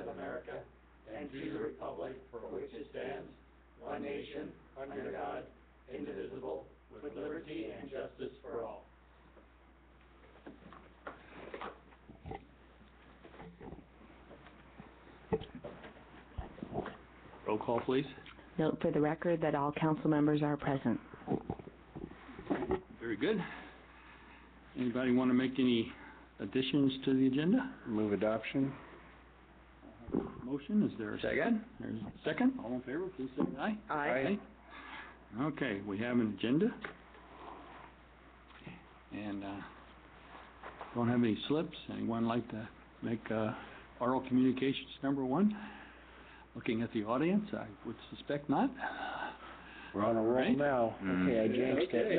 of America and to the republic for which it stands, one nation, under God, indivisible, with liberty and justice for all. Roll call, please. Note for the record that all council members are present. Very good. Anybody want to make any additions to the agenda? Move adoption. Motion, is there a second? There's a second. All in favor, please say aye. Aye. Okay, we have an agenda. And don't have any slips. Anyone like to make oral communications number one? Looking at the audience, I would suspect not. We're on a roll now. Okay, I jinxed it.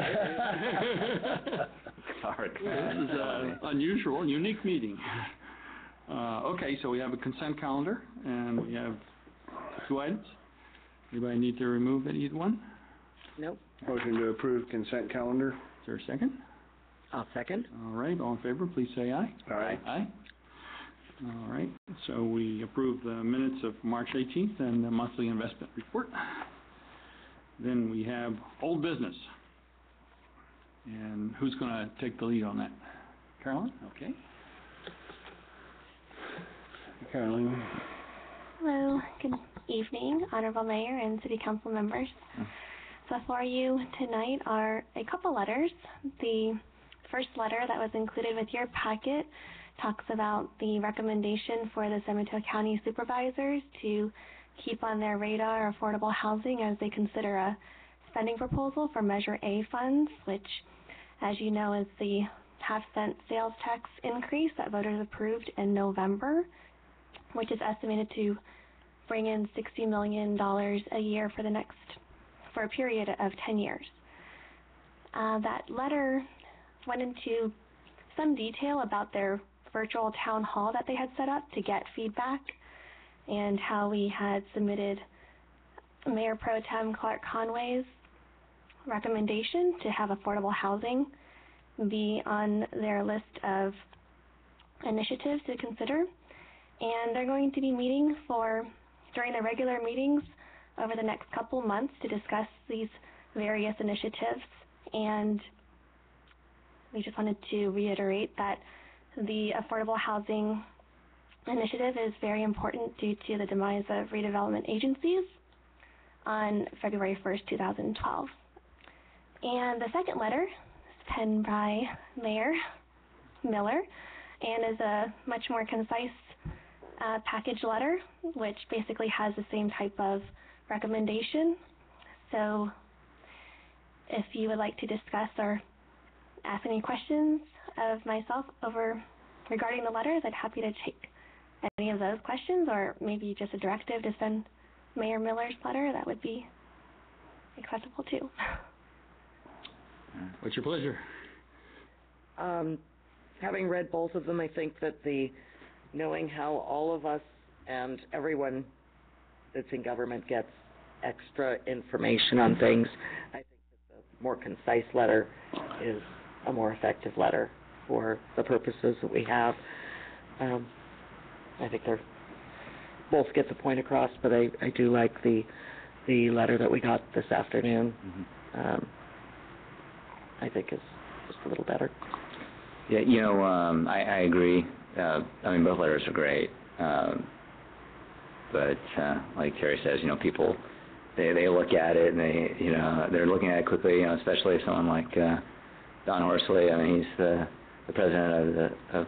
Sorry. This is unusual, unique meeting. Okay, so we have a consent calendar, and we have 2 items. Anybody need to remove either one? Nope. Motion to approve consent calendar. Is there a second? I'll second. All right, all in favor, please say aye. Aye. Aye. All right, so we approve the minutes of March 18th and the monthly investment report. Then we have old business. And who's going to take the lead on that? Carolyn? Okay. Carolyn. Hello, good evening, Honorable Mayor and City Council members. So before you tonight are a couple letters. The first letter that was included with your packet talks about the recommendation for the San Mateo County supervisors to keep on their radar affordable housing as they consider a spending proposal for Measure A funds, which, as you know, is the half-cent sales tax increase that voters approved in November, which is estimated to bring in $60 million a year for a period of 10 years. That letter went into some detail about their virtual town hall that they had set up to get feedback, and how we had submitted Mayor Pro Tem Clark Conway's recommendation to have affordable housing be on their list of initiatives to consider. And they're going to be meeting during their regular meetings over the next couple months to discuss these various initiatives. And we just wanted to reiterate that the affordable housing initiative is very important due to the demise of redevelopment agencies on February 1st, 2012. And the second letter is penned by Mayor Miller and is a much more concise package letter, which basically has the same type of recommendation. So if you would like to discuss or ask any questions of myself regarding the letters, I'd happy to take any of those questions, or maybe just a directive to send Mayor Miller's letter. That would be acceptable too. What's your pleasure? Having read both of them, I think that knowing how all of us and everyone that's in government gets extra information on things, I think that the more concise letter is a more effective letter for the purposes that we have. I think they're both get the point across, but I do like the letter that we got this afternoon. Mm-hmm. I think is just a little better. Yeah, I agree. I mean, both letters are great. But like Terry says, people they look at it and they're looking at it quickly. Especially someone like Don Horsley. I mean, he's the president of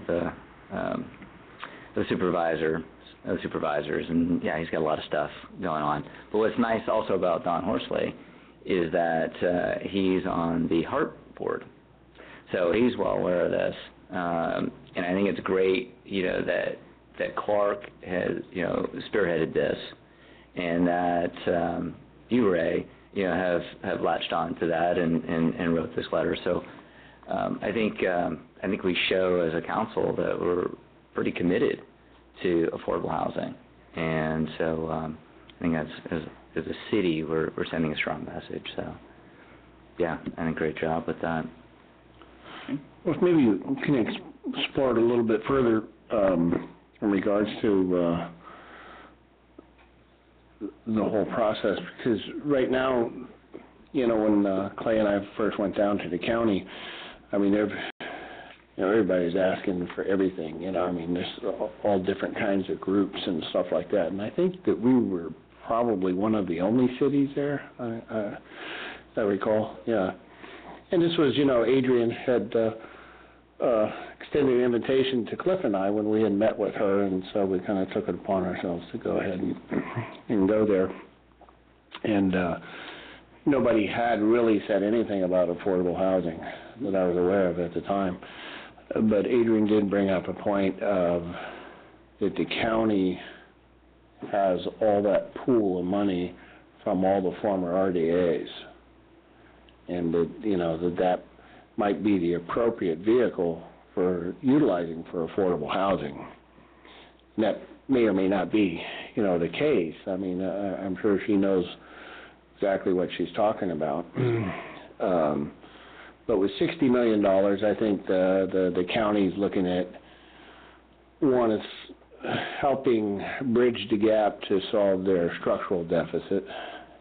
the supervisors, and yeah, he's got a lot of stuff going on. But what's nice also about Don Horsley is that he's on the HARP board, so he's well aware of this, and I think it's great, that Clark has, spearheaded this, and that you, Ray, have latched on to that and wrote this letter. So I think we show as a council that we're pretty committed to affordable housing, and so I think that's as a city we're sending a strong message. So yeah, I think great job with that. Well, maybe you can explore it a little bit further in regards to the whole process, because right now, you know, when Clay and I first went down to the county, I mean, everybody's asking for everything, you know, I mean, there's all different kinds of groups and stuff like that, and I think that we were probably one of the only cities there, I recall, yeah. And this was, you know, Adrian had extended an invitation to Cliff and I when we had met with her, and so we kind of took it upon ourselves to go ahead and go there. And nobody had really said anything about affordable housing that I was aware of at the time. But Adrian did bring up a point of that the county has all that pool of money from all the former RDAs, and that, you know, that might be the appropriate vehicle for utilizing for affordable housing. And that may or may not be, you know, the case. I mean, I'm sure she knows exactly what she's talking about. But with $60 million, I think the county's looking at, one, is helping bridge the gap to solve their structural deficit,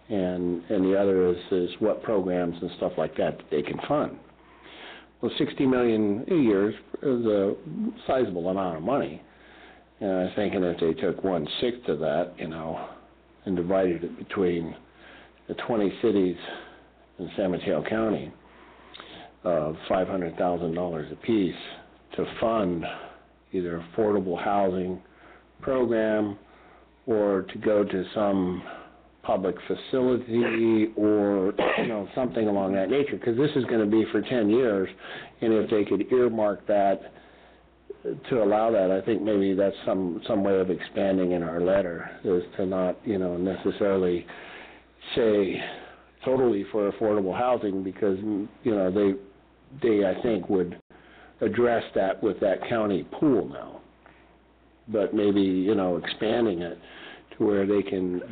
and the other is what programs and stuff like that they can fund. Well, $60 million a year is a sizable amount of money, and I was thinking if they took 1/6 of that, you know, and divided it between the 20 cities in San Mateo County, $500,000 apiece to fund either affordable housing program or to go to some public facility or, you know, something along that nature, because this is going to be for 10 years, and if they could earmark that to allow that, I think maybe that's some way of expanding in our letter, is to not, you know, necessarily say totally for affordable housing, because, you know, they I think would address that with that county pool now, but maybe, you know, expanding it to where they can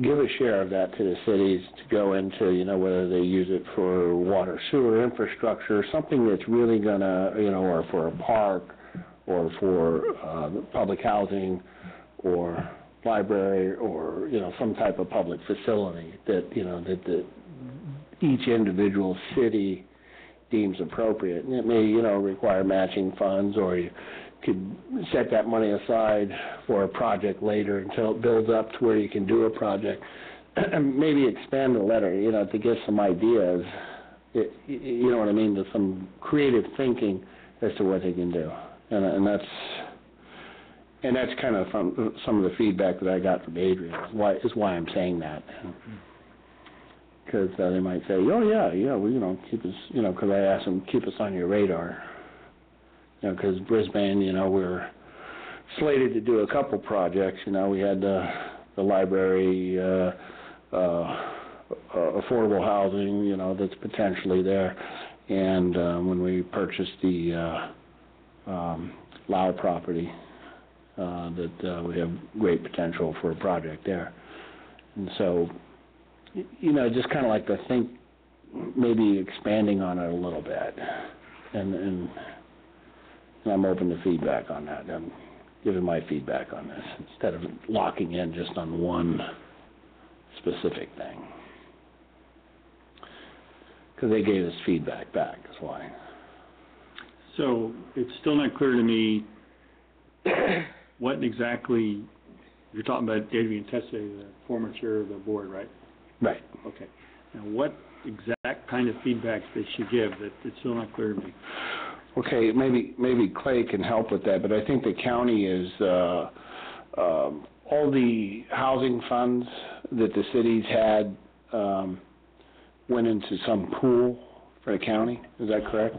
give a share of that to the cities to go into, you know, whether they use it for water, sewer infrastructure, something that's really gonna, you know, or for a park, or for public housing, or library, or, you know, some type of public facility that, you know, that each individual city deems appropriate. And it may, you know, require matching funds, or you could set that money aside for a project later until it builds up to where you can do a project. Maybe expand the letter, you know, to get some ideas, you know what I mean, to some creative thinking as to what they can do. And that's kind of some of the feedback that I got from Adrian, is why I'm saying that. Because they might say, oh, yeah, well, you know, keep us, you know, because I asked them, keep us on your radar. You know, because Brisbane, you know, we're slated to do a couple projects. You know, we had the library, affordable housing, you know, that's potentially there. And when we purchased the Lau property, that we have great potential for a project there. And so, you know, just kind of like to think maybe expanding on it a little bit. And I'm open to feedback on that. I'm giving my feedback on this instead of locking in just on one specific thing. Because they gave us feedback back, that's why. So it's still not clear to me what exactly, you're talking about Adrian Tesse, the former chair of the board, right? Right. Okay. Now, what exact kind of feedback did she give? That it's still not clear to me. Okay, maybe Clay can help with that, but I think the county is all the housing funds that the cities had went into some pool for the county. Is that correct?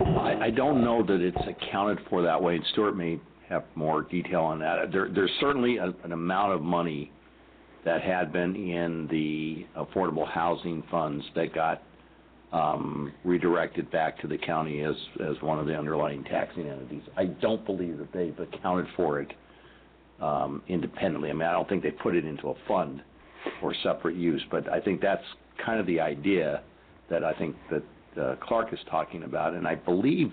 I don't know that it's accounted for that way, and Stuart may have more detail on that. There's certainly an amount of money that had been in the affordable housing funds that got redirected back to the county as one of the underlying taxing entities. I don't believe that they've accounted for it independently. I mean, I don't think they put it into a fund for separate use, but I think that's kind of the idea that I think that Clark is talking about. And I believe,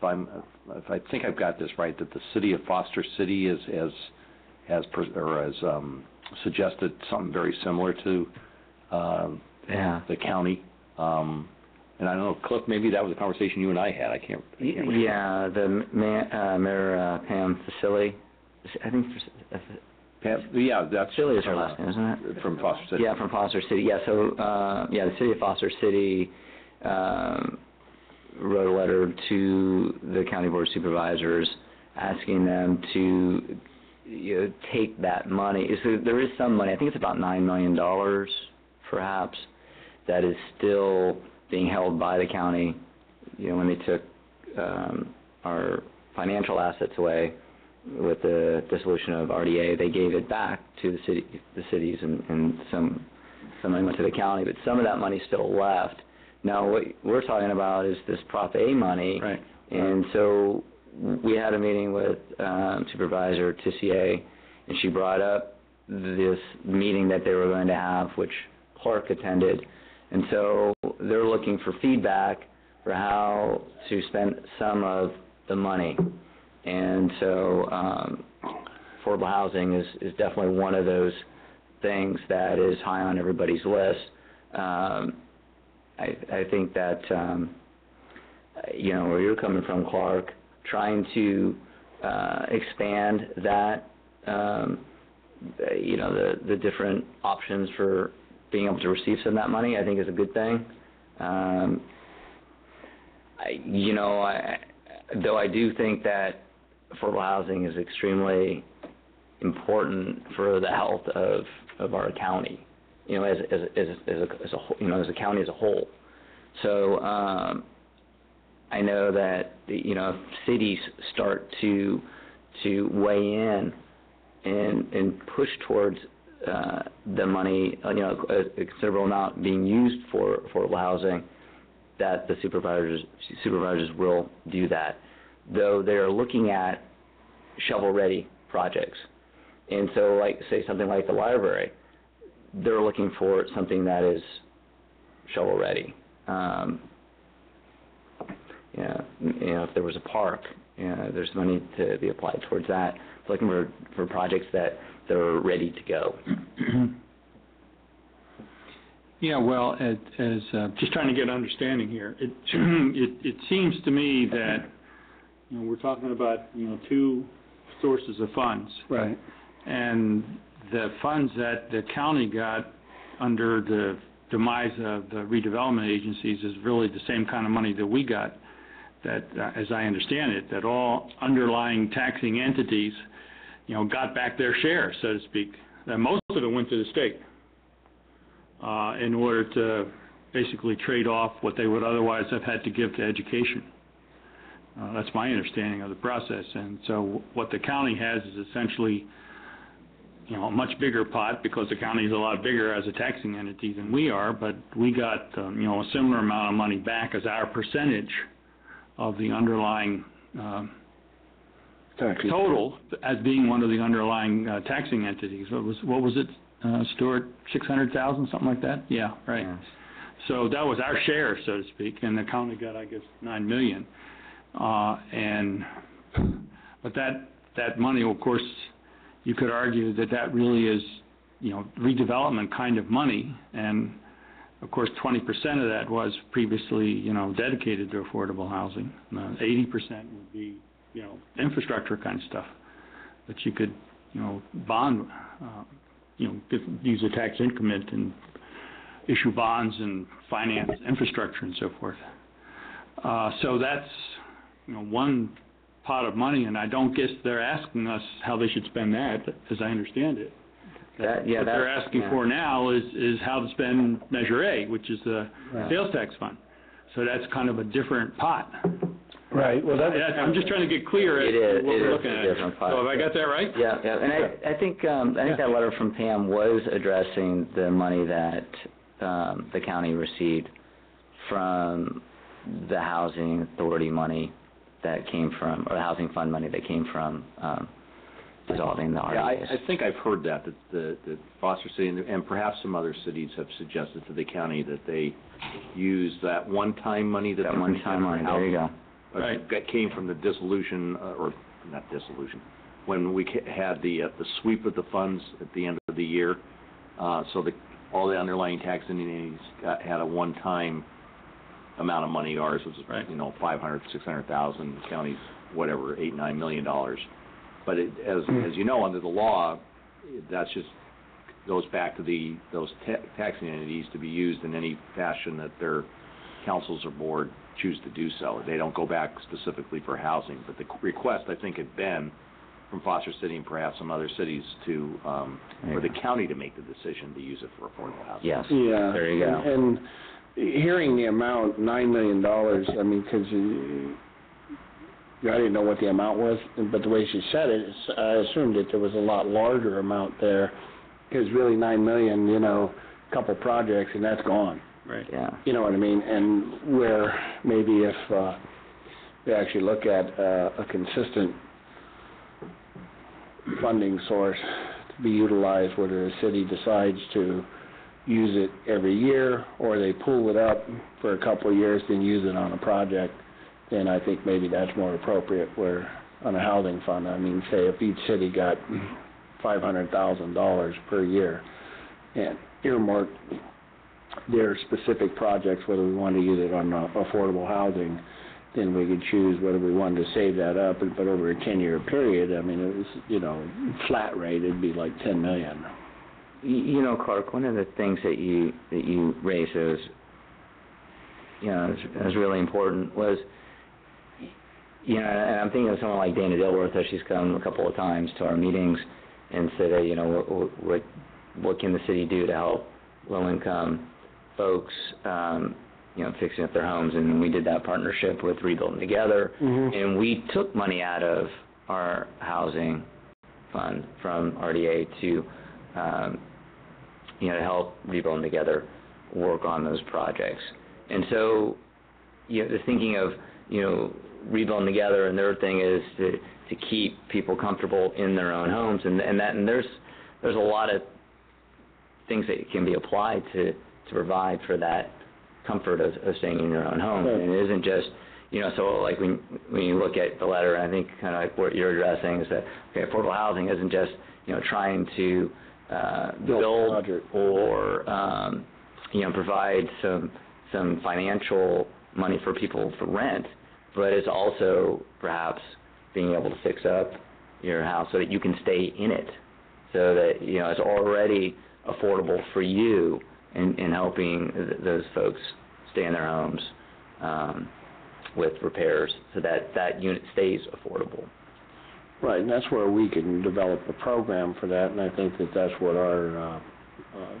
if I think I've got this right, that the city of Foster City has has suggested something very similar to the county. And I don't know, Cliff, maybe that was a conversation you and I had. I can't remember. Yeah, the Mayor Pam Facility, I think. Yeah, that's Facility is her last name, isn't it? From Foster City. Yeah, from Foster City. Yeah, so the city of Foster City wrote a letter to the county board of supervisors asking them to take that money. So there is some money. I think it's about $9 million, perhaps, that is still being held by the county. When they took our financial assets away with the dissolution of RDA, they gave it back to the cities, and some money went to the county, but some of that money is still left. Now, what we're talking about is this Prop A money, Right. And so we had a meeting with Supervisor Tissier, and she brought up this meeting that they were going to have, which Clark attended. And so they're looking for feedback for how to spend some of the money. And so affordable housing is definitely one of those things that is high on everybody's list. I think that, where you're coming from, Clark, trying to expand that, the different options for being able to receive some of that money, I think is a good thing. Though I do think that affordable housing is extremely important for the health of our county, as a whole, as a county as a whole. So I know that if cities start to weigh in and push towards the money, a considerable amount being used for affordable housing, that the supervisors will do that. Though they are looking at shovel-ready projects. And so, say something like the library, they're looking for something that is shovel-ready. If there was a park, there's money to be applied towards that. Looking for projects that are ready to go. Yeah, well, as just trying to get understanding here, it seems to me that we're talking about two sources of funds, Right. and the funds that the county got under the demise of the redevelopment agencies is really the same kind of money that we got. That, as I understand it, that all underlying taxing entities, got back their share, so to speak. That most of it went to the state in order to basically trade off what they would otherwise have had to give to education. That's my understanding of the process. And so what the county has is essentially, a much bigger pot, because the county is a lot bigger as a taxing entity than we are, but we got, a similar amount of money back as our percentage of the underlying total as being one of the underlying taxing entities. What was it, Stuart? 600,000, something like that? Yeah, right. Yes. So that was our share, so to speak, and the county got, I guess, $9 million. But that money, of course, you could argue that really is, redevelopment kind of money, and of course 20% of that was previously, dedicated to affordable housing. 80% would be, infrastructure kind of stuff that you could, bond, use a tax increment and issue bonds and finance infrastructure and so forth. So that's, one pot of money, and I don't guess they're asking us how they should spend that, as I understand it. What they're asking for now is how to spend Measure A, which is the sales tax fund. So that's kind of a different pot. Right. Well, I'm just trying to get clear as to what we're looking at. So have I got that right? Yeah. And I think that letter from Pam was addressing the money that the county received from the housing authority money that came from, or the housing fund money that came from dissolving the RDAs. Yeah, I think I've heard that Foster City and perhaps some other cities have suggested to the county that they use that one-time money. That one-time money, there you go. Right. That came from the dissolution, or not dissolution, when we had the sweep of the funds at the end of the year, so all the underlying tax entities had a one-time amount of money. Ours was, Right. 500, 600,000, counties, whatever, $8-9 million. But as you know, under the law, that's just goes back to those taxing entities to be used in any fashion that their councils or board choose to do so. They don't go back specifically for housing. But the request, I think, had been from Foster City and perhaps some other cities to for the county to make the decision to use it for affordable housing. Yes. Yeah. There you go. And hearing the amount, $9 million, I mean, because I didn't know what the amount was, but the way she said it, I assumed that there was a lot larger amount there, because really $9 million, a couple projects, and that's gone. Right. Yeah. You know what I mean? And where maybe if they actually look at a consistent funding source to be utilized, whether the city decides to use it every year or they pull it up for a couple of years then use it on a project, then I think maybe that's more appropriate. Where on a housing fund, I mean, say if each city got $500,000 per year and earmarked their specific projects, whether we want to use it on affordable housing, then we could choose whether we wanted to save that up. But over a 10-year period, I mean, it was, flat rate, it'd be like $10 million. Clark, one of the things that you raised as really important was, and I'm thinking of someone like Dana Dilworth, as she's come a couple of times to our meetings and said, what can the city do to help low-income folks, fixing up their homes, and we did that partnership with Rebuilding Together, and we took money out of our housing fund from RDA to, to help Rebuilding Together work on those projects. And so, the thinking of, Rebuilding Together, and their thing is to keep people comfortable in their own homes, and there's a lot of things that can be applied to provide for that comfort of staying in your own home. Right. And it isn't just, so like when you look at the letter, I think kind of like what you're addressing is that, okay, affordable housing isn't just, trying to build or, provide some financial money for people for rent, but it's also perhaps being able to fix up your house so that you can stay in it, so that, it's already affordable for you in helping those folks stay in their homes with repairs, so that unit stays affordable. Right, and that's where we can develop a program for that, and I think that's what our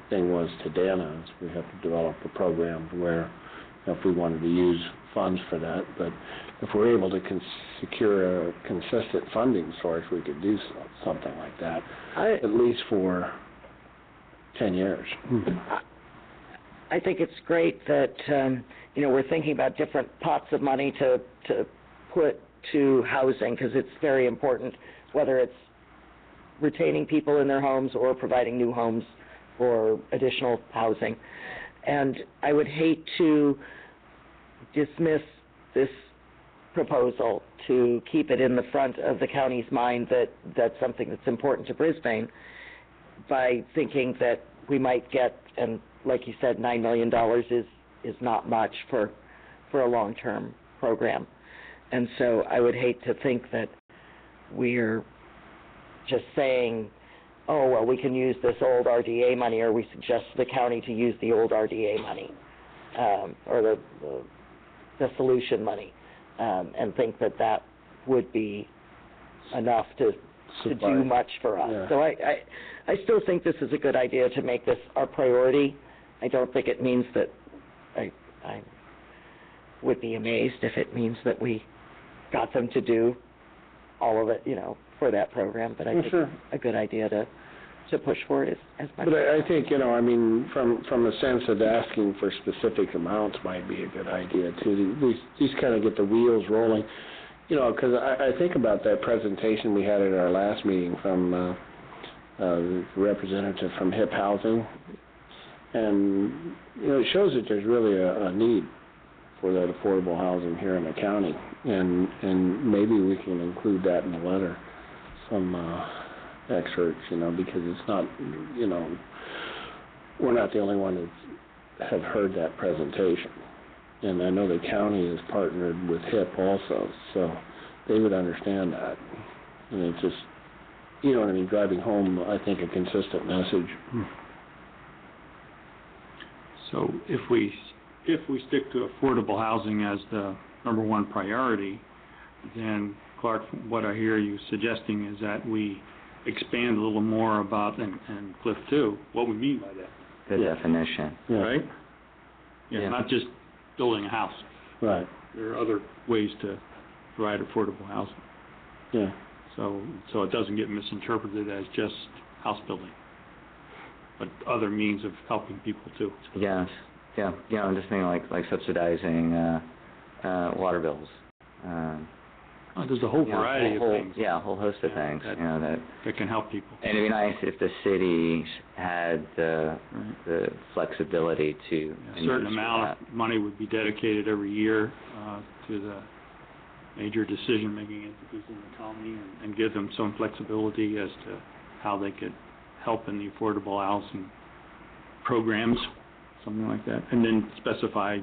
thing was to Dana, is we have to develop a program where if we wanted to use funds for that, but if we're able to secure a consistent funding source, we could do something like that, at least for 10 years. I think it's great that, we're thinking about different pots of money to put to housing, because it's very important, whether it's retaining people in their homes or providing new homes or additional housing. And I would hate to dismiss this proposal to keep it in the front of the county's mind that that's something that's important to Brisbane, by thinking that we might get, and like you said, $9 million is not much for a long-term program. And so I would hate to think that we're just saying, oh, well, we can use this old RDA money, or we suggest the county to use the old RDA money, or the solution money, and think that would be enough to do much for us. Yeah. So I still think this is a good idea to make this our priority. I don't think it means that I would be amazed if it means that we got them to do all of it, for that program. But I think it's a good idea to push for it as much. But I think, from a sense of asking for specific amounts might be a good idea too. These kind of get the wheels rolling. Because I think about that presentation we had at our last meeting from the representative from HIP Housing, and it shows that there's really a need for that affordable housing here in the county, and maybe we can include that in the letter. some excerpts, because it's not, we're not the only one that have heard that presentation. And I know the county is partnered with HIP also, so they would understand that. And it's just, driving home, I think, a consistent message. So if we stick to affordable housing as the number one priority, then Clark, what I hear you suggesting is that we expand a little more about, and Cliff too, what we mean by that. The definition. Yeah. Right? Yeah, not just building a house. Right. There are other ways to provide affordable housing. Yeah. So it doesn't get misinterpreted as just house building, but other means of helping people too. Yes. Yeah. I'm just thinking like subsidizing water bills. There's a whole variety of things. Yeah, a whole host of things. That can help people. And it'd be nice if the city had the flexibility to. A certain amount of money would be dedicated every year to the major decision-making entities in the county, and give them some flexibility as to how they could help in the affordable housing programs, something like that, and then specify,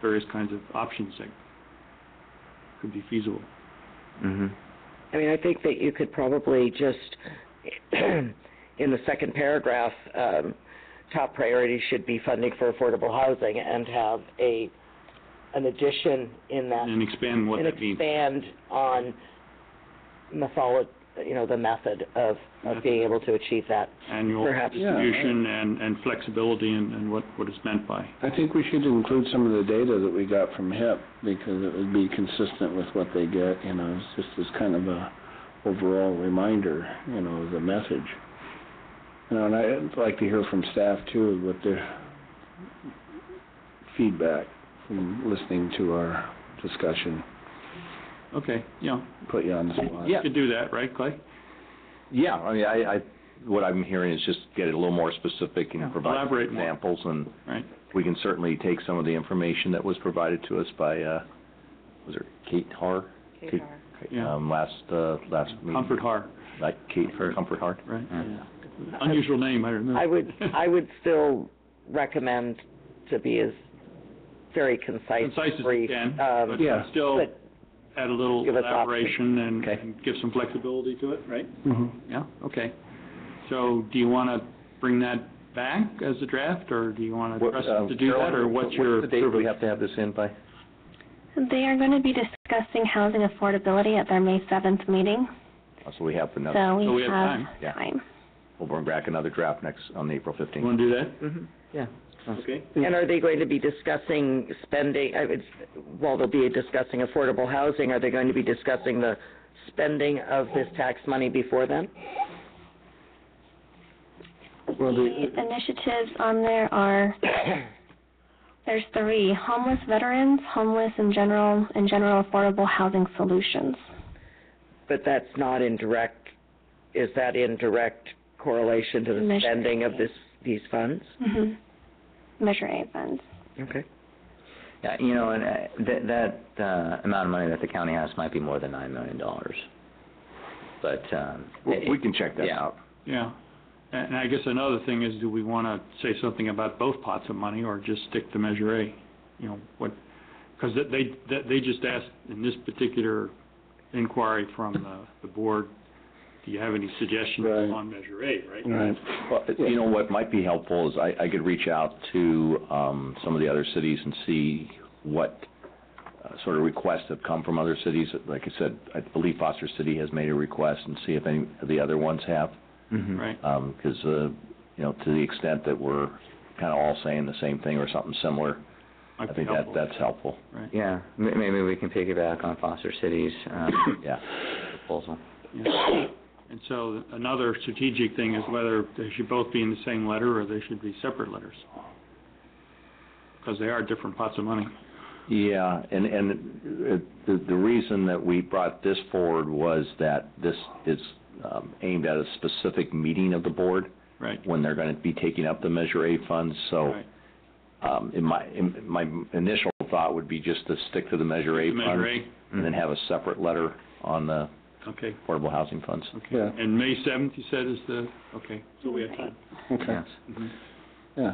various kinds of options that could be feasible. Mm-hmm. I mean, I think that you could probably just, in the second paragraph, top priority should be funding for affordable housing, and have an addition in that. And expand what that means. And expand on the method of being able to achieve that. Annual Perhaps. distribution and flexibility and what is meant by. I think we should include some of the data that we got from HIP, because it would be consistent with what they get, it's just as kind of a overall reminder, as a message. And I'd like to hear from staff too, what their feedback from listening to our discussion. Okay, yeah. Put you on the spot. You could do that, right, Clay? Yeah, I mean, I what I'm hearing is just get it a little more specific and provide elaborate examples, and right. We can certainly take some of the information that was provided to us by, was it Kate Har? Kate Har. Last meeting. Comfort Har. Like Kate Comfort Har? Right. Yeah. Unusual name, I remember. I would still recommend to be as very concise as brief. you can, but still but add a little give us elaboration and Okay. give some flexibility to it, right? Mm-hmm. Yeah, okay. So do you want to bring that back as a draft, or do you want to trust to do that, or what's your... the date we have to have this in by? They are going to be discussing housing affordability at their May 7th meeting. So we have another, So we have have time. Yeah. time. we'll bring back another draft on April 15th. You want to do that? Mm-hmm. Yeah. Okay. And are they going to be discussing spending, while they'll be discussing affordable housing, are they going to be discussing the spending of this tax money before then? Well, The initiatives on there are, there's 3: homeless veterans, homeless in general affordable housing solutions. But that's not in direct, is that in direct correlation to the Measure spending of A. these funds? Mm-hmm. Measure A funds. Okay. Yeah, and that amount of money that the county has might be more than $9 million. But we can check that out. Yeah. And I guess another thing is, do we want to say something about both pots of money, or just stick to Measure A? Because they just asked in this particular inquiry from the board, do you have any suggestions on Measure A, right? Right. Well, what might be helpful is I could reach out to some of the other cities and see what sort of requests have come from other cities. Like I said, I believe Foster City has made a request, and see if any of the other ones have. Mm-hmm. Right. Because, to the extent that we're kind of all saying the same thing or something similar, I think that's helpful. Right. Yeah, maybe we can piggyback on Foster City's proposal. Yeah. And so another strategic thing is whether they should both be in the same letter or they should be separate letters, because they are different pots of money. Yeah, and the reason that we brought this forward was that this is aimed at a specific meeting of the board, right, when they're going to be taking up the Measure A funds. So, right. in my initial thought would be just to stick to the Measure A funds, Measure A. and then have a separate letter on the Okay, affordable housing funds. okay. Yeah. And May 7th, you said, is the, okay, so we have time. Okay. Yes. Mhm. Yeah.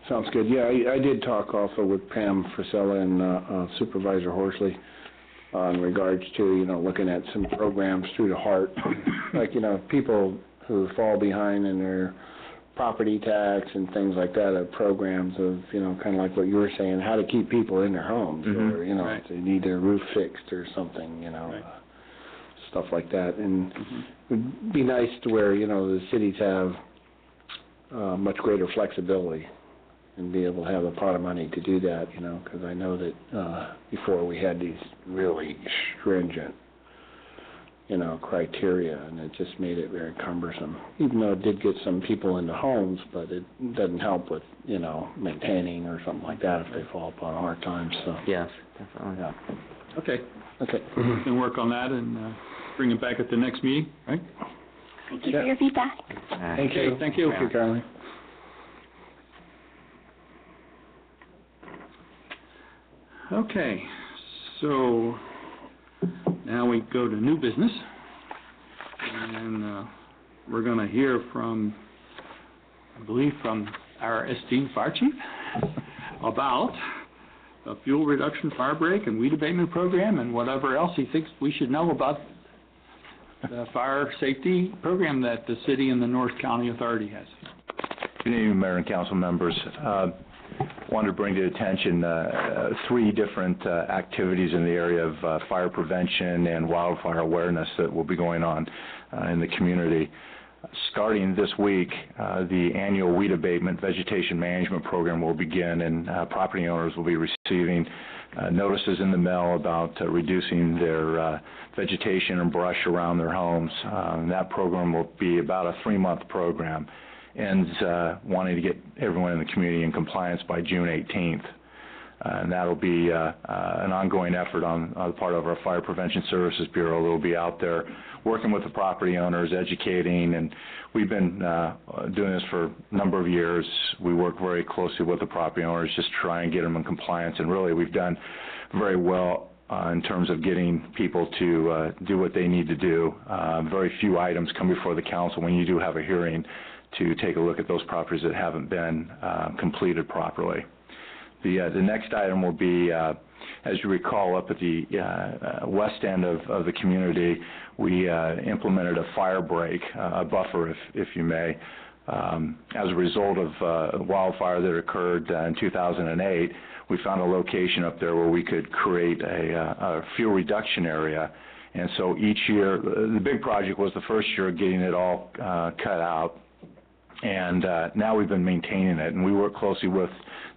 Sounds good. Yeah, I did talk also with Pam Frisella and Supervisor Horsley in regards to, looking at some programs through the heart. Like, people who fall behind in their property tax and things like that, programs of, kind of like what you were saying, how to keep people in their homes, Mhm. or, Right. if they need their roof fixed or something, Right. Stuff like that. And Mhm. it would be nice to where, the cities have much greater flexibility and be able to have a pot of money to do that, because I know that before we had these really stringent, criteria, and it just made it very cumbersome. Even though it did get some people into homes, but it doesn't help with, maintaining or something like that if they fall upon hard times, so. Yes, definitely. Yeah. Okay, Okay. we can work on that and bring it back at the next meeting, right? Thank you for your feedback. Thank you. Thank you. Thank you, Carly. Okay, so now we go to new business, and we're going to hear from, I believe, from our esteemed fire chief about a fuel reduction fire break and weed abatement program and whatever else he thinks we should know about the fire safety program that the city and the North County Authority has. Good evening, Mayor and Council members. Wanted to bring to attention 3 different activities in the area of fire prevention and wildfire awareness that will be going on in the community. Starting this week, the annual weed abatement vegetation management program will begin, and property owners will be receiving notices in the mail about reducing their vegetation and brush around their homes. That program will be about a 3-month program, and wanting to get everyone in the community in compliance by June 18th. And that'll be an ongoing effort on the part of our Fire Prevention Services Bureau. They'll be out there working with the property owners, educating, and we've been doing this for a number of years. We work very closely with the property owners, just try and get them in compliance, and really we've done very well in terms of getting people to do what they need to do. Very few items come before the council when you do have a hearing to take a look at those properties that haven't been completed properly. The next item will be, as you recall, up at the west end of the community, we implemented a fire break, a buffer, if you may, as a result of a wildfire that occurred in 2008. We found a location up there where we could create a fuel reduction area. And so each year, the big project was the first year getting it all cut out. And now we've been maintaining it, and we work closely with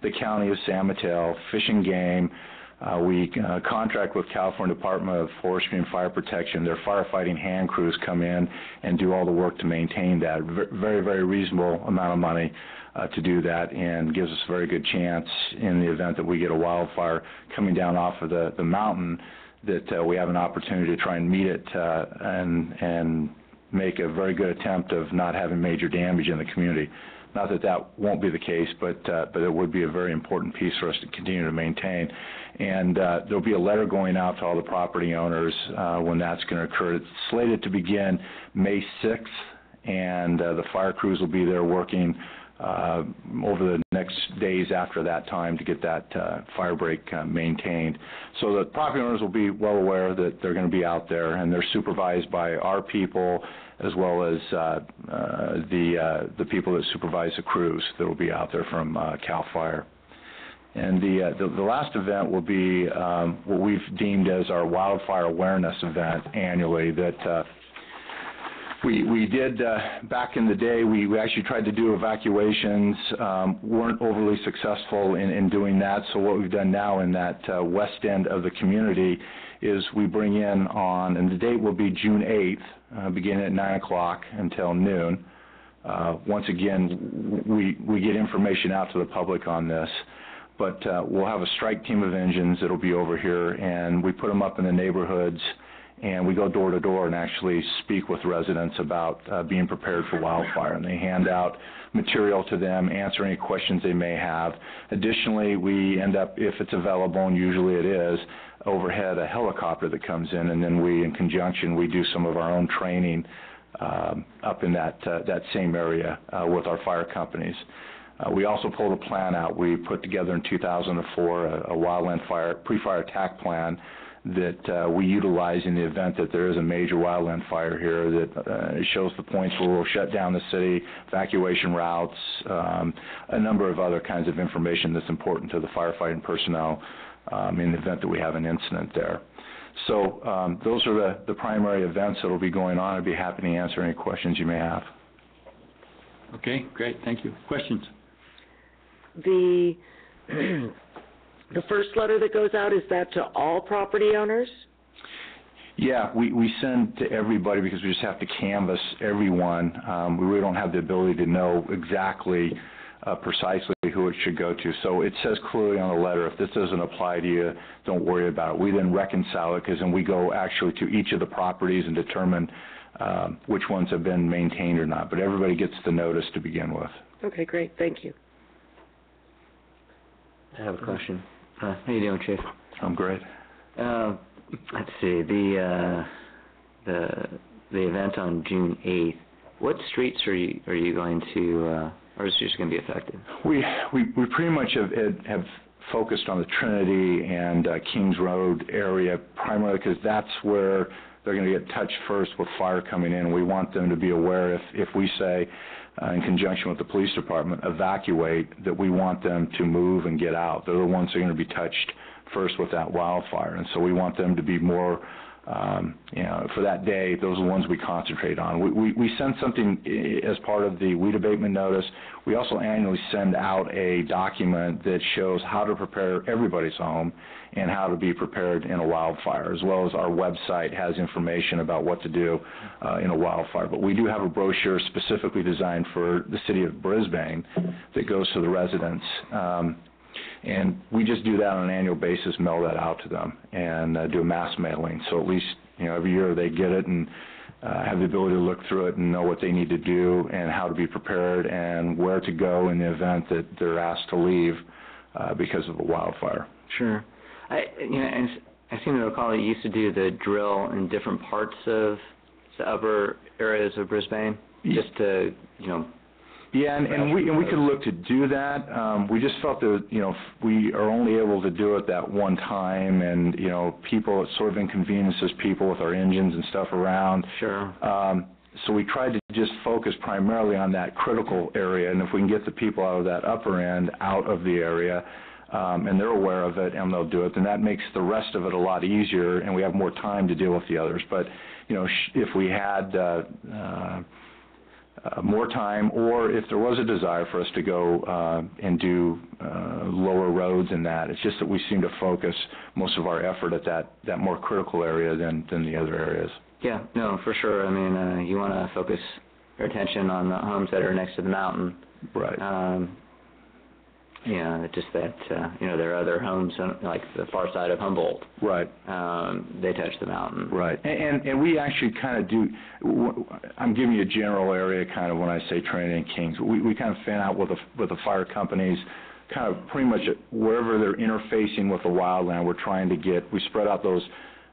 the County of San Mateo, Fish and Game. We contract with California Department of Forestry and Fire Protection. Their firefighting hand crews come in and do all the work to maintain that. Very, very reasonable amount of money to do that, and gives us a very good chance in the event that we get a wildfire coming down off of the mountain, that we have an opportunity to try and meet it and make a very good attempt of not having major damage in the community. Not that that won't be the case, but it would be a very important piece for us to continue to maintain. And there'll be a letter going out to all the property owners when that's going to occur. It's slated to begin May 6th, and the fire crews will be there working over the next days after that time to get that fire break maintained. So the property owners will be well aware that they're going to be out there, and they're supervised by our people as well as the people that supervise the crews that will be out there from CAL FIRE. And the last event will be what we've deemed as our wildfire awareness event annually that we did back in the day. We actually tried to do evacuations, weren't overly successful in doing that. So what we've done now in that west end of the community is we bring in on, and the date will be June 8th, beginning at 9 o'clock until noon. Once again, we get information out to the public on this, but we'll have a strike team of engines that'll be over here, and we put them up in the neighborhoods, and we go door to door and actually speak with residents about being prepared for wildfire. And they hand out material to them, answer any questions they may have. Additionally, we end up, if it's available, and usually it is, overhead a helicopter that comes in, and then we, in conjunction, we do some of our own training up in that same area with our fire companies. We also pulled a plan out. We put together in 2004 a wildland fire pre-fire attack plan that we utilize in the event that there is a major wildland fire here. That it shows the points where we'll shut down the city, evacuation routes, a number of other kinds of information that's important to the firefighting personnel in the event that we have an incident there. So those are the primary events that will be going on. I'd be happy to answer any questions you may have. Okay, great, thank you. Questions? The first letter that goes out, is that to all property owners? Yeah, we send to everybody because we just have to canvass everyone. We really don't have the ability to know exactly precisely who it should go to. So it says clearly on the letter, if this doesn't apply to you, don't worry about it. We then reconcile it, because then we go actually to each of the properties and determine which ones have been maintained or not. But everybody gets the notice to begin with. Okay, great, thank you. I have a question. How you doing, Chief? I'm great. Let's see, the event on June 8th, what streets are you going to, or is it just going to be affected? We pretty much have focused on the Trinity and Kings Road area, primarily because that's where they're going to get touched first with fire coming in. We want them to be aware if we say, in conjunction with the police department, evacuate, that we want them to move and get out. They're the ones that are going to be touched first with that wildfire, and so we want them to be more, for that day, those are the ones we concentrate on. We send something as part of the weed abatement notice. We also annually send out a document that shows how to prepare everybody's home and how to be prepared in a wildfire, as well as our website has information about what to do in a wildfire. But we do have a brochure specifically designed for the city of Brisbane that goes to the residents. And we just do that on an annual basis, mail that out to them, and do a mass mailing. So at least, every year they get it and have the ability to look through it and know what they need to do and how to be prepared and where to go in the event that they're asked to leave because of a wildfire. Sure. I seem to recall that you used to do the drill in different parts of the upper areas of Brisbane, just to, Yeah, and we could look to do that. We just felt that we are only able to do it that one time, and people, it sort of inconveniences people with our engines and stuff around. Sure. So we tried to just focus primarily on that critical area, and if we can get the people out of that upper end out of the area, and they're aware of it and they'll do it, then that makes the rest of it a lot easier, and we have more time to deal with the others. But if we had more time, or if there was a desire for us to go and do lower roads in that, it's just that we seem to focus most of our effort at that more critical area than the other areas. Yeah, no, for sure. I mean, you want to focus your attention on the homes that are next to the mountain. Right. Just that, there are other homes on, like the far side of Humboldt. Right. They touch the mountain. Right. And we actually kind of do, I'm giving you a general area kind of when I say Trinity and Kings. We kind of fan out with the fire companies, kind of pretty much wherever they're interfacing with the wildland, we're trying to we spread out those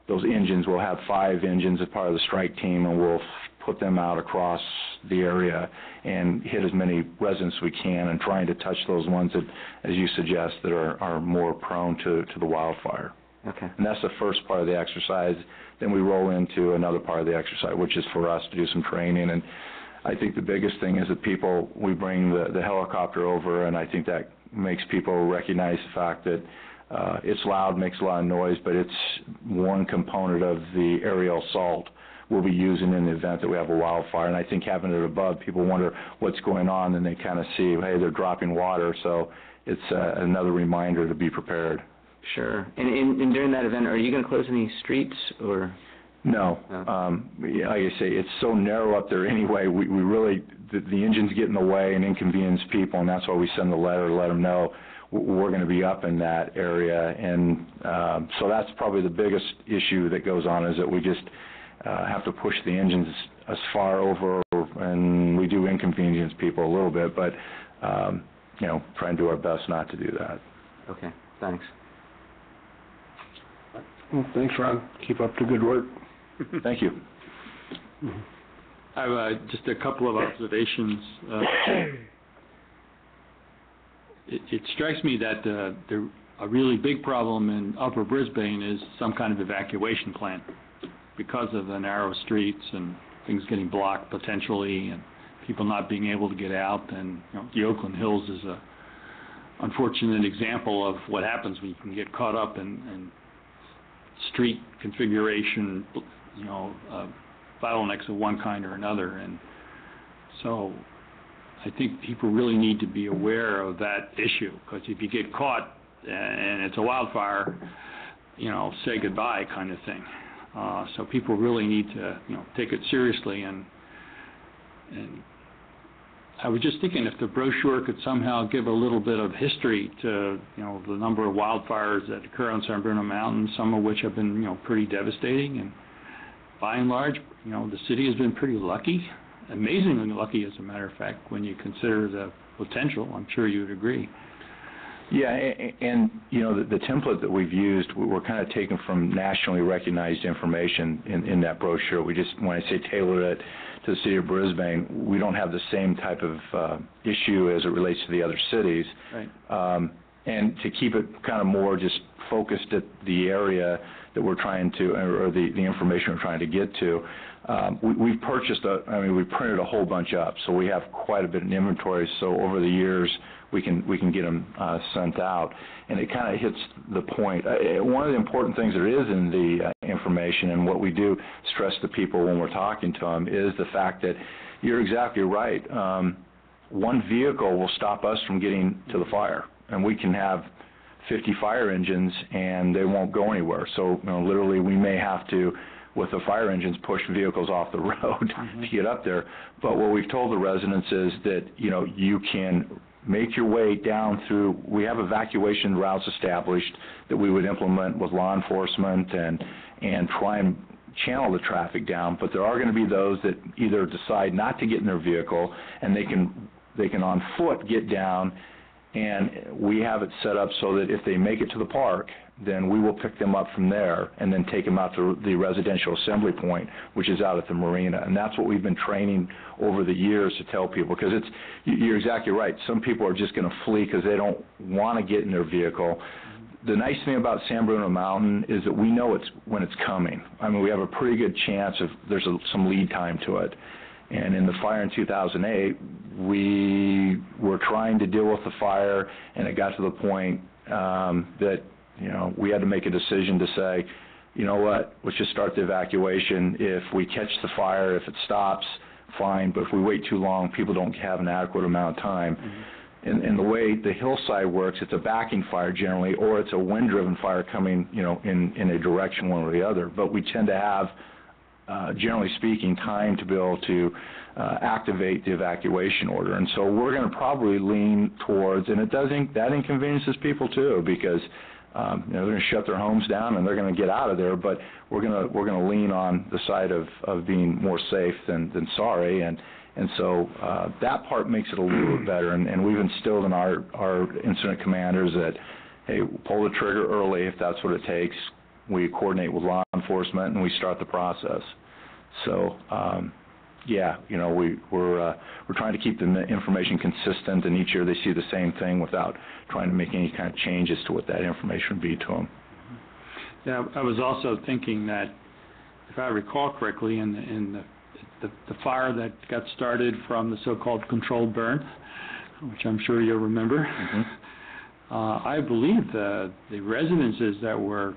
engines. We'll have 5 engines as part of the strike team, and we'll put them out across the area and hit as many residents as we can, and trying to touch those ones that, as you suggest, that are more prone to the wildfire. Okay. And that's the first part of the exercise. Then we roll into another part of the exercise, which is for us to do some training. And I think the biggest thing is that we bring the helicopter over, and I think that makes people recognize the fact that it's loud, makes a lot of noise, but it's one component of the aerial assault we'll be using in the event that we have a wildfire. And I think having it above, people wonder what's going on, and they kind of see, hey, they're dropping water, so it's another reminder to be prepared. Sure. And during that event, are you going to close any streets, or? No. No? Like I say, it's so narrow up there anyway, we really, the engines get in the way and inconvenience people, and that's why we send the letter to let them know we're going to be up in that area. And so that's probably the biggest issue that goes on, is that we just have to push the engines as far over, and we do inconvenience people a little bit, but try and do our best not to do that. Okay, thanks. Well, thanks, Ron. Keep up the good work. Thank you. I have just a couple of observations. It strikes me that a really big problem in Upper Brisbane is some kind of evacuation plan because of the narrow streets and things getting blocked potentially, and people not being able to get out. And the Oakland Hills is a unfortunate example of what happens when you can get caught up in street configuration, bottlenecks of one kind or another. And so I think people really need to be aware of that issue, because if you get caught and it's a wildfire, say goodbye kind of thing. So people really need to, take it seriously. And I was just thinking if the brochure could somehow give a little bit of history to, the number of wildfires that occur on San Bruno Mountain, some of which have been, pretty devastating. And by and large, the city has been pretty lucky, amazingly lucky, as a matter of fact, when you consider the potential. I'm sure you would agree. Yeah, and the template that we've used, we're kind of taken from nationally recognized information in that brochure. We just, when I say tailor it to the city of Brisbane, we don't have the same type of issue as it relates to the other cities. Right. And to keep it kind of more just focused at the area that we're trying to, or the information we're trying to get to, we've printed a whole bunch up, so we have quite a bit in inventory. So over the years, we can get them sent out, and it kind of hits the point. One of the important things there is in the information, and what we do stress to people when we're talking to them, is the fact that you're exactly right. One vehicle will stop us from getting to the fire, and we can have 50 fire engines and they won't go anywhere. So literally we may have to, with the fire engines, push vehicles off the road to get up there. But what we've told the residents is that you can make your way down through, we have evacuation routes established that we would implement with law enforcement and try and channel the traffic down. But there are going to be those that either decide not to get in their vehicle, and they can on foot get down, and we have it set up so that if they make it to the park, then we will pick them up from there and then take them out to the residential assembly point, which is out at the marina. And that's what we've been training over the years to tell people, because you're exactly right. Some people are just going to flee because they don't want to get in their vehicle. The nice thing about San Bruno Mountain is that we know when it's coming. I mean, we have a pretty good chance of there's some lead time to it. And in the fire in 2008, we were trying to deal with the fire, and it got to the point that we had to make a decision to say, you know what, let's just start the evacuation. If we catch the fire, if it stops, fine. But if we wait too long, people don't have an adequate amount of time. And the way the hillside works, it's a backing fire generally, or it's a wind-driven fire coming, in a direction one or the other. But we tend to have, generally speaking, time to be able to activate the evacuation order. And so we're going to probably lean towards, and that inconveniences people too, because they're going to shut their homes down and they're going to get out of there. But we're going to lean on the side of being more safe than sorry, and so that part makes it a little bit better. And we've instilled in our incident commanders that, hey, pull the trigger early if that's what it takes. We coordinate with law enforcement and we start the process. So, we're trying to keep the information consistent, and each year they see the same thing without trying to make any kind of changes to what that information would be to them. Yeah, I was also thinking that, if I recall correctly, in the fire that got started from the so-called controlled burn, which I'm sure you'll remember, I believe the residences that were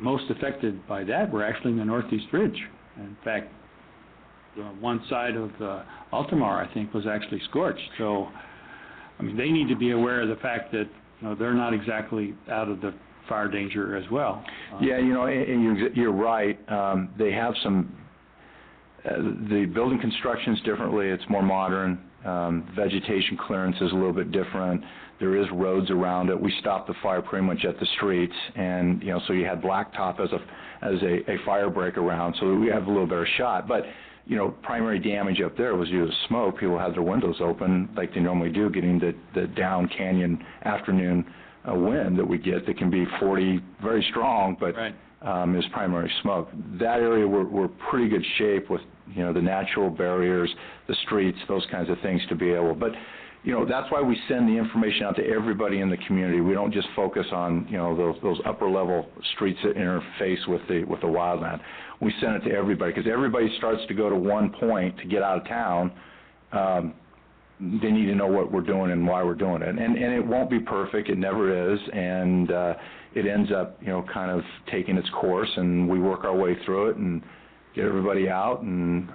most affected by that were actually in the Northeast Ridge. In fact, one side of Altamar, I think, was actually scorched. So, I mean, they need to be aware of the fact that they're not exactly out of the fire danger as well. Yeah, you know, and you're right. They have some, the building construction's differently, it's more modern. Vegetation clearance is a little bit different. There is roads around it. We stopped the fire pretty much at the streets, and, you know, so you had blacktop as a fire break around, so we have a little better shot. But, you know, primary damage up there was due to smoke. People had their windows open like they normally do, getting the down canyon afternoon wind that we get that can be 40, very strong, but is primary smoke. That area we're pretty good shape with, you know, the natural barriers, the streets, those kinds of things to be able. But, you know, that's why we send the information out to everybody in the community. We don't just focus on, you know, those upper level streets that interface with the wildland. We send it to everybody because everybody starts to go to one point to get out of town. They need to know what we're doing and why we're doing it. And it won't be perfect. It never is. And it ends up, you know, kind of taking its course, and we work our way through it and get everybody out. And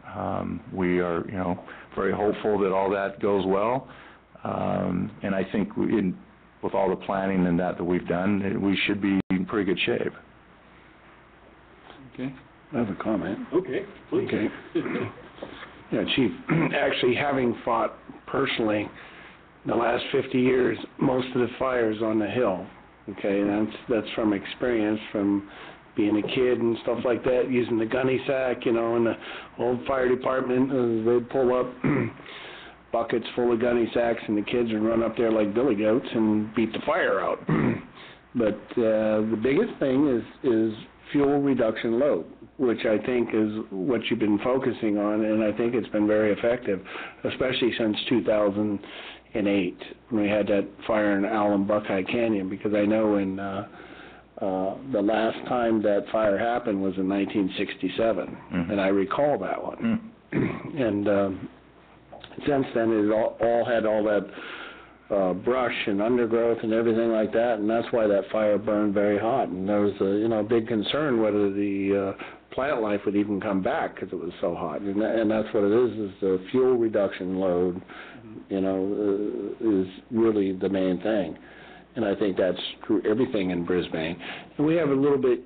we are, you know, very hopeful that all that goes well. And I think with all the planning and that we've done, we should be in pretty good shape. Okay. I have a comment. Okay, please. Okay. Yeah, Chief, actually having fought personally the last 50 years, most of the fires on the hill, okay, and that's from experience, from being a kid and stuff like that, using the gunny sack, you know, in the old fire department, they'd pull up buckets full of gunny sacks, and the kids would run up there like billy goats and beat the fire out. But the biggest thing is fuel reduction load, which I think is what you've been focusing on, and I think it's been very effective, especially since 2008 when we had that fire in Allen Buckeye Canyon, because I know in the last time that fire happened was in 1967, and I recall that one. And since then, it all had all that brush and undergrowth and everything like that, and that's why that fire burned very hot. And there was a, you know, big concern whether the plant life would even come back because it was so hot. And that's what it is the fuel reduction load, you know, is really the main thing. And I think that's true everything in Brisbane. And we have a little bit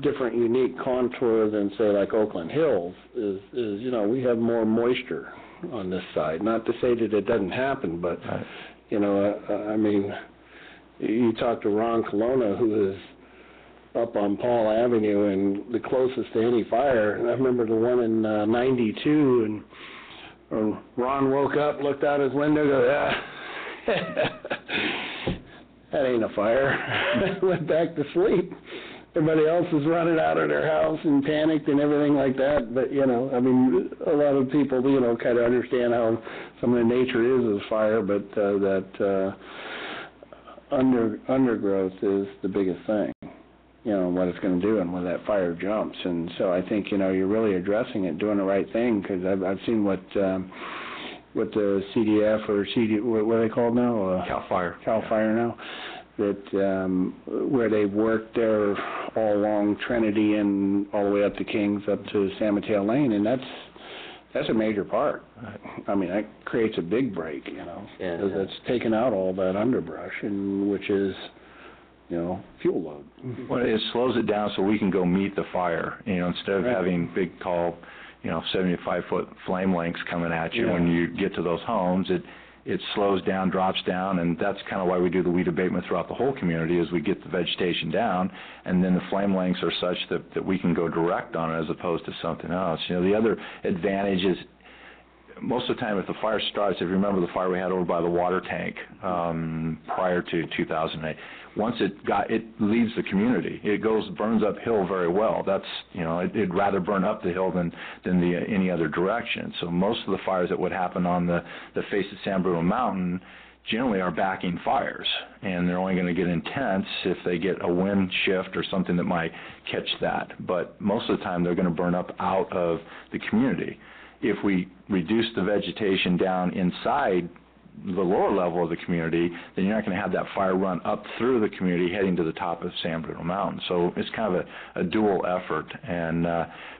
different, unique contour than, say, like Oakland Hills, is you know, we have more moisture on this side. Not to say that it doesn't happen, but, you know, I mean, you talk to Ron Colonna, who is up on Paul Avenue and the closest to any fire. And I remember the one in 92, and Ron woke up, looked out his window, goes, that ain't a fire. Went back to sleep. Everybody else was running out of their house and panicked and everything like that. But, you know, I mean, a lot of people, you know, kind of understand how some of the nature is of fire, but that undergrowth is the biggest thing, you know, what it's going to do and when that fire jumps. And so I think, you know, you're really addressing it, doing the right thing, because I've seen what the CDF or what are they called now? CAL FIRE now. That where they've worked there all along Trinity and all the way up to Kings, up to San Mateo Lane, and that's a major part. I mean, that creates a big break, you know, because that's taken out all that underbrush, and which is, you know, fuel load. Well, it slows it down so we can go meet the fire, you know, instead of having big, tall, you know, 75-foot flame lengths coming at you when you get to those homes. It slows down, drops down, and that's kind of why we do the weed abatement throughout the whole community, is we get the vegetation down, and then the flame lengths are such that we can go direct on it as opposed to something else. You know, the other advantage is most of the time if the fire starts, if you remember the fire we had over by the water tank prior to 2008, once it leaves the community, it burns uphill very well. That's, you know, it'd rather burn up the hill than any other direction. So most of the fires that would happen on the face of San Bruno Mountain generally are backing fires, and they're only going to get intense if they get a wind shift or something that might catch that. But most of the time they're going to burn up out of the community. If we reduce the vegetation down inside the lower level of the community, then you're not going to have that fire run up through the community heading to the top of San Bruno Mountain. So it's kind of a dual effort, and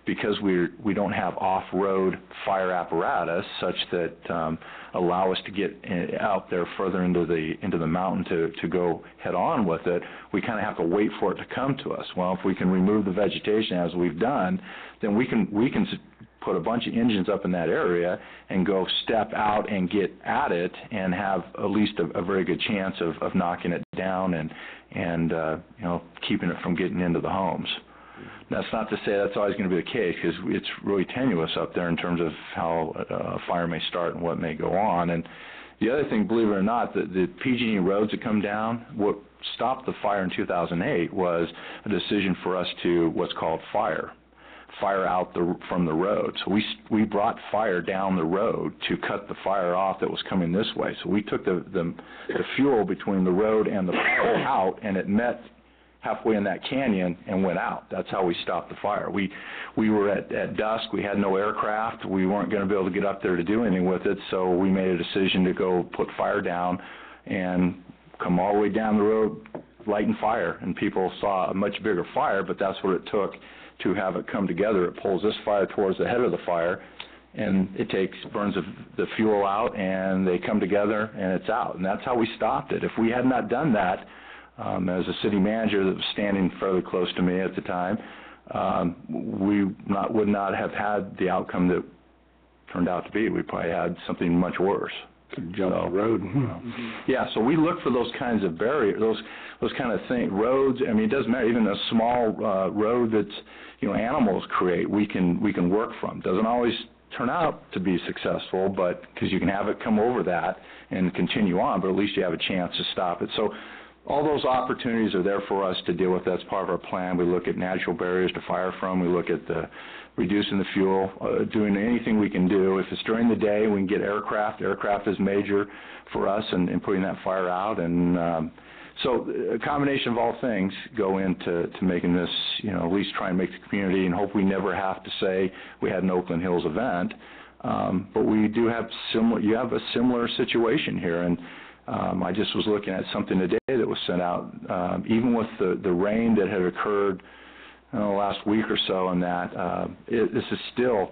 because we don't have off-road fire apparatus such that allow us to get out there further into the mountain to go head on with it, we kind of have to wait for it to come to us. Well, if we can remove the vegetation as we've done, then we can put a bunch of engines up in that area and go step out and get at it and have at least a very good chance of knocking it down and keeping it from getting into the homes. That's not to say that's always going to be the case, because it's really tenuous up there in terms of how a fire may start and what may go on. And the other thing, believe it or not, the PG&E roads that come down, what stopped the fire in 2008 was a decision for us to what's called fire out from the road. So we brought fire down the road to cut the fire off that was coming this way. So we took the fuel between the road and the fire out, and it met halfway in that canyon and went out. That's how we stopped the fire. We were at dusk. We had no aircraft. We weren't going to be able to get up there to do anything with it, so we made a decision to go put fire down and come all the way down the road lighting fire. And people saw a much bigger fire, but that's what it took to have it come together. It pulls this fire towards the head of the fire, and it burns the fuel out, and they come together, and it's out. And that's how we stopped it. If we had not done that, as a city manager that was standing fairly close to me at the time, we would not have had the outcome that turned out to be. We probably had something much worse. Jump the road. Yeah, so we look for those kinds of barriers, those kind of things. Roads, I mean, it doesn't matter. Even a small road that animals create, we can work from. Doesn't always turn out to be successful, but because you can have it come over that and continue on, but at least you have a chance to stop it. So all those opportunities are there for us to deal with. That's part of our plan. We look at natural barriers to fire from. We look at reducing the fuel, doing anything we can do. If it's during the day, we can get aircraft. Aircraft is major for us in putting that fire out. And so a combination of all things go into making this, at least try and make the community, and hope we never have to say we had an Oakland Hills event. But we do have you have a similar situation here. And I just was looking at something today that was sent out, even with the rain that had occurred last week or so, and this is still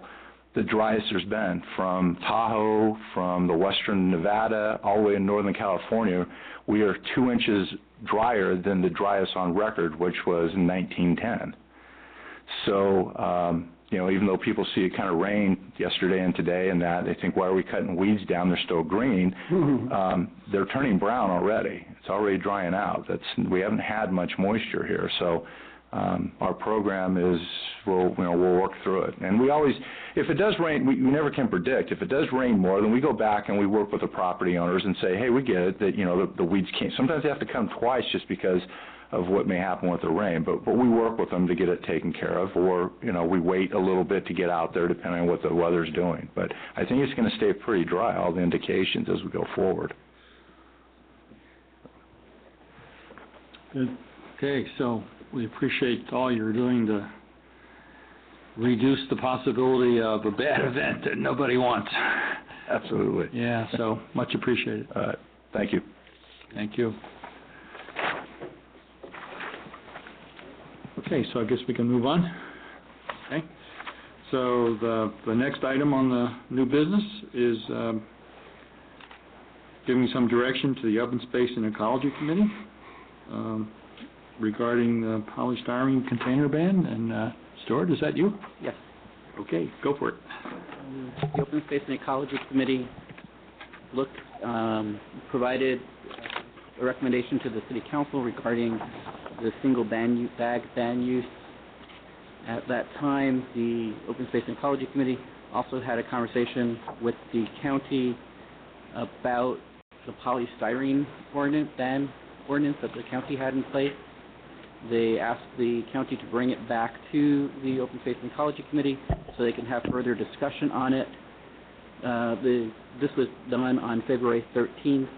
the driest there's been, from Tahoe, from the western Nevada, all the way in northern California. We are 2 inches drier than the driest on record, which was in 1910. So, even though people see it kind of rain yesterday and today and that, they think, why are we cutting weeds down? They're still green. They're turning brown already. It's already drying out. We haven't had much moisture here. So our program is, we'll work through it. And we always, if it does rain, we never can predict. If it does rain more, then we go back and we work with the property owners and say, hey, we get it that, the weeds can't. Sometimes they have to come twice just because of what may happen with the rain, but we work with them to get it taken care of, or we wait a little bit to get out there depending on what the weather's doing. But I think it's going to stay pretty dry, all the indications, as we go forward. Good. Okay, so we appreciate all you're doing to reduce the possibility of a bad event that nobody wants. Absolutely. Yeah, so much appreciated. Thank you. Thank you. Okay, so I guess we can move on. Okay. So the next item on the new business is giving some direction to the Open Space and Ecology Committee regarding the polystyrene container ban. And Stuart, is that you? Yes. Okay, go for it. The Open Space and Ecology Committee provided a recommendation to the City Council regarding the single bag ban use. At that time, the Open Space and Ecology Committee also had a conversation with the county about the polystyrene ban ordinance that the county had in place. They asked the county to bring it back to the Open Space and Ecology Committee so they can have further discussion on it. This was done on February 13th,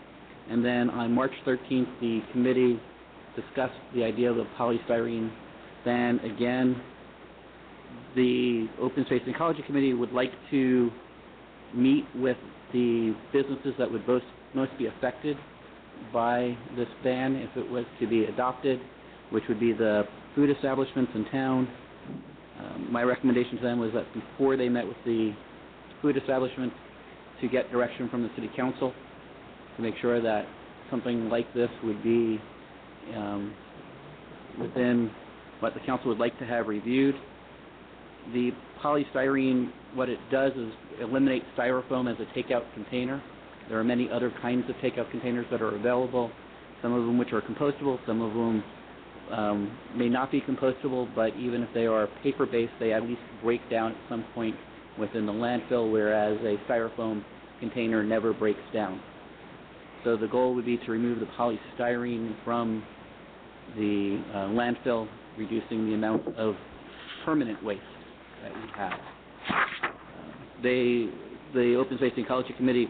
and then on March 13th, the committee discussed the idea of the polystyrene ban again. The Open Space and Ecology Committee would like to meet with the businesses that would most be affected by this ban if it was to be adopted, which would be the food establishments in town. My recommendation to them was that before they met with the food establishments, to get direction from the city council to make sure that something like this would be within what the council would like to have reviewed. The polystyrene, what it does is eliminate styrofoam as a takeout container. There are many other kinds of takeout containers that are available, some of them which are compostable, some of them may not be compostable, but even if they are paper-based, they at least break down at some point within the landfill, whereas a styrofoam container never breaks down. So the goal would be to remove the polystyrene from the landfill, reducing the amount of permanent waste that we have. The Open Space and Ecology Committee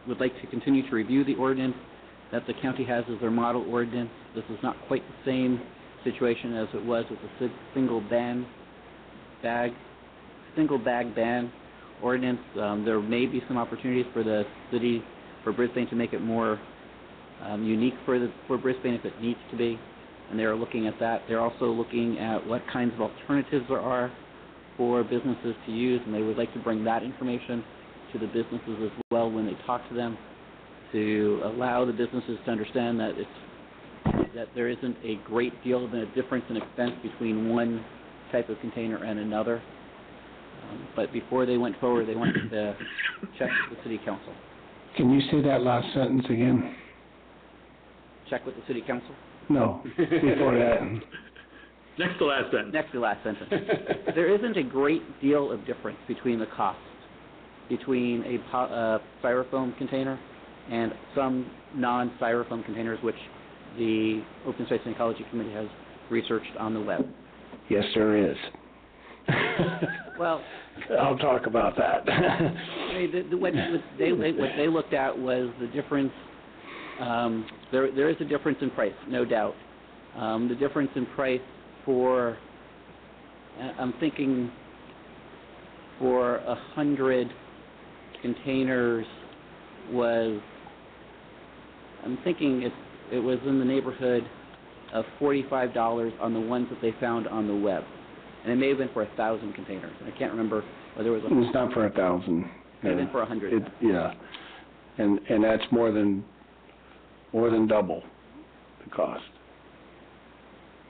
would like to continue to review the ordinance that the county has as their model ordinance. This is not quite the same situation as it was with the single bag ban ordinance. There may be some opportunities for the city, for Brisbane, to make it more unique for Brisbane if it needs to be, and they're looking at that. They're also looking at what kinds of alternatives there are for businesses to use, and they would like to bring that information to the businesses as well when they talk to them, to allow the businesses to understand that there isn't a great deal of a difference in expense between one type of container and another. But before they went forward, they wanted to check with the city council. Can you say that last sentence again? Check with the city council? No, before that. Next to last sentence. Next to last sentence. There isn't a great deal of difference between the costs between a styrofoam container and some non-styrofoam containers, which the Open Space and Ecology Committee has researched on the web. Yes, there is. Well, I'll talk about that. What they looked at was the difference. There is a difference in price, no doubt. The difference in price for, I'm thinking, for 100 containers was, I'm thinking it was in the neighborhood of $45 on the ones that they found on the web. And it may have been for 1,000 containers. I can't remember whether it was. It's not for 1,000. It may have been for 100. Yeah, and that's more than double the cost.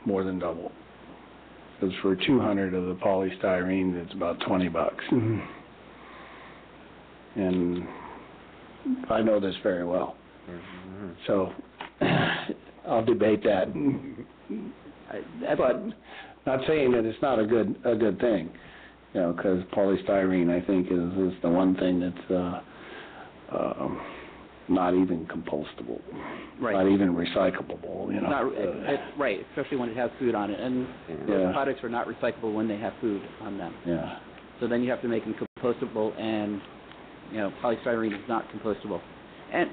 More than double. Because for 200 of the polystyrene, it's about $20. Mm-hmm. And I know this very well. Mm-hmm. So I'll debate that. But not saying that it's not a good thing, you know, because polystyrene, I think, is the one thing that's not even compostable, right. Not even recyclable, you know. Right, especially when it has food on it, and those products are not recyclable when they have food on them. Yeah. So then you have to make them compostable, and you know, polystyrene is not compostable. And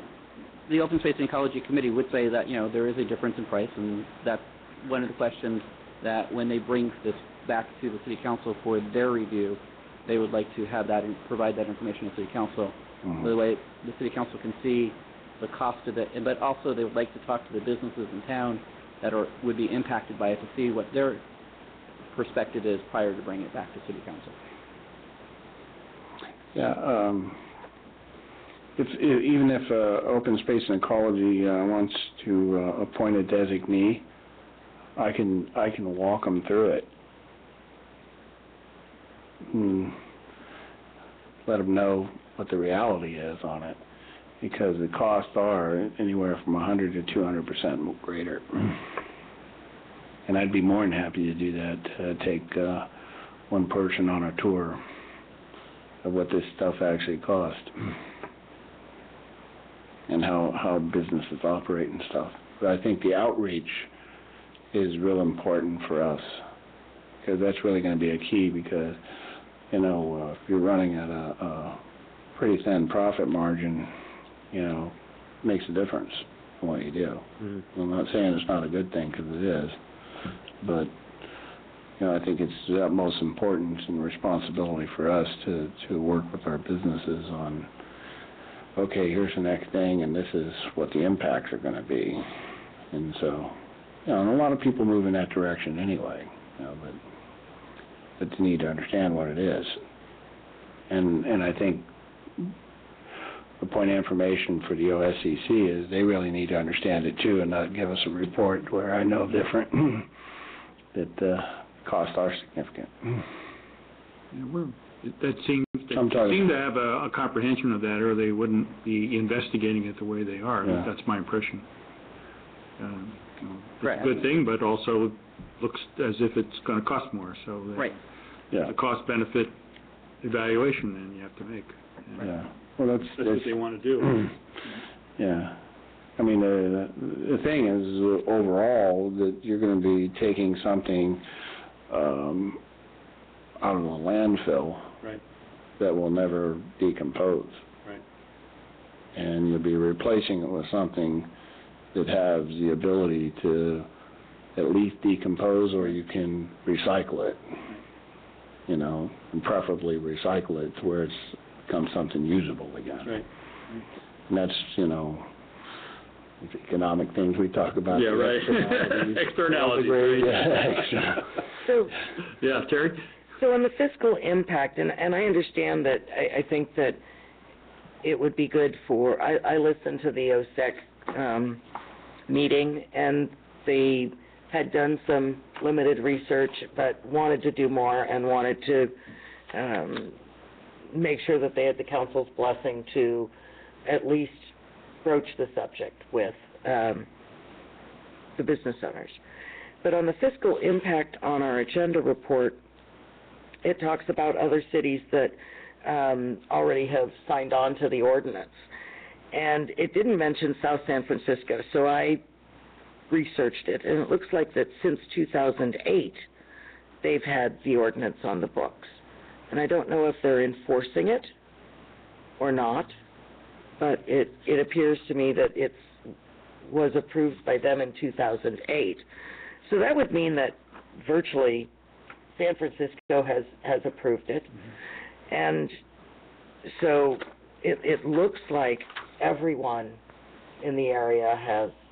the Open Space and Ecology Committee would say that, you know, there is a difference in price, and that's one of the questions that when they bring this back to the City Council for their review, they would like to have that and provide that information to the City Council. Mm-hmm. The way the City Council can see the cost of it, but also they would like to talk to the businesses in town that would be impacted by it to see what their perspective is prior to bringing it back to City Council. Yeah, even if Open Space and Ecology wants to appoint a designee, I can walk them through it. Let them know what the reality is on it, because the costs are anywhere from 100 to 200% greater. And I'd be more than happy to do that, take one person on a tour of what this stuff actually costs and how businesses operate and stuff. But I think the outreach is real important for us, because that's really going to be a key, because, you know, if you're running at a pretty thin profit margin, you know, it makes a difference in what you do. Mm-hmm. I'm not saying it's not a good thing, because it is, but, you know, I think it's the utmost importance and responsibility for us to work with our businesses on okay, here's the next thing, and this is what the impacts are going to be. And so, and a lot of people move in that direction anyway, but they need to understand what it is. And I think the point of information for the OSCC is they really need to understand it too, and not give us a report where I know different, that costs are significant. Yeah, they seem to have a comprehension of that, or they wouldn't be investigating it the way they are. Yeah. That's my impression. Right. It's a good thing, but also looks as if it's going to cost more. So Right. Yeah. the cost-benefit evaluation then you have to make. Yeah. Well, that's what they want to do. Yeah. I mean, the thing is, overall, that you're going to be taking something out of the landfill Right. that will never decompose. Right. And you'll be replacing it with something that has the ability to at least decompose, or you can recycle it, and preferably recycle it to where it's become something usable again. Right. And that's, the economic things we talk about. Yeah, right. Externalities, right. Yeah, So, Yeah, Terry? so on the fiscal impact, and I understand that, I think that it would be good for, I listened to the OSEC meeting, and they had done some limited research, but wanted to do more and wanted to make sure that they had the council's blessing to at least broach the subject with the business owners. But on the fiscal impact on our agenda report, it talks about other cities that already have signed on to the ordinance. And it didn't mention South San Francisco, so I researched it, and it looks like that since 2008, they've had the ordinance on the books. And I don't know if they're enforcing it or not, but it appears to me that it was approved by them in 2008. So that would mean that virtually San Francisco has approved it. Mm-hmm. And so it looks like everyone in the area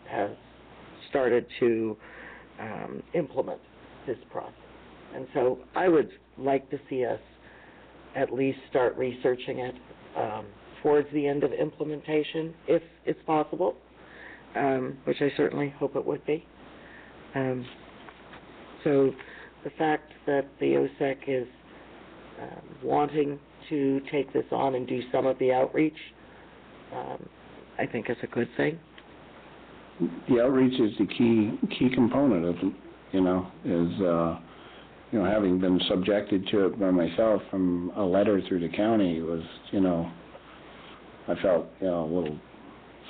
has started to implement this process. And so I would like to see us at least start researching it towards the end of implementation, if it's possible, which I certainly hope it would be. So the fact that the OSEC is wanting to take this on and do some of the outreach, I think is a good thing. The outreach is the key component of it, having been subjected to it by myself from a letter through the county was, I felt, a little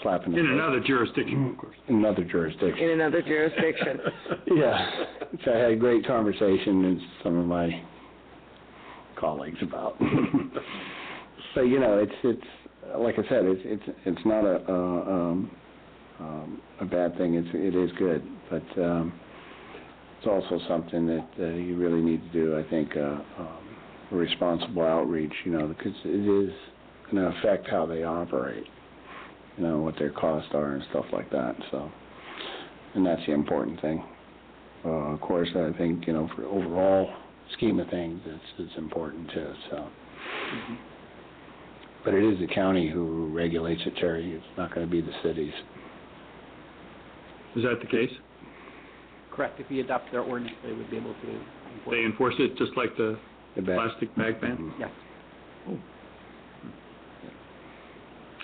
slap in the face. In another jurisdiction, of course. In another jurisdiction. In another jurisdiction. Yeah, which I had a great conversation with some of my colleagues about. But it's like I said, it's not a bad thing. It is good, but it's also something that you really need to do. I think a responsible outreach, because it is going to affect how they operate. What their costs are and stuff like that. So, and that's the important thing. Of course, I think for the overall scheme of things, it's important too. So, mm-hmm. But it is the county who regulates it, Terry. It's not going to be the cities. Is that the case? Correct. If we adopt their ordinance, they would be able to enforce They enforce it just like the plastic bag ban? Mm-hmm. Yes. Oh.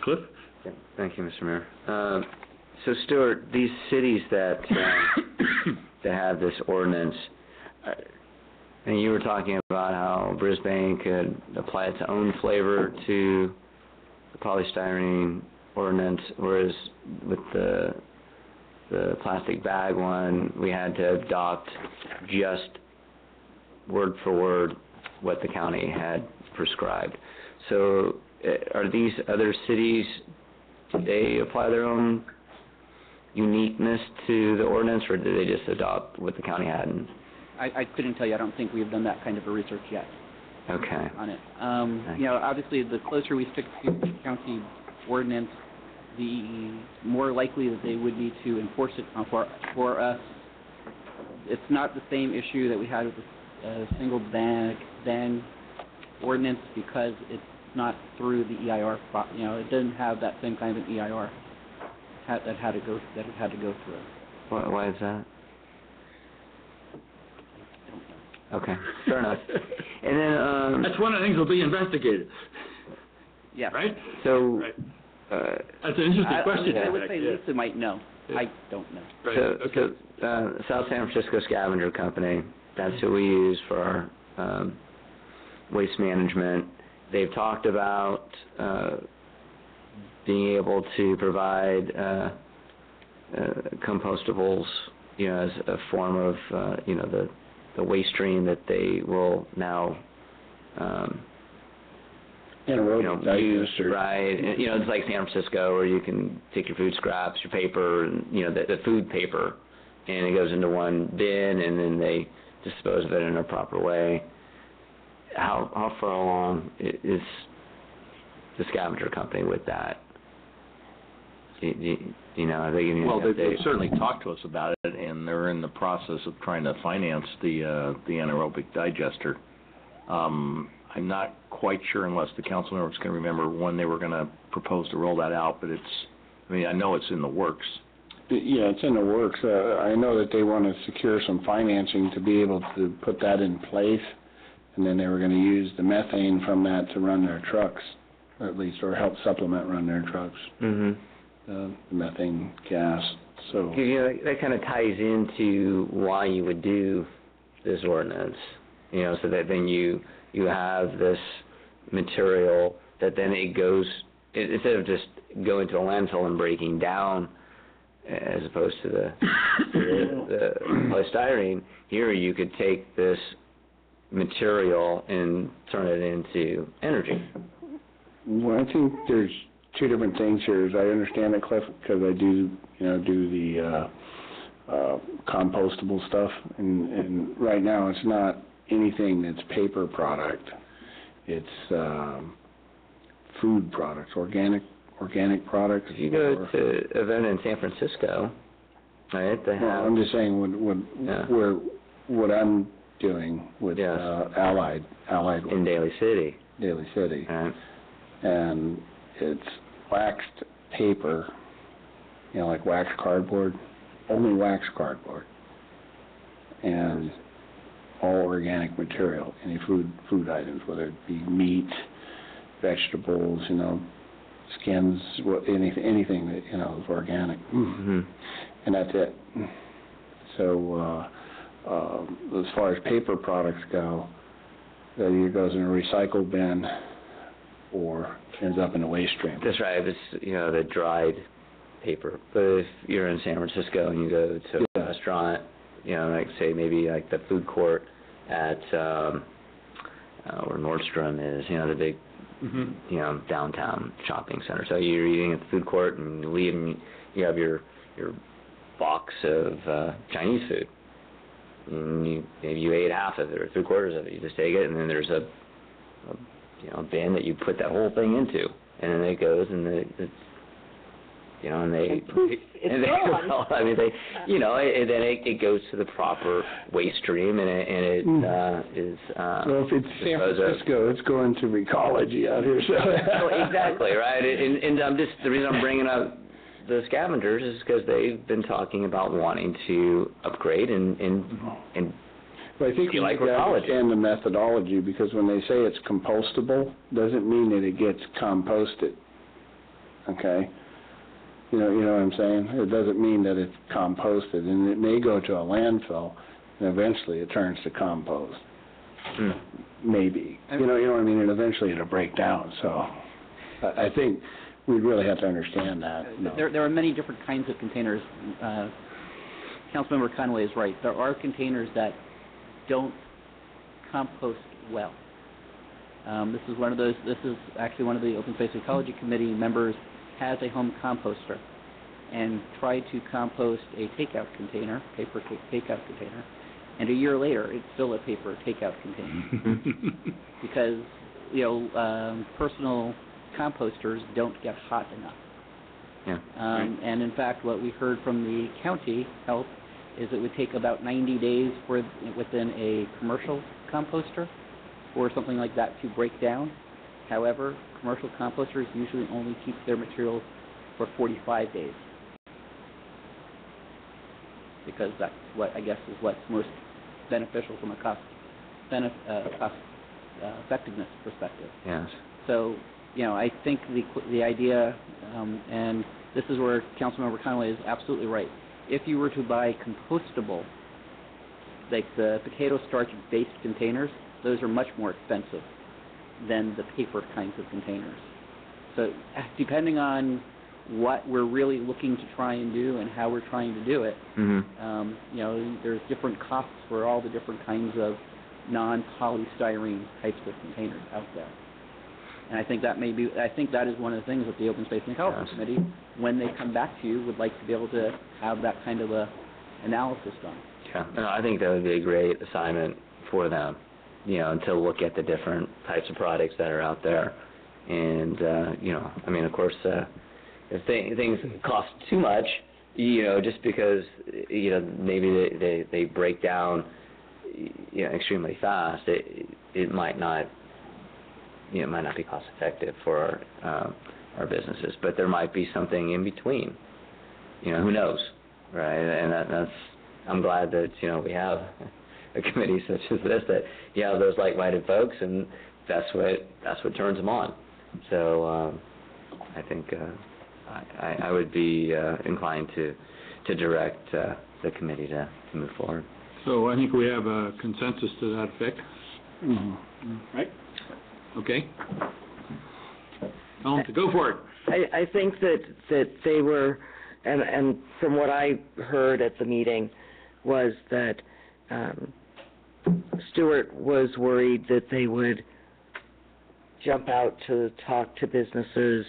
Cliff? Thank you, Mr. Mayor. So, Stuart, these cities that that have this ordinance, and you were talking about how Brisbane could apply its own flavor to the polystyrene ordinance, whereas with the plastic bag one, we had to adopt just word for word what the county had prescribed. So, are these other cities, do they apply their own uniqueness to the ordinance, or do they just adopt what the county had? I couldn't tell you. I don't think we've done that kind of a research yet. Okay. On it. Obviously, the closer we stick to county ordinance, the more likely that they would need to enforce it for us. It's not the same issue that we had with the single ban ordinance because it's not through the EIR. It doesn't have that same kind of an EIR that it had to go through. Why is that? Okay, fair enough. And then That's one of the things that'll be investigated, Yeah. right? so Right. That's an interesting question. I would Jack. say Yeah. Lisa might know. Yeah. I don't know. Right, So, okay. South San Francisco Scavenger Company, that's who we use for our waste management. They've talked about being able to provide compostables, as a form of, the waste stream that they will now Anaerobic use, digester. right? And, it's like San Francisco, where you can take your food scraps, your paper, and the food paper, and it goes into one bin, and then they dispose of it in a proper way. How far along is the scavenger company with that? Are they giving you an Well, they've update? certainly talked to us about it, and they're in the process of trying to finance the anaerobic digester. I'm not quite sure, unless the council members can remember, when they were going to propose to roll that out, but I know it's in the works. Yeah, it's in the works. I know that they want to secure some financing to be able to put that in place, and then they were going to use the methane from that to run their trucks, or at least, or help supplement run their trucks. Mm-hmm. The methane gas. So That kind of ties into why you would do this ordinance, so that then you have this material that then it goes, instead of just going to a landfill and breaking down, as opposed to the polystyrene, here you could take this material and turn it into energy. Well, I think there's two different things here. As I understand it, Cliff, because I do the compostable stuff, and right now it's not anything that's paper product. It's food products, organic products. If you go to an event in San Francisco, right, they Well, have... I'm just saying what I'm doing with Yes. Allied in Daly City. Daly City, Right. and it's waxed paper, like waxed cardboard, only waxed cardboard, and all organic material, any food items, whether it be meat, vegetables, skins, anything that is organic, Mm-hmm. and that's it. So as far as paper products go, that either goes in a recycle bin or ends up in a waste stream. That's right. It's the dried paper. But if you're in San Francisco and you go to a restaurant, like say maybe like the food court at where Nordstrom is, the big downtown shopping center. So you're eating at the food court and you leave and you have your box of Chinese food. And maybe you ate half of it or 3/4 of it. You just take it, and then there's a bin that you put that whole thing into, and then it goes and and they gone. I mean and then it goes to the proper waste stream and it is Well, if it's San disposed of. Francisco, it's going to ecology out here. So Well, exactly, right. And I'm just, the reason I'm bringing up the scavengers is because they've been talking about wanting to upgrade and But I think You we like need to ecology. understand the methodology, because when they say it's compostable, doesn't mean that it gets composted. Okay? You know what I'm saying? It doesn't mean that it's composted, and it may go to a landfill, and eventually it turns to compost. Maybe. You know what I mean? And eventually it'll break down. So I think we really have to understand that. There are many different kinds of containers. Councilmember Conway is right. There are containers that don't compost well. This is one of those. This is actually one of the Open Space Ecology Committee members has a home composter and tried to compost a takeout container, paper takeout container, and a year later it's still a paper takeout container because personal composters don't get hot enough. Yeah. And in fact, what we heard from the county health is it would take about 90 days within a commercial composter or something like that to break down. However, commercial composters usually only keep their materials for 45 days. Because that's what, I guess, is what's most beneficial from a cost effectiveness perspective. Yes. So, I think the idea, and this is where Councilmember Conway is absolutely right. If you were to buy compostable, like the potato starch-based containers, those are much more expensive than the paper kinds of containers. So, depending on what we're really looking to try and do and how we're trying to do it, there's different costs for all the different kinds of non-polystyrene types of containers out there. And I think that is one of the things that the Open Space and Ecology Committee, when they come back to you, would like to be able to have that kind of a analysis done. Yeah, no, I think that would be a great assignment for them, to look at the different types of products that are out there. And, of course, if things cost too much, just because, maybe they break down, extremely fast, it might not, it might not be cost effective for our businesses, but there might be something in between. Who knows, right? And that's, I'm glad that, we have a committee such as this, that you have those like-minded folks, and that's what turns them on. So, I think, I would be inclined to direct the committee to move forward. So I think we have a consensus to that effect. Right? Okay. Go for it. I think that they were, and from what I heard at the meeting, was that Stuart was worried that they would jump out to talk to businesses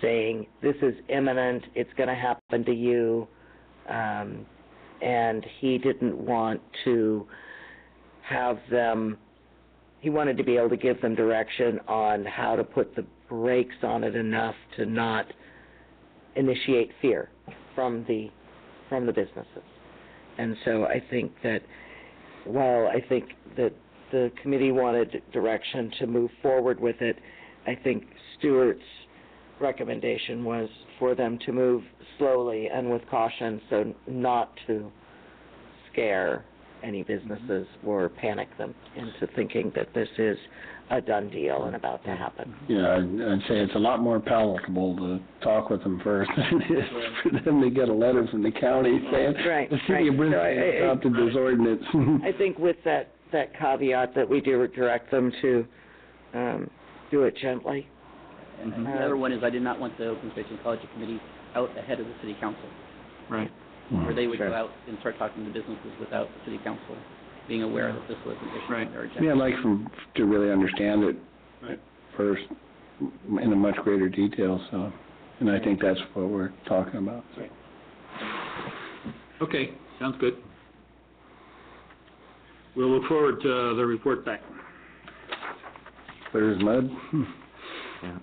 saying, this is imminent, it's going to happen to you, and he didn't want to have them, he wanted to be able to give them direction on how to put the brakes on it enough to not initiate fear from the businesses. And so I think that while I think that the committee wanted direction to move forward with it, I think Stuart's recommendation was for them to move slowly and with caution, so not to scare any businesses or panic them into thinking that this is a done deal and about to happen. Yeah, I'd say it's a lot more palatable to talk with them first than it is for them to get a letter from the county saying, the city of Brisbane adopted this ordinance. I think with that caveat that we do direct them to do it gently. And the other one is I did not want the Open Space and Ecology Committee out ahead of the City Council. Right. Where they would go out and start talking to businesses without the City Council being aware that this was an issue on their agenda. Yeah, I'd like to really understand it first in a much greater detail, so, and I think that's what we're talking about. So. Okay, sounds good. We'll look forward to the report back. Clear as mud. Yeah.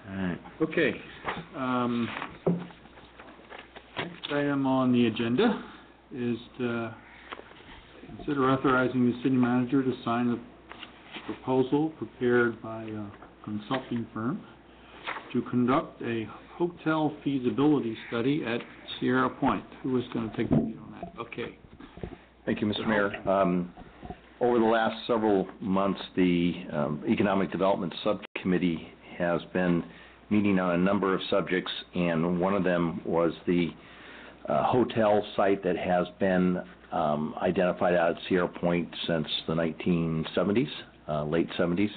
All right. Okay. Next item on the agenda is to consider authorizing the city manager to sign a proposal prepared by a consulting firm to conduct a hotel feasibility study at Sierra Point. Who is going to take the lead on that? Okay. Thank you, Mr. Mayor. Over the last several months, the Economic Development Subcommittee has been meeting on a number of subjects, and one of them was the hotel site that has been identified out at Sierra Point since the 1970s, late 70s.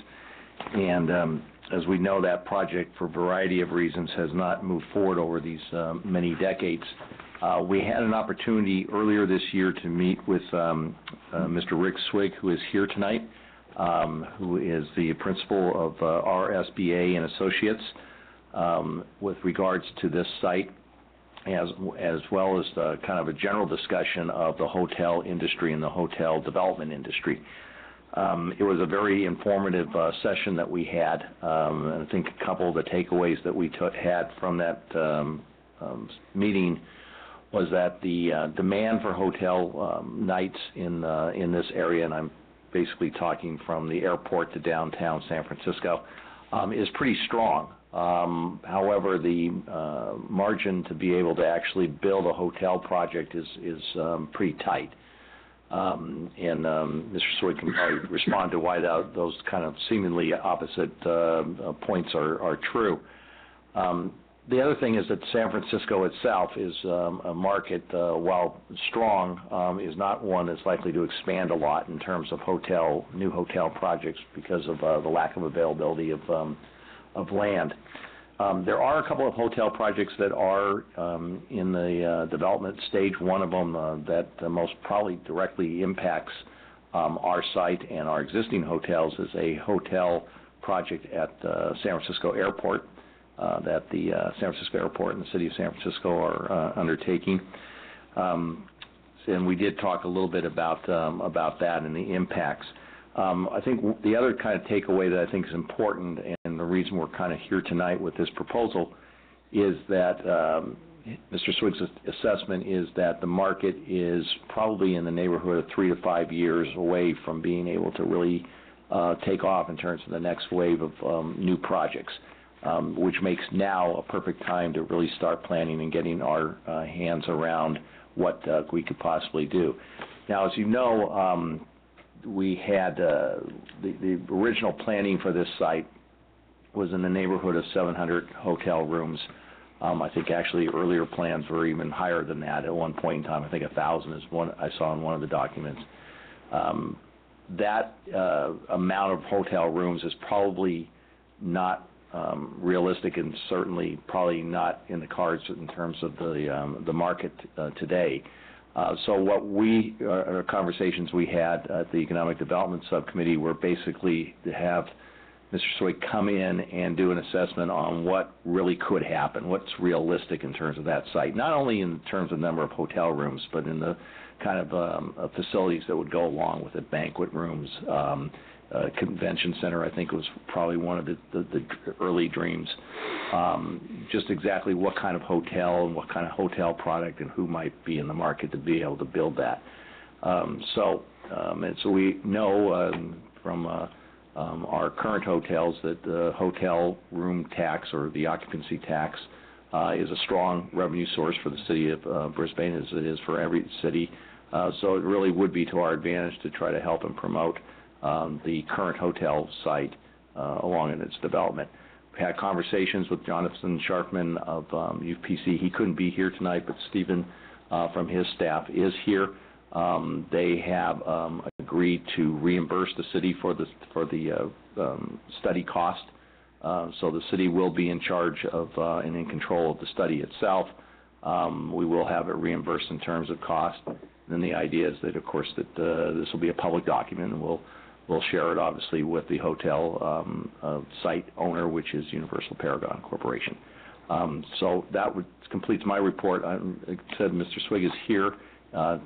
And as we know, that project, for a variety of reasons, has not moved forward over these many decades. We had an opportunity earlier this year to meet with Mr. Rick Swig, who is here tonight, who is the principal of RSBA and Associates, with regards to this site, as well as kind of a general discussion of the hotel industry and the hotel development industry. It was a very informative session that we had. And I think a couple of the takeaways that we had from that meeting was that the demand for hotel nights in this area, and I'm basically talking from the airport to downtown San Francisco, is pretty strong. However, the margin to be able to actually build a hotel project is pretty tight. And Mr. Swig can probably respond to why those kind of seemingly opposite points are true. The other thing is that San Francisco itself is a market, while strong, is not one that's likely to expand a lot in terms of new hotel projects because of the lack of availability of land. There are a couple of hotel projects that are in the development stage. One of them that most probably directly impacts our site and our existing hotels is a hotel project at San Francisco Airport that the San Francisco Airport and the City of San Francisco are undertaking. And we did talk a little bit about that and the impacts. I think the other kind of takeaway that I think is important, and the reason we're kind of here tonight with this proposal, is that Mr. Swig's assessment is that the market is probably in the neighborhood of 3 to 5 years away from being able to really take off in terms of the next wave of new projects, which makes now a perfect time to really start planning and getting our hands around what we could possibly do. Now, as you know, we had the original planning for this site was in the neighborhood of 700 hotel rooms. I think actually earlier plans were even higher than that at one point in time. I think 1,000 is one I saw in one of the documents. That amount of hotel rooms is probably not realistic, and certainly probably not in the cards in terms of the market today. So what our conversations we had at the Economic Development Subcommittee were basically to have Mr. Swig come in and do an assessment on what really could happen, what's realistic in terms of that site, not only in terms of number of hotel rooms, but in the kind of facilities that would go along with it, banquet rooms, convention center, I think was probably one of the early dreams. Just exactly what kind of hotel and what kind of hotel product and who might be in the market to be able to build that. And so we know from our current hotels that the hotel room tax or the occupancy tax is a strong revenue source for the city of Brisbane, as it is for every city. So it really would be to our advantage to try to help and promote the current hotel site along in its development. We had conversations with Jonathan Sharpman of UPC. He couldn't be here tonight, but Stephen from his staff is here. They have agreed to reimburse the city for the study cost. So the city will be in charge of and in control of the study itself. We will have it reimbursed in terms of cost. And then the idea is that, of course, that this will be a public document, and we'll share it, obviously, with the hotel site owner, which is Universal Paragon Corporation. So that completes my report. I said Mr. Swig is here,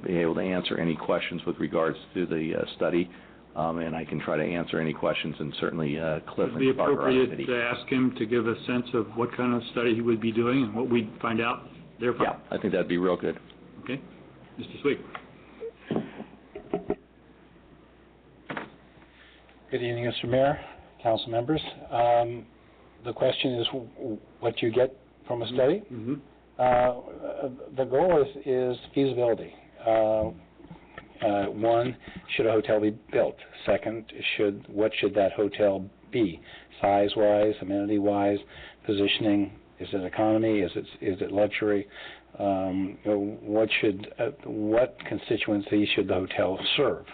be able to answer any questions with regards to the study, and I can try to answer any questions, and certainly Cliff and Would it be Barbara are appropriate to ask him to give a sense of what kind of study he would be doing and what we'd find out therefrom? Yeah, I think that'd be real good. Okay. Mr. Swig. Good evening, Mr. Mayor, council members. The question is what you get from a study. Mm-hmm. The goal is feasibility. One, should a hotel be built? Second, what should that hotel be? Size-wise, amenity-wise, positioning. Is it economy? Is it luxury? What constituency should the hotel serve?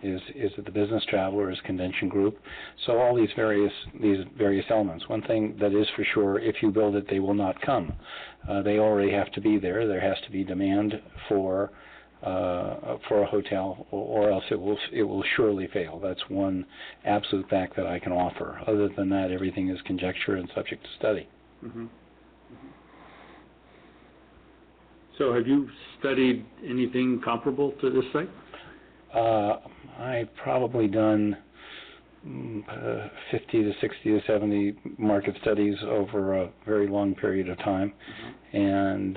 Is it the business traveler, is convention group? So all these various elements. One thing that is for sure, if you build it, they will not come. They already have to be there. There has to be demand for a hotel, or else it will surely fail. That's one absolute fact that I can offer. Other than that, everything is conjecture and subject to study. Mm-hmm. So have you studied anything comparable to this site? I've probably done 50 to 60 to 70 market studies over a very long period of time, and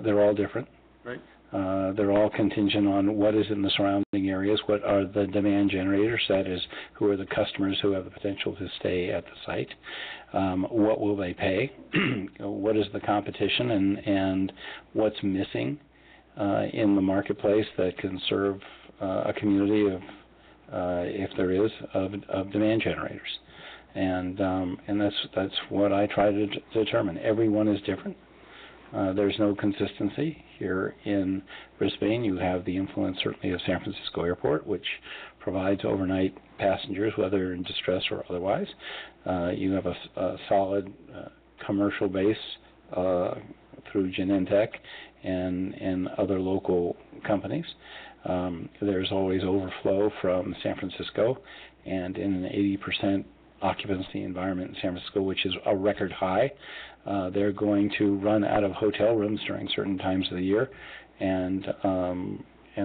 they're all different. Right. They're all contingent on what is in the surrounding areas, what are the demand generators, that is, who are the customers who have the potential to stay at the site, what will they pay, what is the competition, and what's missing in the marketplace that can serve a community of, if there is, of demand generators. And that's what I try to determine. Everyone is different. There's no consistency. Here in Brisbane, you have the influence, certainly, of San Francisco Airport, which provides overnight passengers, whether in distress or otherwise. You have a solid commercial base through Genentech and other local companies. There's always overflow from San Francisco, and in an 80% occupancy environment in San Francisco, which is a record high, they're going to run out of hotel rooms during certain times of the year, and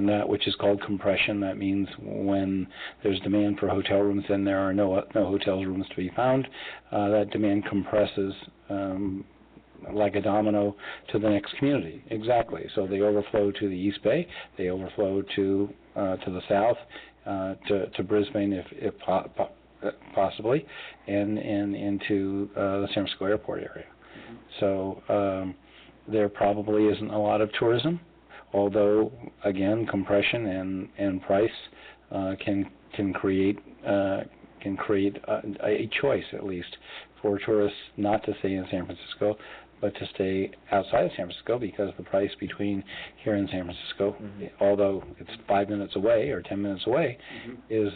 that which is called compression. That means when there's demand for hotel rooms and there are no hotel rooms to be found, that demand compresses like a domino to the next community. Exactly. So they overflow to the East Bay, they overflow to the south, to Brisbane if possibly, and into the San Francisco Airport area. So there probably isn't a lot of tourism, although again compression and price can create a choice, at least, for tourists not to stay in San Francisco, but to stay outside of San Francisco, because the price between here and San Francisco, although it's 5 minutes away or 10 minutes away, is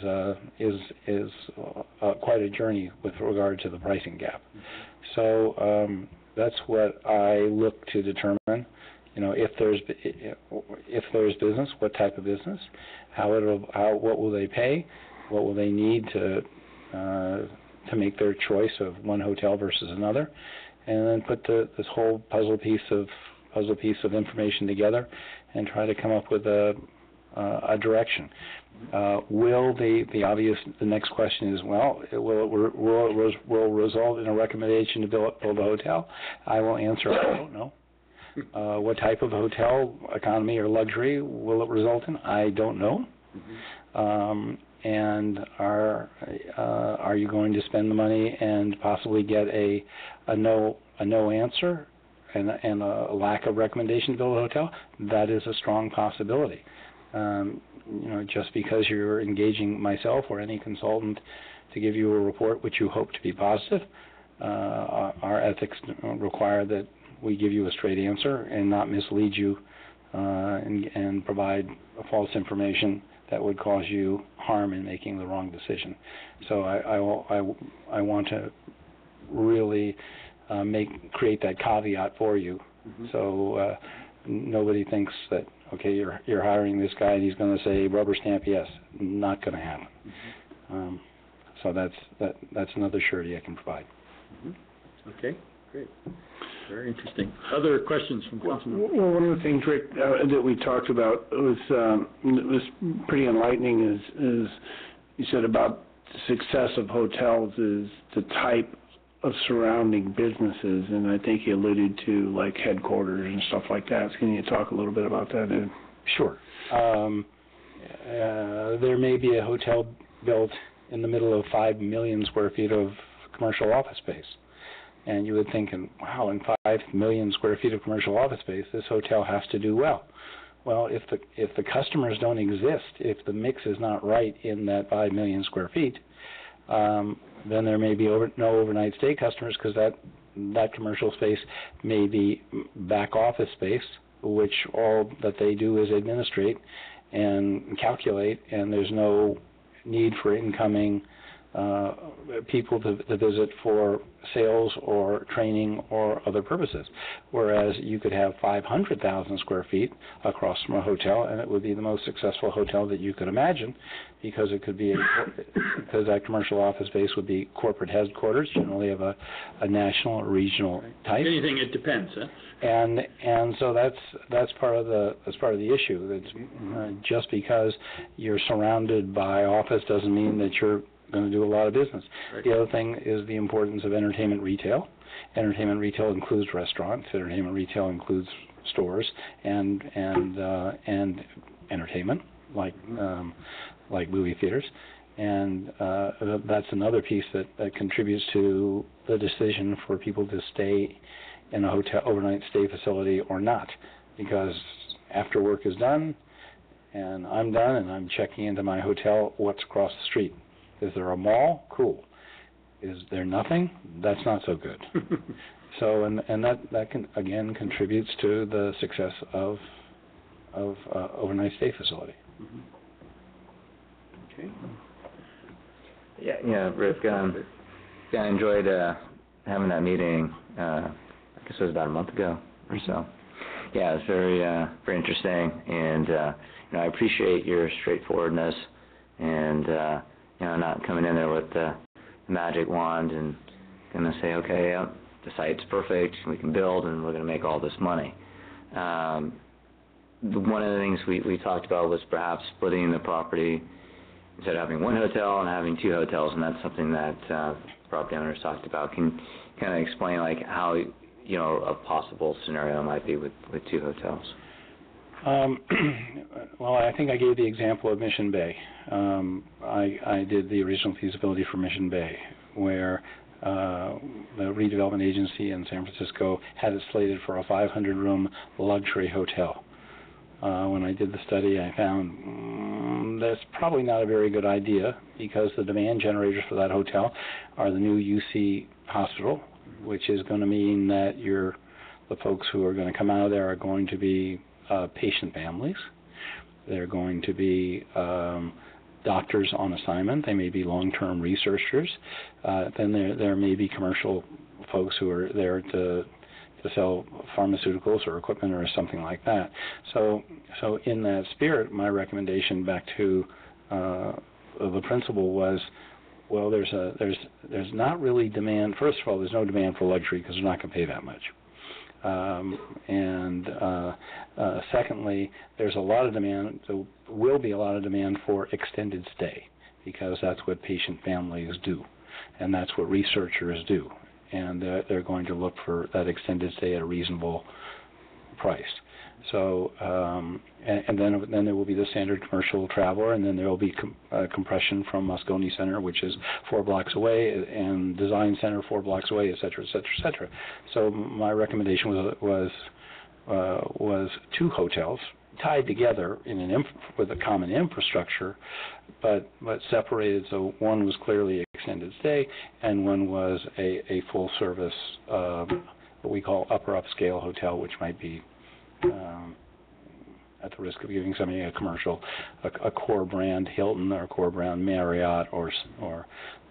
quite a journey with regard to the pricing gap. So that's what I look to determine. If there's business, what type of business, what will they pay, what will they need to make their choice of one hotel versus another, and then put this whole puzzle piece of information together and try to come up with a direction. Will the next question is, will it result in a recommendation to build a hotel? I will answer, I don't know. What type of hotel, economy or luxury, will it result in? I don't know. And are you going to spend the money and possibly get a no answer and a lack of recommendation to build a hotel? That is a strong possibility. Just because you're engaging myself or any consultant to give you a report which you hope to be positive, our ethics require that we give you a straight answer and not mislead you and provide false information that would cause you harm in making the wrong decision. So I want to really create that caveat for you, so nobody thinks that, okay, you're hiring this guy and he's going to say rubber stamp yes. Not going to happen. So that's another surety I can provide. Okay, great. Very interesting. Other questions from Councilman? Well, one of the things, Rick, that we talked about was pretty enlightening is you said about the success of hotels is the type of surrounding businesses, and I think you alluded to like headquarters and stuff like that. So can you talk a little bit about that? Sure. There may be a hotel built in the middle of 5 million square feet of commercial office space. And you would think, wow, in 5 million square feet of commercial office space, this hotel has to do well. Well, if the customers don't exist, if the mix is not right in that 5 million square feet, then there may be no overnight stay customers, because that commercial space may be back office space, which all that they do is administrate and calculate, and there's no need for incoming people to visit for sales or training or other purposes. Whereas you could have 500,000 square feet across from a hotel, and it would be the most successful hotel that you could imagine, because it could be because that commercial office space would be corporate headquarters, generally of a national or regional type. Anything, it depends, huh? And so that's part of the issue. It's just because you're surrounded by office doesn't mean that you're going to do a lot of business. Right. The other thing is the importance of entertainment retail. Entertainment retail includes restaurants. Entertainment retail includes stores and entertainment like movie theaters. And that's another piece that contributes to the decision for people to stay in a hotel overnight stay facility or not, because after work is done and I'm done and I'm checking into my hotel, what's across the street? Is there a mall? Cool. Is there nothing? That's not so good. So and that can again contributes to the success of overnight stay facility. Mm-hmm. Okay. Yeah, Rick. I enjoyed having that meeting. I guess it was about a month ago or so. Yeah, it was very interesting, and I appreciate your straightforwardness and not coming in there with the magic wand and gonna say, okay, yep, the site's perfect, we can build, and we're gonna make all this money. One of the things we talked about was perhaps splitting the property instead of having one hotel and having two hotels, and that's something that property owners talked about. Can you kind of explain like how a possible scenario might be with two hotels? Well, I think I gave the example of Mission Bay. I did the original feasibility for Mission Bay, where the redevelopment agency in San Francisco had it slated for a 500-room luxury hotel. When I did the study, I found that's probably not a very good idea, because the demand generators for that hotel are the new UC hospital, which is going to mean that the folks who are going to come out of there are going to be patient families. They're going to be doctors on assignment. They may be long-term researchers. Then there may be commercial folks who are there to sell pharmaceuticals or equipment or something like that. So in that spirit, my recommendation back to the principal was, well, there's not really demand. First of all, there's no demand for luxury because they're not going to pay that much. Secondly, there's a lot of demand. There will be a lot of demand for extended stay, because that's what patient families do, and that's what researchers do, and they're going to look for that extended stay at a reasonable price. So, and then there will be the standard commercial traveler, and then there will be compression from Moscone Center, which is 4 blocks away, and Design Center 4 blocks away, et cetera, et cetera, et cetera. So my recommendation was 2 hotels tied together with a common infrastructure, but separated. So one was clearly extended stay, and one was a full service, what we call upper upscale hotel, which might be at the risk of giving somebody a commercial, a core brand Hilton or a core brand Marriott or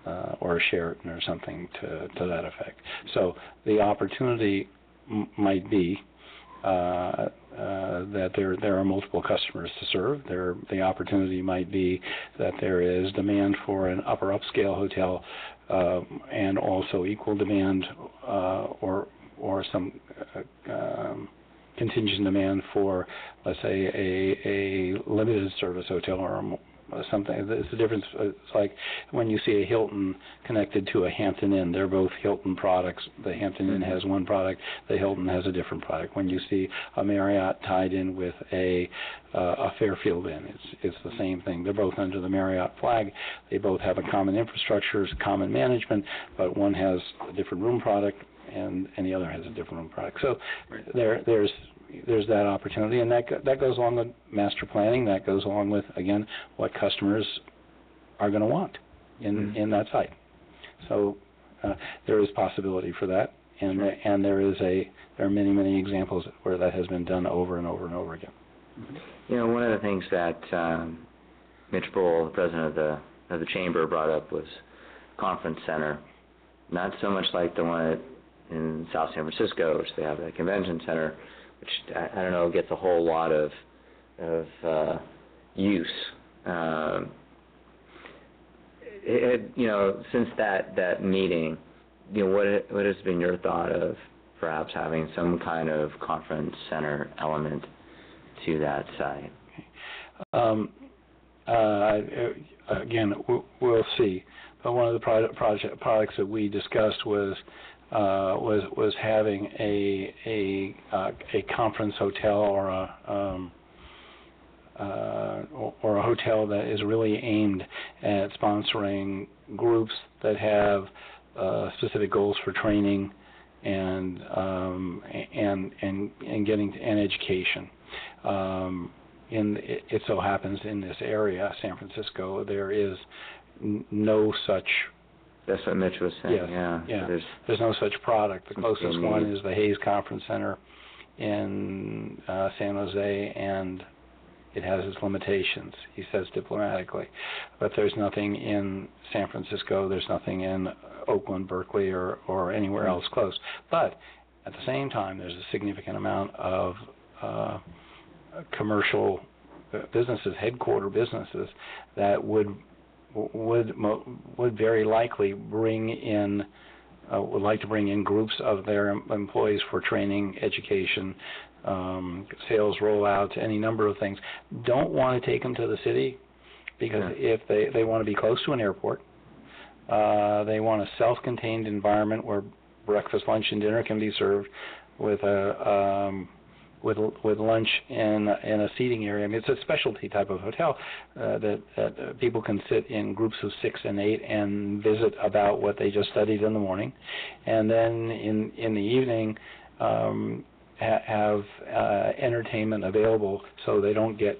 a Sheraton or something to that effect. So the opportunity might be that there are multiple customers to serve. The opportunity might be that there is demand for an upper upscale hotel, and also equal demand or some contingent demand for, let's say, a limited service hotel or something. It's the difference. It's like when you see a Hilton connected to a Hampton Inn. They're both Hilton products. The Hampton Inn has one product. The Hilton has a different product. When you see a Marriott tied in with a Fairfield Inn, it's the same thing. They're both under the Marriott flag. They both have a common infrastructure, common management, but one has a different room product and the other has a different room product. So there's that opportunity, and that goes along with master planning. That goes along with, again, what customers are going to want in that site. So there is possibility for that, and there are many examples where that has been done over and over and over again. One of the things that Mitch Bull, the president of the chamber, brought up was conference center, not so much like the one in South San Francisco, which they have the convention center, which I don't know gets a whole lot of use. Since that meeting, what has been your thought of perhaps having some kind of conference center element to that site? Again, we'll see. But one of the products that we discussed was having a conference hotel or a hotel that is really aimed at sponsoring groups that have specific goals for training and getting an education. It so happens in this area, San Francisco, there is no such. That's what Mitch was saying. Yes, yeah. So there's no such product. The closest one is the Hayes Conference Center in San Jose, and it has its limitations, he says diplomatically. But there's nothing in San Francisco, there's nothing in Oakland, Berkeley, or anywhere else close. But at the same time, there's a significant amount of commercial businesses, headquarter businesses, that would very likely would like to bring in groups of their employees for training, education, sales rollouts, any number of things. Don't want to take them to the city because if they want to be close to an airport, they want a self-contained environment where breakfast, lunch, and dinner can be served with with lunch in a seating area. I mean, it's a specialty type of hotel that people can sit in groups of 6 and 8 and visit about what they just studied in the morning, and then in the evening have entertainment available so they don't get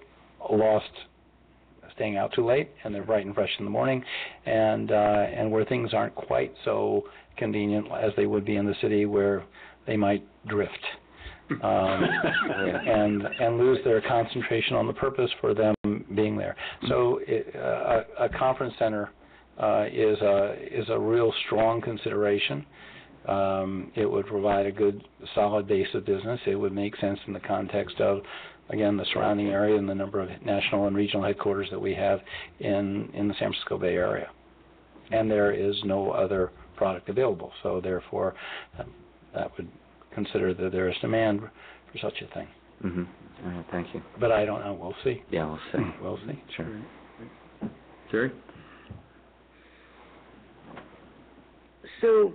lost staying out too late, and they're bright and fresh in the morning, and where things aren't quite so convenient as they would be in the city, where they might drift and lose their concentration on the purpose for them being there. So a conference center is a real strong consideration. It would provide a good, solid base of business. It would make sense in the context of, again, the surrounding area and the number of national and regional headquarters that we have in the San Francisco Bay Area. And there is no other product available, so therefore that would consider that there is demand for such a thing. Mm-hmm. All right, thank you. But I don't know. We'll see. Yeah, we'll see. We'll see. Sure. Jerry? So,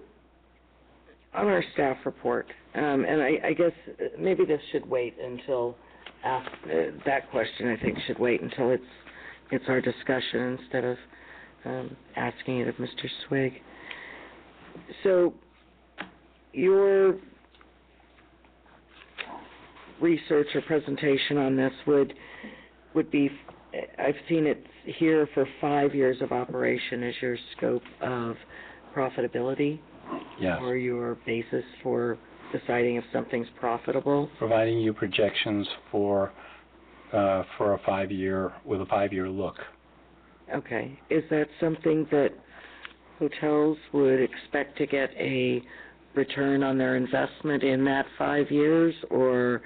on our staff report, and I guess maybe this should wait until that question. I think should wait until it's our discussion instead of asking it of Mr. Swig. So, your research or presentation on this would be, I've seen it here for 5 years of operation as your scope of profitability. Yes. Or your basis for deciding if something's profitable. Providing you projections for a 5-year with a 5-year look. Okay. Is that something that hotels would expect to get a return on their investment in that 5 years, or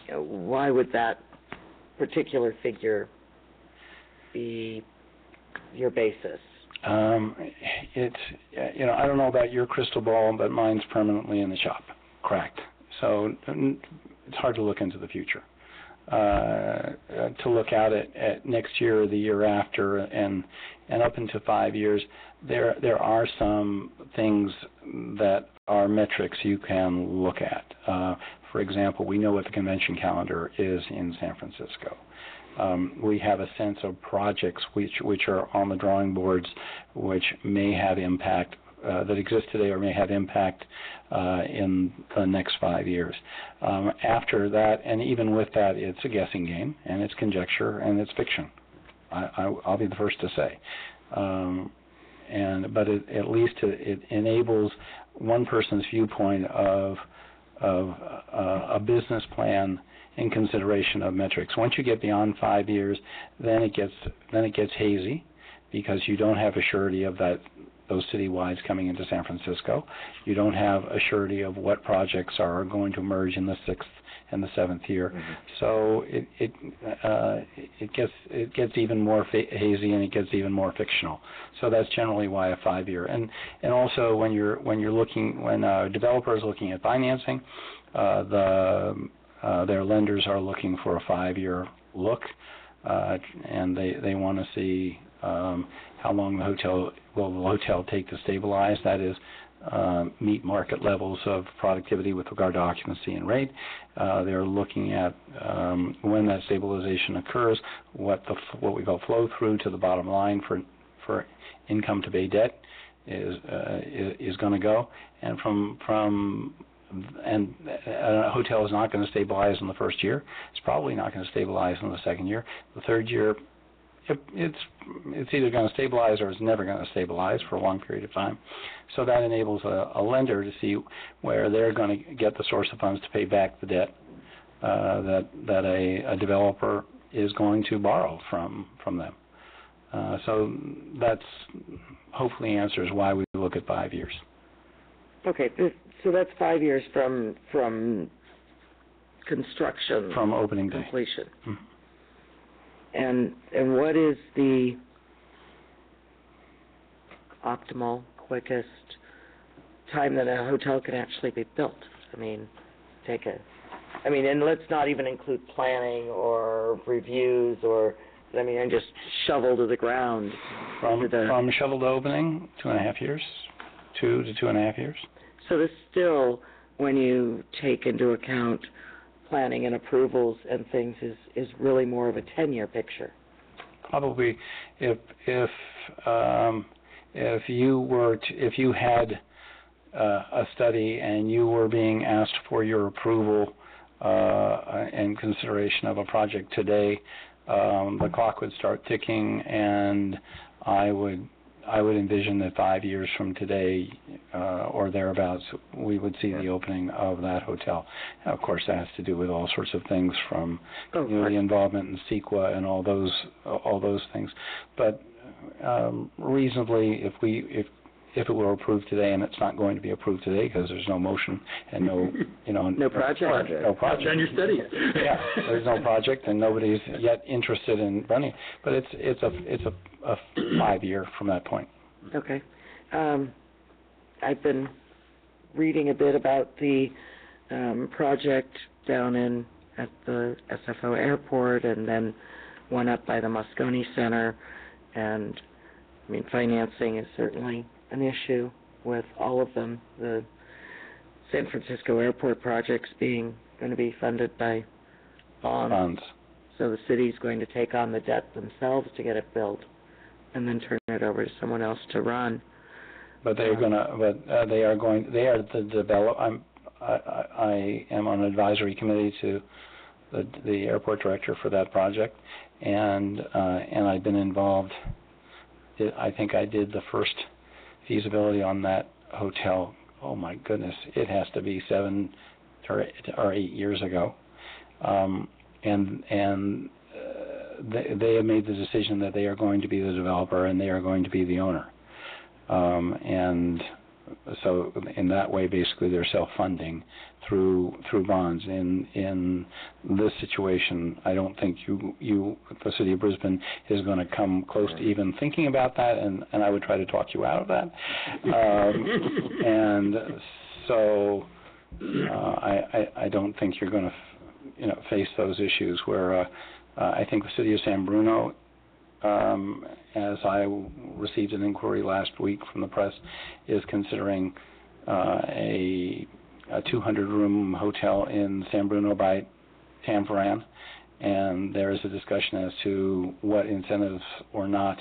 why would that particular figure be your basis? It's, I don't know about your crystal ball, but mine's permanently in the shop, cracked. So it's hard to look into the future. To look out at next year or the year after and up into 5 years, there are some things that are metrics you can look at. For example, we know what the convention calendar is in San Francisco. We have a sense of projects which are on the drawing boards, which may have impact that exist today or may have impact in the next 5 years. After that, and even with that, it's a guessing game, and it's conjecture, and it's fiction. I'll be the first to say. But at least it enables one person's viewpoint of a business plan in consideration of metrics. Once you get beyond 5 years, then it gets hazy, because you don't have a surety of those citywides coming into San Francisco. You don't have a surety of what projects are going to emerge in the 6th and the 7th year. Mm-hmm. So it gets even more hazy, and it gets even more fictional. So that's generally why a 5-year. And also when a developer is looking at financing, their lenders are looking for a 5-year look, and they want to see how long will the hotel take to stabilize. That is, meet market levels of productivity with regard to occupancy and rate. They're looking at when that stabilization occurs, what we call flow through to the bottom line for income to pay debt is going to go, and and a hotel is not going to stabilize in the first year. It's probably not going to stabilize in the second year. The third year, it's either going to stabilize or it's never going to stabilize for a long period of time. So that enables a lender to see where they're going to get the source of funds to pay back the debt that a developer is going to borrow from them. So that's hopefully answers why we look at 5 years. Okay, so that's 5 years from construction. From opening day. Completion. Mm-hmm. And what is the optimal, quickest time that a hotel can actually be built? And let's not even include planning or reviews and just shovel to the ground. From shovel to opening, 2.5 years, 2 to 2.5 years. So this still, when you take into account planning and approvals and things, is really more of a 10-year picture. Probably, if you had a study and you were being asked for your approval and consideration of a project today, the clock would start ticking, and I would envision that 5 years from today or thereabouts, we would see the opening of that hotel. Now, of course, that has to do with all sorts of things from community involvement in CEQA and all those things. But reasonably, if it were approved today, and it's not going to be approved today because there's no motion and no no project. No project. Done your study. Yeah, there's no project, and nobody's yet interested in running. But it's a 5 year from that point. Okay. I've been reading a bit about the project down at the SFO airport, and then one up by the Moscone Center, and financing is certainly an issue with all of them. The San Francisco airport projects going to be funded by bonds. So the city's going to take on the debt themselves to get it built, and then turn it over to someone else to run. But I am on an advisory committee to the airport director for that project, and I've been involved. I think I did the first feasibility on that hotel. Oh my goodness, it has to be 7 or 8 years ago, and they have made the decision that they are going to be the developer and they are going to be the owner, and so in that way, basically, they're self-funding through bonds. In this situation, I don't think the city of Brisbane is going to come close to even thinking about that, and I would try to talk you out of that. And so I don't think you're going to face those issues where I think the city of San Bruno, as I received an inquiry last week from the press, is considering a 200-room hotel in San Bruno by Tanforan, and there is a discussion as to what incentives or not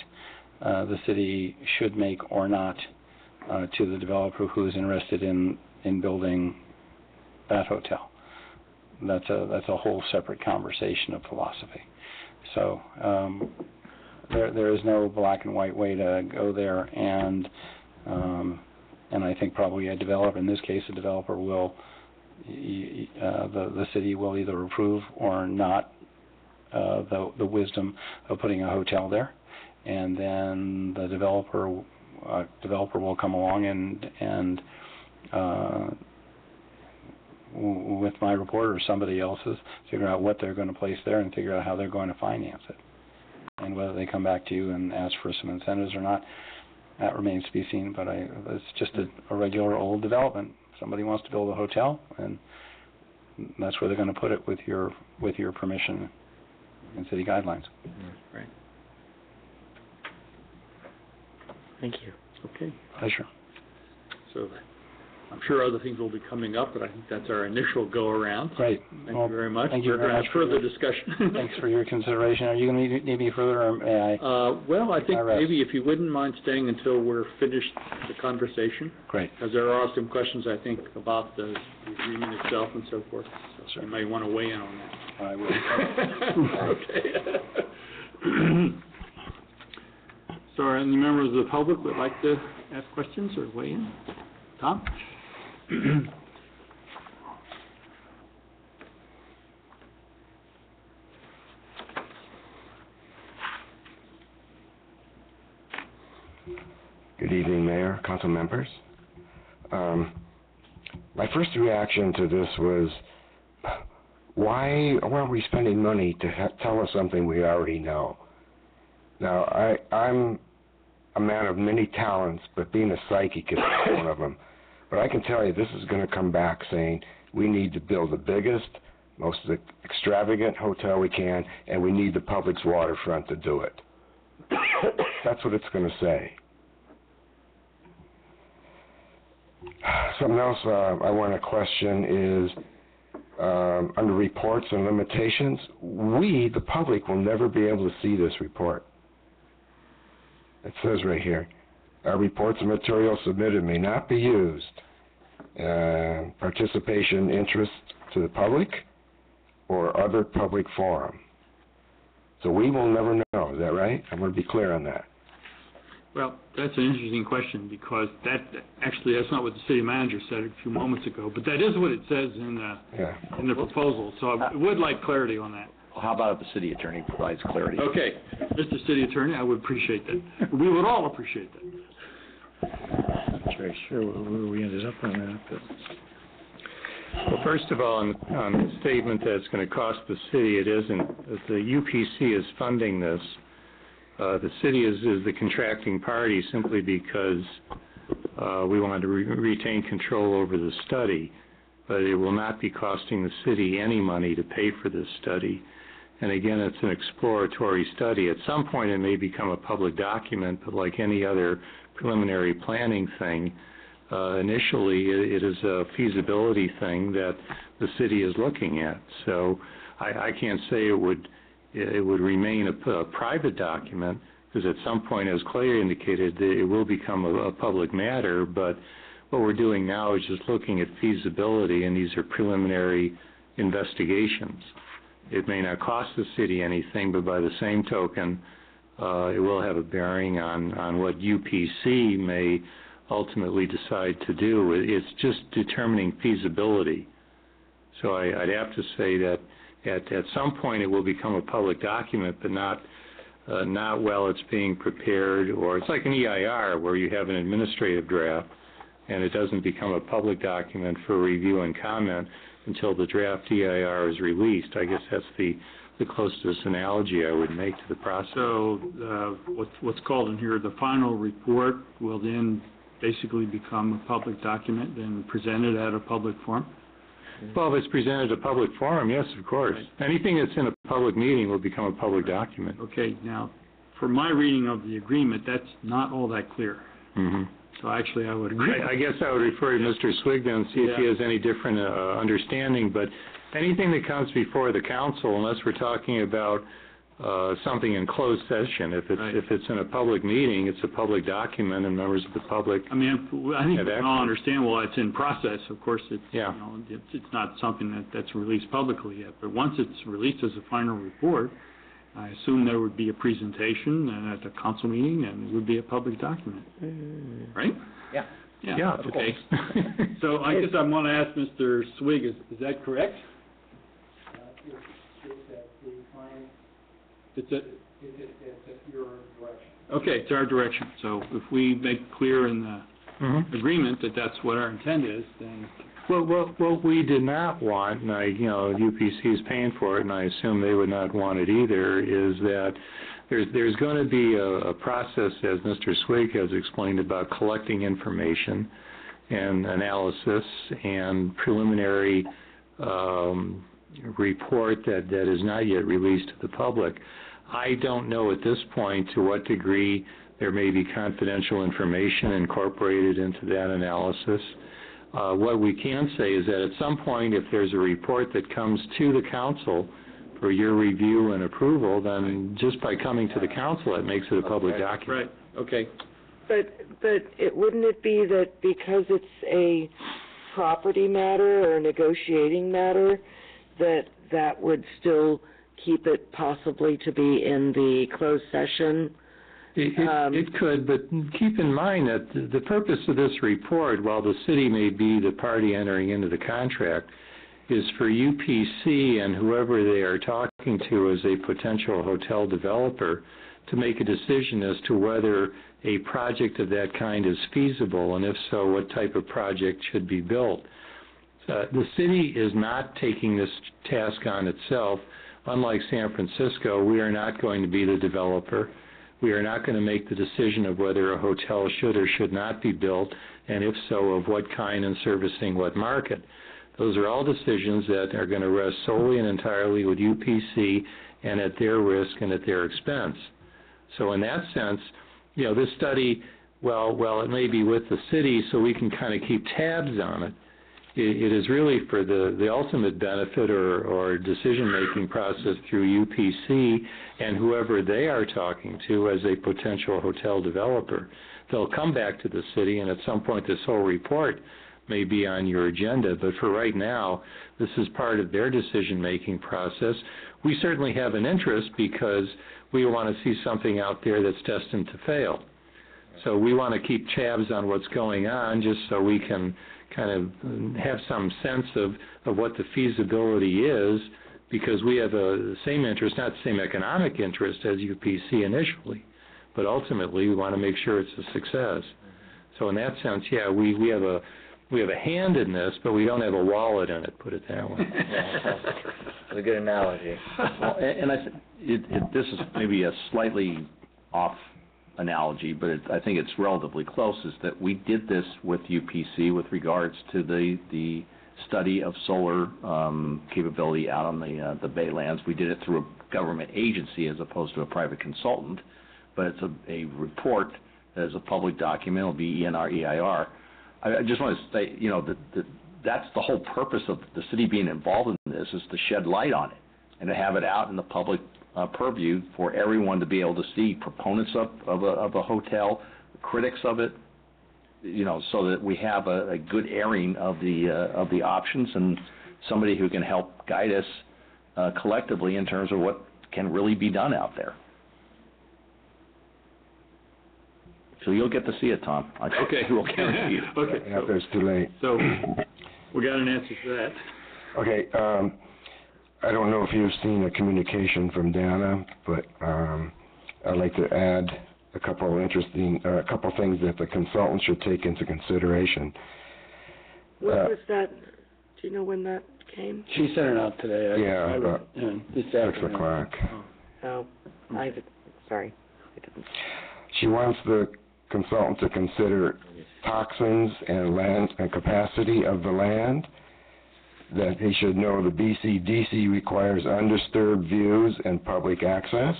the city should make or not to the developer who is interested in building that hotel. That's a whole separate conversation of philosophy. So there is no black and white way to go there, and I think probably a developer, in this case a developer, will the city will either approve or not the wisdom of putting a hotel there, and then the developer will come along and with my report or somebody else's, figure out what they're going to place there and figure out how they're going to finance it. And whether they come back to you and ask for some incentives or not, that remains to be seen. But it's just a regular old development. Somebody wants to build a hotel, and that's where they're going to put it with your permission and city guidelines. Right. Thank you. Okay. Pleasure. So I'm sure other things will be coming up, but I think that's our initial go-around. Great. Thank you very much. Thank you very much for further discussion. Thanks for your consideration. Are you going to need me further, or may I? Well, I think maybe if you wouldn't mind staying until we're finished the conversation. Great. Because there are some questions, I think, about the agreement itself and so forth. So you may want to weigh in on that. I will. Okay. So are any members of the public would like to ask questions or weigh in? Tom? Good evening, Mayor, council members. My first reaction to this was, why are we spending money to tell us something we already know? Now, I'm a man of many talents, but being a psychic is one of them. But I can tell you this is going to come back saying we need to build the biggest, most extravagant hotel we can, and we need the public's waterfront to do it. That's what it's going to say. Something else I want to question is, under reports and limitations, we, the public, will never be able to see this report. It says right here, our reports and materials submitted may not be used. Participation interest to the public or other public forum. So we will never know, is that right? I'm going to be clear on that. Well, that's an interesting question, because that's not what the city manager said a few moments ago, but that is what it says in the proposal. So I would like clarity on that. Well, how about if the city attorney provides clarity? Okay, Mr. City Attorney, I would appreciate that. We would all appreciate that. I'm not very sure where we ended up on that. But well, first of all, on the statement that it's going to cost the city, it isn't. The UPC is funding this. The city is the contracting party simply because we want to retain control over the study, but it will not be costing the city any money to pay for this study. And again, it's an exploratory study. At some point it may become a public document, but like any other preliminary planning thing, initially it is a feasibility thing that the city is looking at. So I can't say it would remain a private document, because at some point, as Clay indicated, it will become a public matter, but what we're doing now is just looking at feasibility, and these are preliminary investigations. It may not cost the city anything, but by the same token, it will have a bearing on what UPC may ultimately decide to do. It's just determining feasibility. So I'd have to say that at some point it will become a public document, but not while it's being prepared, or it's like an EIR where you have an administrative draft and it doesn't become a public document for review and comment until the draft EIR is released. I guess that's the closest analogy I would make to the process. So what's called in here the final report will then basically become a public document and presented at a public forum? Well, if it's presented at a public forum, yes, of course. Right. Anything that's in a public meeting will become a public document. Okay, now, for my reading of the agreement, that's not all that clear. Mm-hmm. So actually, I would agree. I guess I would refer to Mr. Swigden and see if he has any different understanding, but anything that comes before the council, unless we're talking about something in closed session, if it's in a public meeting, it's a public document, and members of the public. I mean, I think we all understand. Well, it's in process. Of course, it's it's not something that's released publicly yet. But once it's released as a final report, I assume there would be a presentation at a council meeting, and it would be a public document, right? Yeah. Yeah, of Okay. course. So I guess I want to ask Mr. Swig, is that correct? It's at your direction. Okay, it's our direction. So if we make clear in the agreement that that's what our intent is, then... Well, what we did not want, and UPC is paying for it, and I assume they would not want it either, is that there's going to be a process, as Mr. Swig has explained, about collecting information and analysis and preliminary report that is not yet released to the public. I don't know at this point to what degree there may be confidential information incorporated into that analysis. What we can say is that at some point, if there's a report that comes to the council for your review and approval, then just by coming to the council, it makes it a public document. Right, okay. But wouldn't it be that because it's a property matter or a negotiating matter, that would still keep it possibly to be in the closed session? It could, but keep in mind that the purpose of this report, while the city may be the party entering into the contract, is for UPC and whoever they are talking to as a potential hotel developer to make a decision as to whether a project of that kind is feasible, and if so, what type of project should be built. The city is not taking this task on itself. Unlike San Francisco, we are not going to be the developer. We are not going to make the decision of whether a hotel should or should not be built, and if so, of what kind and servicing what market. Those are all decisions that are going to rest solely and entirely with UPC and at their risk and at their expense. So in that sense, this study, well, it may be with the city so we can kind of keep tabs on it. It is really for the ultimate benefit or decision-making process through UPC and whoever they are talking to as a potential hotel developer. They'll come back to the city, and at some point this whole report may be on your agenda, but for right now, this is part of their decision-making process. We certainly have an interest because we want to see something out there that's destined to fail. So we want to keep tabs on what's going on just so we can kind of have some sense of what the feasibility is, because we have the same interest, not the same economic interest as UPC initially, but ultimately we want to make sure it's a success. So in that sense, yeah, we have a hand in this, but we don't have a wallet in it, put it that way. Yeah, that's a good analogy. Well, and this is maybe a slightly off analogy, but I think it's relatively close, is that we did this with UPC with regards to the study of solar capability out on the Baylands. We did it through a government agency as opposed to a private consultant, but it's a report that is a public document. It'll be ENR, EIR. I just want to say, that's the whole purpose of the city being involved in this, is to shed light on it and to have it out in the public purview for everyone to be able to see, proponents of a hotel, critics of it, so that we have a good airing of the options and somebody who can help guide us collectively in terms of what can really be done out there. So you'll get to see it, Tom. Okay. We'll guarantee it. Okay. After it's too late. So we got an answer for that. Okay, I don't know if you've seen a communication from Dana, but I'd like to add a couple things that the consultant should take into consideration. When was that? Do you know when that came? She sent it out today. About this 6 afternoon. o'clock. Oh, sorry, I didn't. She wants the consultant to consider toxins and land and capacity of the land, that he should know the BCDC requires undisturbed views and public access,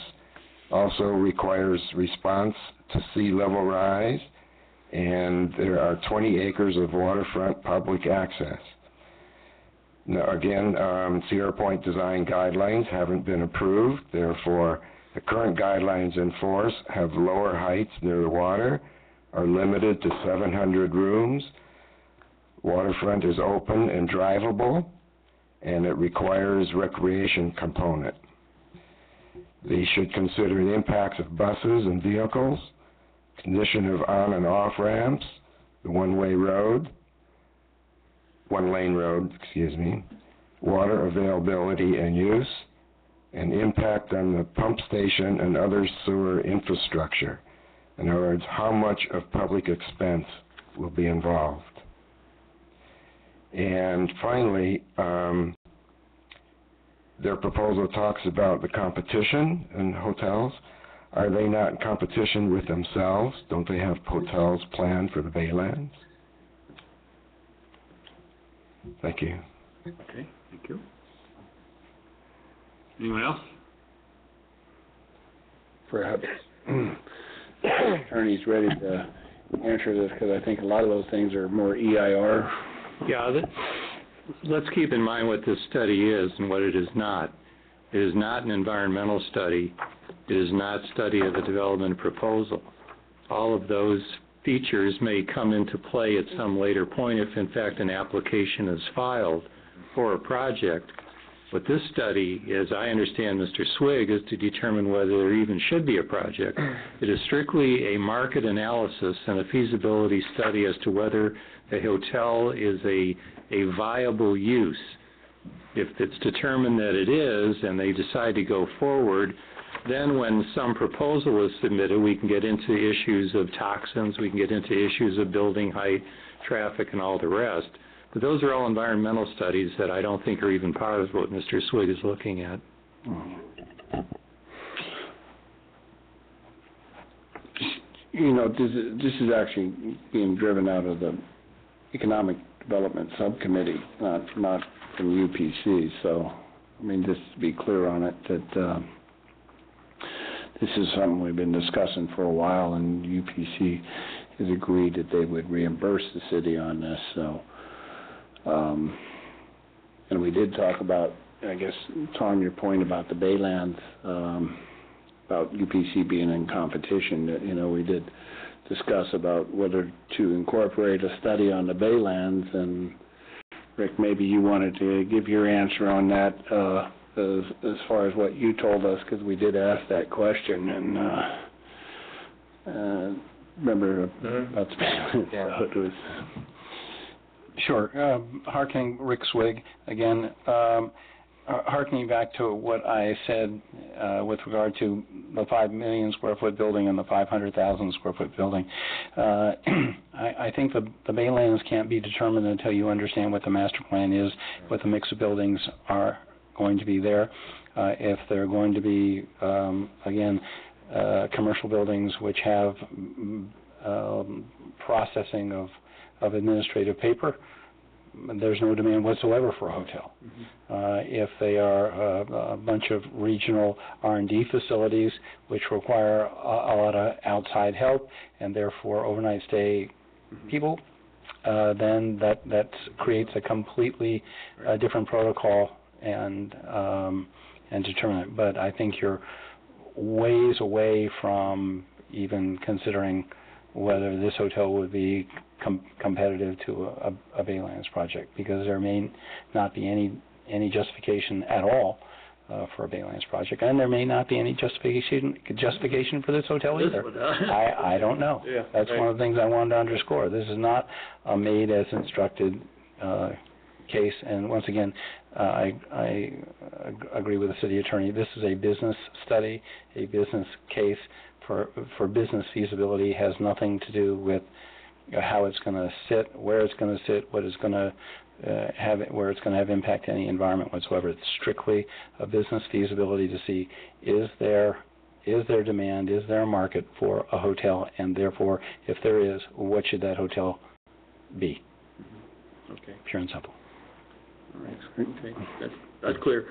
also requires response to sea level rise, and there are 20 acres of waterfront public access. Now again, Sierra Point design guidelines haven't been approved, therefore the current guidelines in force have lower heights near the water, are limited to 700 rooms. Waterfront is open and drivable, and it requires recreation component. They should consider the impacts of buses and vehicles, condition of on and off ramps, the one-lane road, water availability and use, and impact on the pump station and other sewer infrastructure. In other words, how much of public expense will be involved. And finally, their proposal talks about the competition in hotels. Are they not in competition with themselves? Don't they have hotels planned for the Baylands? Thank you. Okay, thank you. Anyone else? Perhaps attorney's ready to answer this, because I think a lot of those things are more EIR. Yeah, let's keep in mind what this study is and what it is not. It is not an environmental study. It is not study of a development proposal. All of those features may come into play at some later point if, in fact, an application is filed for a project. But this study, as I understand Mr. Swig, is to determine whether there even should be a project. It is strictly a market analysis and a feasibility study as to whether a hotel is a viable use. If it's determined that it is and they decide to go forward, then when some proposal is submitted, we can get into issues of toxins, we can get into issues of building height, traffic, and all the rest. But those are all environmental studies that I don't think are even part of what Mr. Swig is looking at. You know, this is actually being driven out of the Economic Development Subcommittee, not from UPC. So, I mean, just to be clear on it, that this is something we've been discussing for a while, and UPC has agreed that they would reimburse the city on this. So, and we did talk about, I guess, Tom, your point about the Baylands, about UPC being in competition. You know, we did discuss about whether to incorporate a study on the Baylands, and Rick, maybe you wanted to give your answer on that as far as what you told us, because we did ask that question, and remember about the Baylands. Yeah. So it was. Sure. Harkening Rick Swig again. Harkening back to what I said with regard to the 5 million square foot building and the 500,000 square foot building, I think the Baylands can't be determined until you understand what the master plan is, what the mix of buildings are going to be there. If they're going to be, again, commercial buildings which have processing of administrative paper, there's no demand whatsoever for a hotel. If they are a bunch of regional R&D facilities which require a lot of outside help and therefore overnight stay people, then that creates a completely different protocol and determinant. But I think you're ways away from even considering whether this hotel would be competitive to a Baylands project, because there may not be any justification at all for a Baylands project, and there may not be any justification for this hotel either. I don't know. Yeah, that's right. One of the things I wanted to underscore. This is not a made as instructed case, and once again, I agree with the city attorney. This is a business study, a business case for business feasibility. Has nothing to do with how it's going to sit, where it's going to sit, what it's going to where it's going to have impact to any environment whatsoever. It's strictly a business feasibility to see is there demand, is there a market for a hotel, and therefore, if there is, what should that hotel be? Okay. Pure and simple. All right. Okay. That's clear.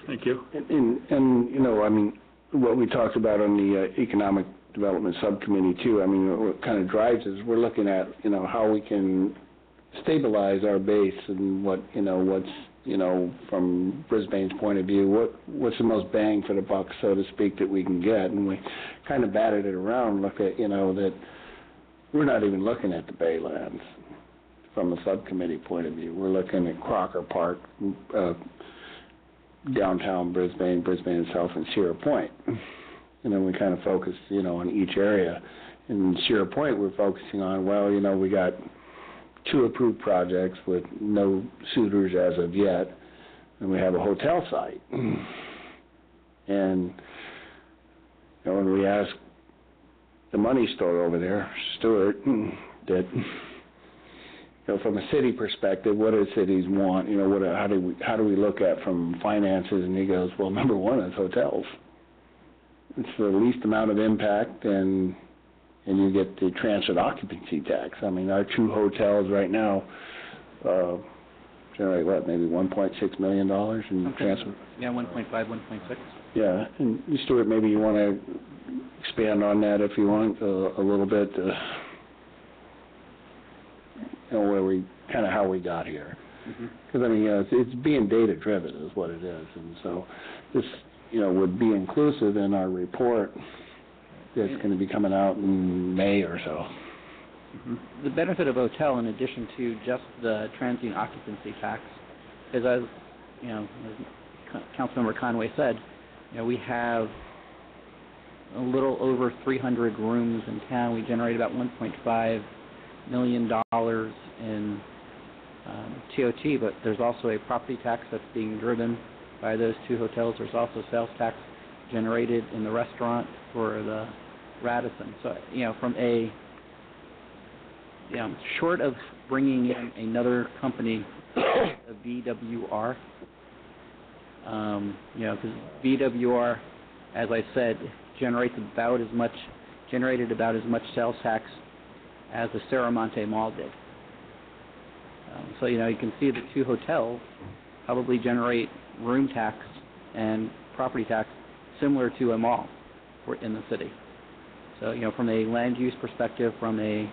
Thank you. And you know, I mean, what we talked about on the Economic Development Subcommittee too, I mean, what kind of drives us, we're looking at, you know, how we can stabilize our base and what's, you know, from Brisbane's point of view, what's the most bang for the buck, so to speak, that we can get. And we kind of batted it around, look at, you know, that we're not even looking at the Baylands from a subcommittee point of view. We're looking at Crocker Park, downtown Brisbane, Brisbane itself, and Sierra Point. And then we kind of focus, you know, on each area in Sierra Point, we're focusing on, well, you know, we got 2 approved projects with no suitors as of yet, and we have a hotel site. And, you know, when we ask the money store over there, Stuart, that, you know, from a city perspective, what do cities want? You know, how do we look at from finances? And he goes, well, number one is hotels. It's the least amount of impact, and you get the transferred occupancy tax. I mean, our 2 hotels right now generate what, maybe $1.6 million in transfer. Yeah, 1.5, 1.6. Yeah, and Stuart, maybe you want to expand on that if you want a little bit. You know, how we got here. Because I mean, it's being data driven is what it is, and so this, you know, would be inclusive in our report that's going to be coming out in May or so. The benefit of hotel, in addition to just the transient occupancy tax, is, as you know, as Councilmember Conway said, you know, we have a little over 300 rooms in town. We generate about $1.5 million in TOT, but there's also a property tax that's being driven by those 2 hotels. There's also sales tax generated in the restaurant for the Radisson. So, you know, from a, you know, short of bringing in another company, a VWR, you know, because VWR, as I said, generated about as much sales tax as the Serramonte Mall did. So, you know, you can see the 2 hotels probably generate room tax and property tax similar to a mall in the city. So, you know, from a land use perspective, from a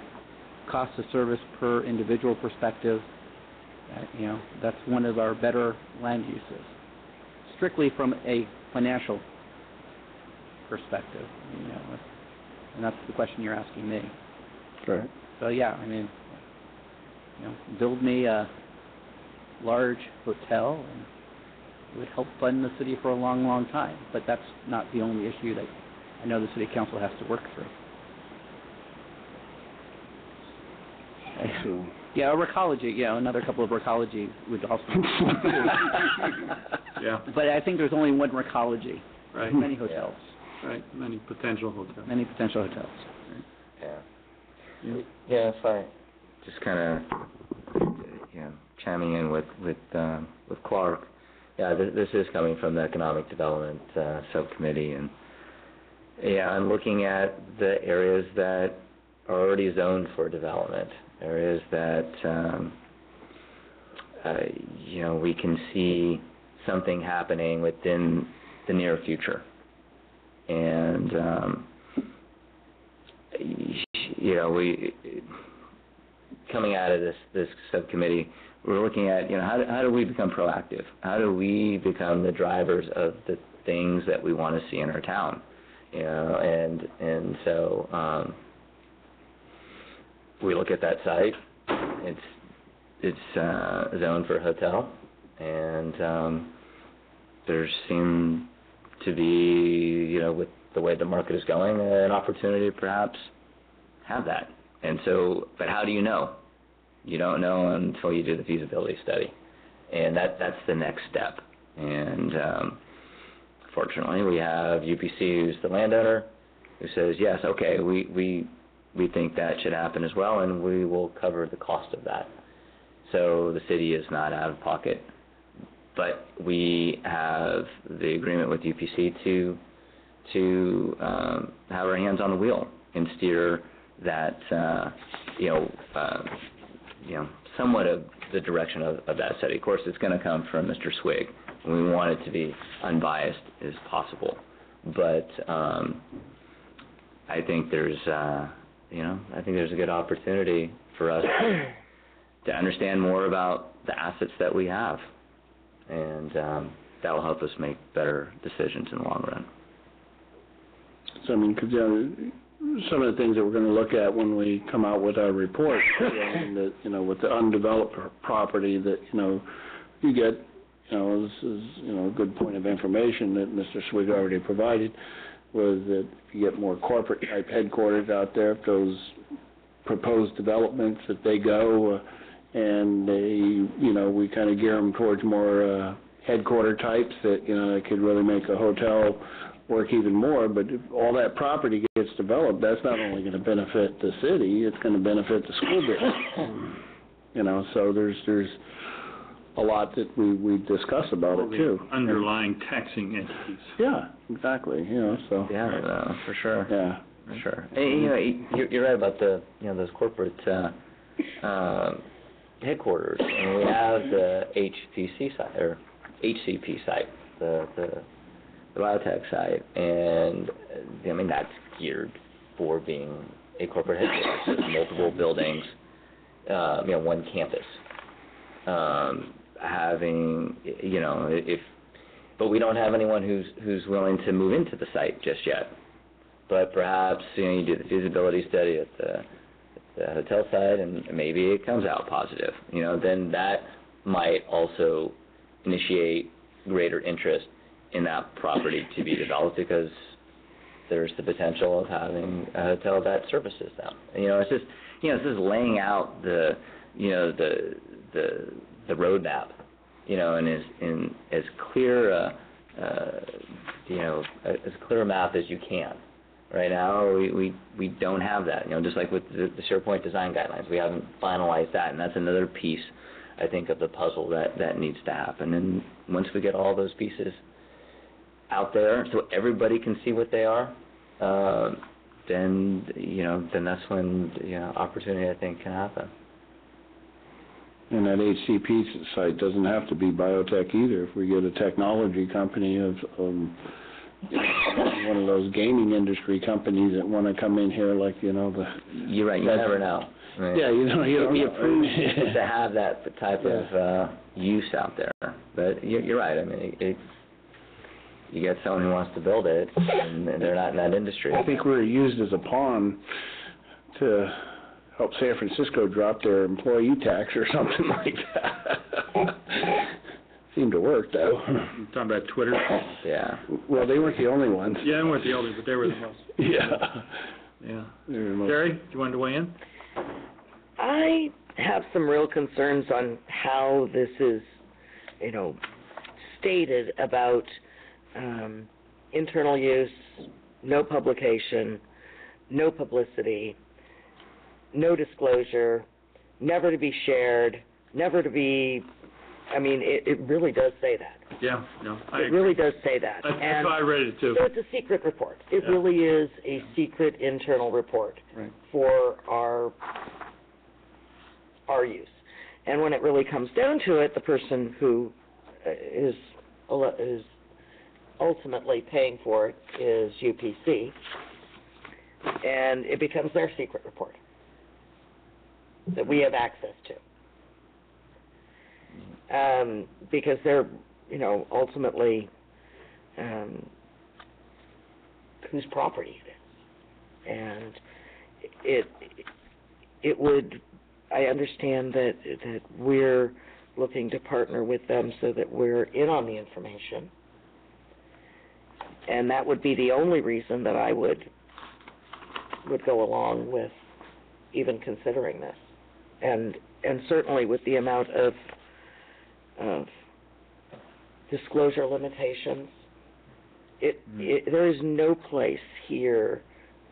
cost of service per individual perspective, you know, that's one of our better land uses. Strictly from a financial perspective, you know, and that's the question you're asking me. Right. So, yeah, I mean, you know, build me a large hotel, and it would help fund the city for a long, long time. But that's not the only issue that I know the city council has to work through. So, yeah, recology. Yeah, another couple of recology would also. Yeah. But I think there's only one recology. Right. Many hotels. Right. Many potential hotels. Many potential hotels. Yeah. Yeah, if I just kind of, you know, chiming in with Clark. Yeah, this is coming from the Economic Development Subcommittee, and yeah, I'm looking at the areas that are already zoned for development, areas that you know, we can see something happening within the near future, and you know, we coming out of this subcommittee, we're looking at, you know, how do we become proactive? How do we become the drivers of the things that we want to see in our town? You know, and so we look at that site. It's zoned for hotel, and there seem to be, you know, with the way the market is going, an opportunity to perhaps have that. And so, but how do you know? You don't know until you do the feasibility study, and that's the next step. And fortunately, we have UPC, who's the landowner, who says, yes, okay, we think that should happen as well, and we will cover the cost of that. So the city is not out of pocket, but we have the agreement with UPC to have our hands on the wheel and steer that, you know, somewhat of the direction of that study. Of course, it's going to come from Mr. Swig, and we want it to be unbiased as possible. But I think there's, you know, I think there's a good opportunity for us to understand more about the assets that we have, and that will help us make better decisions in the long run. So, I mean, because some of the things that we're going to look at when we come out with our report, and that, you know, with the undeveloped property, that, you know, you get, you know, this is, you know, a good point of information that Mr. Swig already provided, was that if you get more corporate type headquarters out there, if those proposed developments, if they go and they, we kind of gear them towards more headquarter types that, that could really make a hotel work even more. But if all that property gets developed, that's not only going to benefit the city, it's going to benefit the school district. So there's a lot that we discuss about it too. Underlying taxing entities. Yeah, exactly. So. Yeah, for sure. Yeah, for sure. And, you're right about the those corporate headquarters. And we have the HPC site or HCP site, the biotech site, and that's geared for being a corporate headquarters. There's multiple buildings, one campus. But we don't have anyone who's willing to move into the site just yet. But perhaps you do the feasibility study at the hotel site, and maybe it comes out positive. Then that might also initiate greater interest in that property to be developed, because there's the potential of having a hotel that services them. It's just laying out the roadmap, and in as clear as clear a map as you can. Right now, we don't have that. Just like with the SharePoint design guidelines, we haven't finalized that, and that's another piece, I think, of the puzzle that needs to happen. And once we get all those pieces out there, so everybody can see what they are, then that's when opportunity, I think, can happen. And that HCP site doesn't have to be biotech either. If we get a technology company of one of those gaming industry companies that want to come in here, like You're right. You never know. Right? Yeah, you don't know. To have that type of use out there, but you're right. You get someone who wants to build it, and they're not in that industry. I think we're used as a pawn to help San Francisco drop their employee tax or something like that. Seemed to work, though. You're talking about Twitter? Yeah. Well, they weren't the only ones. Yeah, they weren't the only, but they were the most. Yeah. Yeah. Most. Terry, you wanted to weigh in? I have some real concerns on how this is, stated about internal use, no publication, no publicity, no disclosure, never to be shared, never to be, it really does say that. Yeah, no. It really does say that. That's why I read it too. So it's a secret report. It really is a secret internal report for our use. And when it really comes down to it, the person who is ultimately paying for it is UPC, and it becomes their secret report that we have access to. Because they're, ultimately whose property it is. And it would, I understand that we're looking to partner with them so that we're in on the information. And that would be the only reason that I would go along with even considering this. And certainly with the amount of disclosure limitations, there is no place here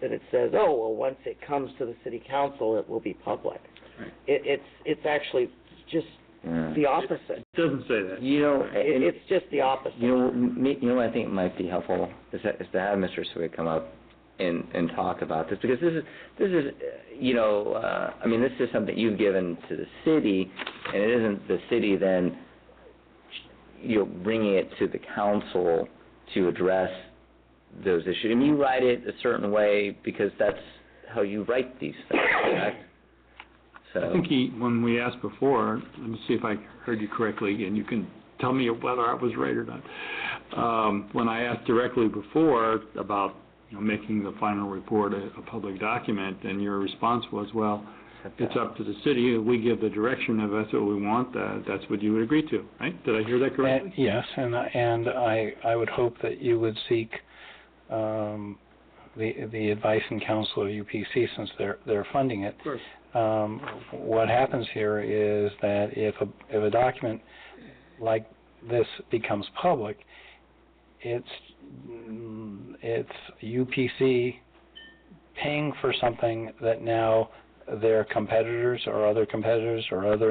that it says, once it comes to the city council, it will be public. Right. It's actually just the opposite. It doesn't say that. It's just the opposite. What I think might be helpful is to have Mr. Swig come up and talk about this, because this is this is something you've given to the city, and it isn't the city then bringing it to the council to address those issues. And you write it a certain way because that's how you write these things, correct? So I think when we asked before, let me see if I heard you correctly, and you can tell me whether I was right or not. When I asked directly before about making the final report a public document, and your response was, it's up to the city. We give the direction if that's what we want. That's what you would agree to, right? Did I hear that correctly? Yes, and I would hope that you would seek the advice and counsel of UPC, since they're funding it. Of course. What happens here is that if a document like this becomes public, it's UPC paying for something that now their competitors or other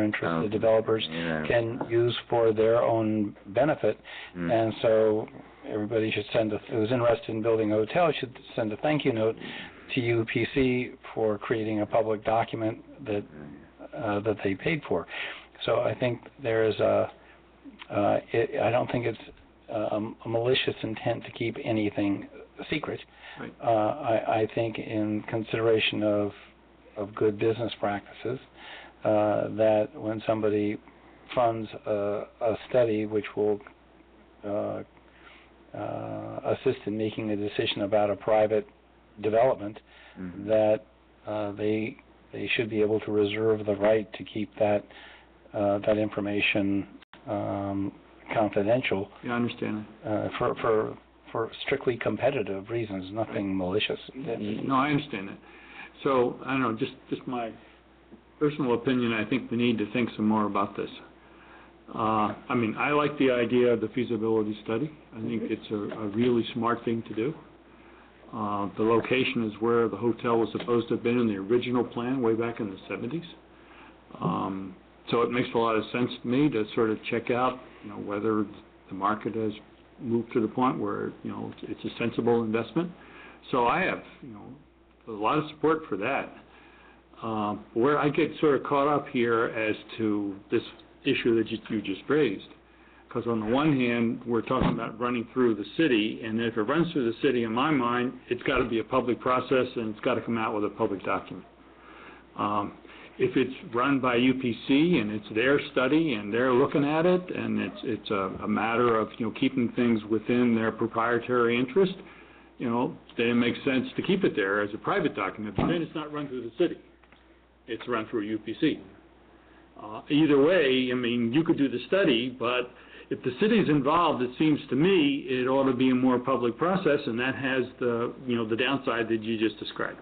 interested developers can use for their own benefit. And so everybody should who's interested in building a hotel should send a thank you note to UPC for creating a public document that they paid for. So I think there is I don't think it's a malicious intent to keep anything secret. Right. I think in consideration of good business practices, that when somebody funds a study which will assist in making a decision about a private development, that they should be able to reserve the right to keep that information confidential. Yeah, I understand that. For strictly competitive reasons, nothing malicious. No, I understand that. So, I don't know, just my personal opinion, I think we need to think some more about this. I mean, I like the idea of the feasibility study. I think it's a really smart thing to do. The location is where the hotel was supposed to have been in the original plan way back in the 70s. So it makes a lot of sense to me to sort of check out, whether the market has moved to the point where, it's a sensible investment. So I have, a lot of support for that. Where I get sort of caught up here as to this issue that you just raised, because on the one hand, we're talking about running through the city, and if it runs through the city, in my mind, it's got to be a public process, and it's got to come out with a public document. If it's run by UPC and it's their study and they're looking at it, and it's a matter of keeping things within their proprietary interest, then it makes sense to keep it there as a private document. But then it's not run through the city; it's run through UPC. Either way, I mean, you could do the study, but if the city's involved, it seems to me it ought to be a more public process, and that has the the downside that you just described.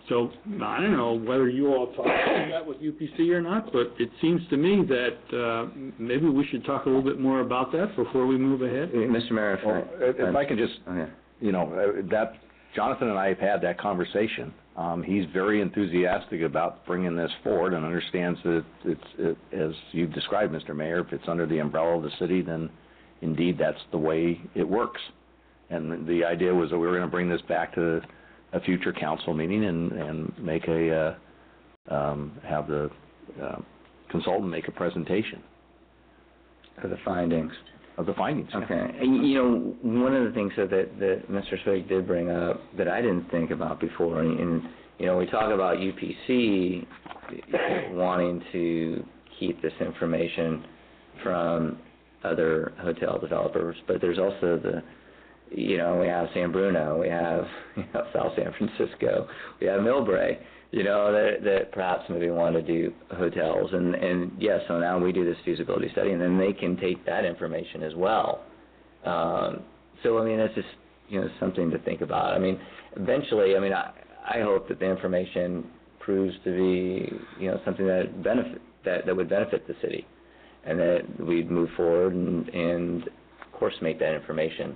So I don't know whether you all talk about that with UPC or not, but it seems to me that maybe we should talk a little bit more about that before we move ahead. Mr. Mayor, if I can just, that Jonathan and I have had that conversation. He's very enthusiastic about bringing this forward and understands that it's as you've described, Mr. Mayor, if it's under the umbrella of the city, then indeed that's the way it works. And the idea was that we were going to bring this back to a future council meeting and make have the consultant make a presentation of the findings. Okay. Yeah. And, one of the things that Mr. Swig did bring up that I didn't think about before, and we talk about UPC wanting to keep this information from other hotel developers, but there's also we have San Bruno, we have South San Francisco, we have Millbrae, that perhaps maybe want to do hotels, and yes, so now we do this feasibility study, and then they can take that information as well. So I mean, it's just something to think about. I mean, eventually, I hope that the information proves to be something that would benefit the city, and that we'd move forward and of course make that information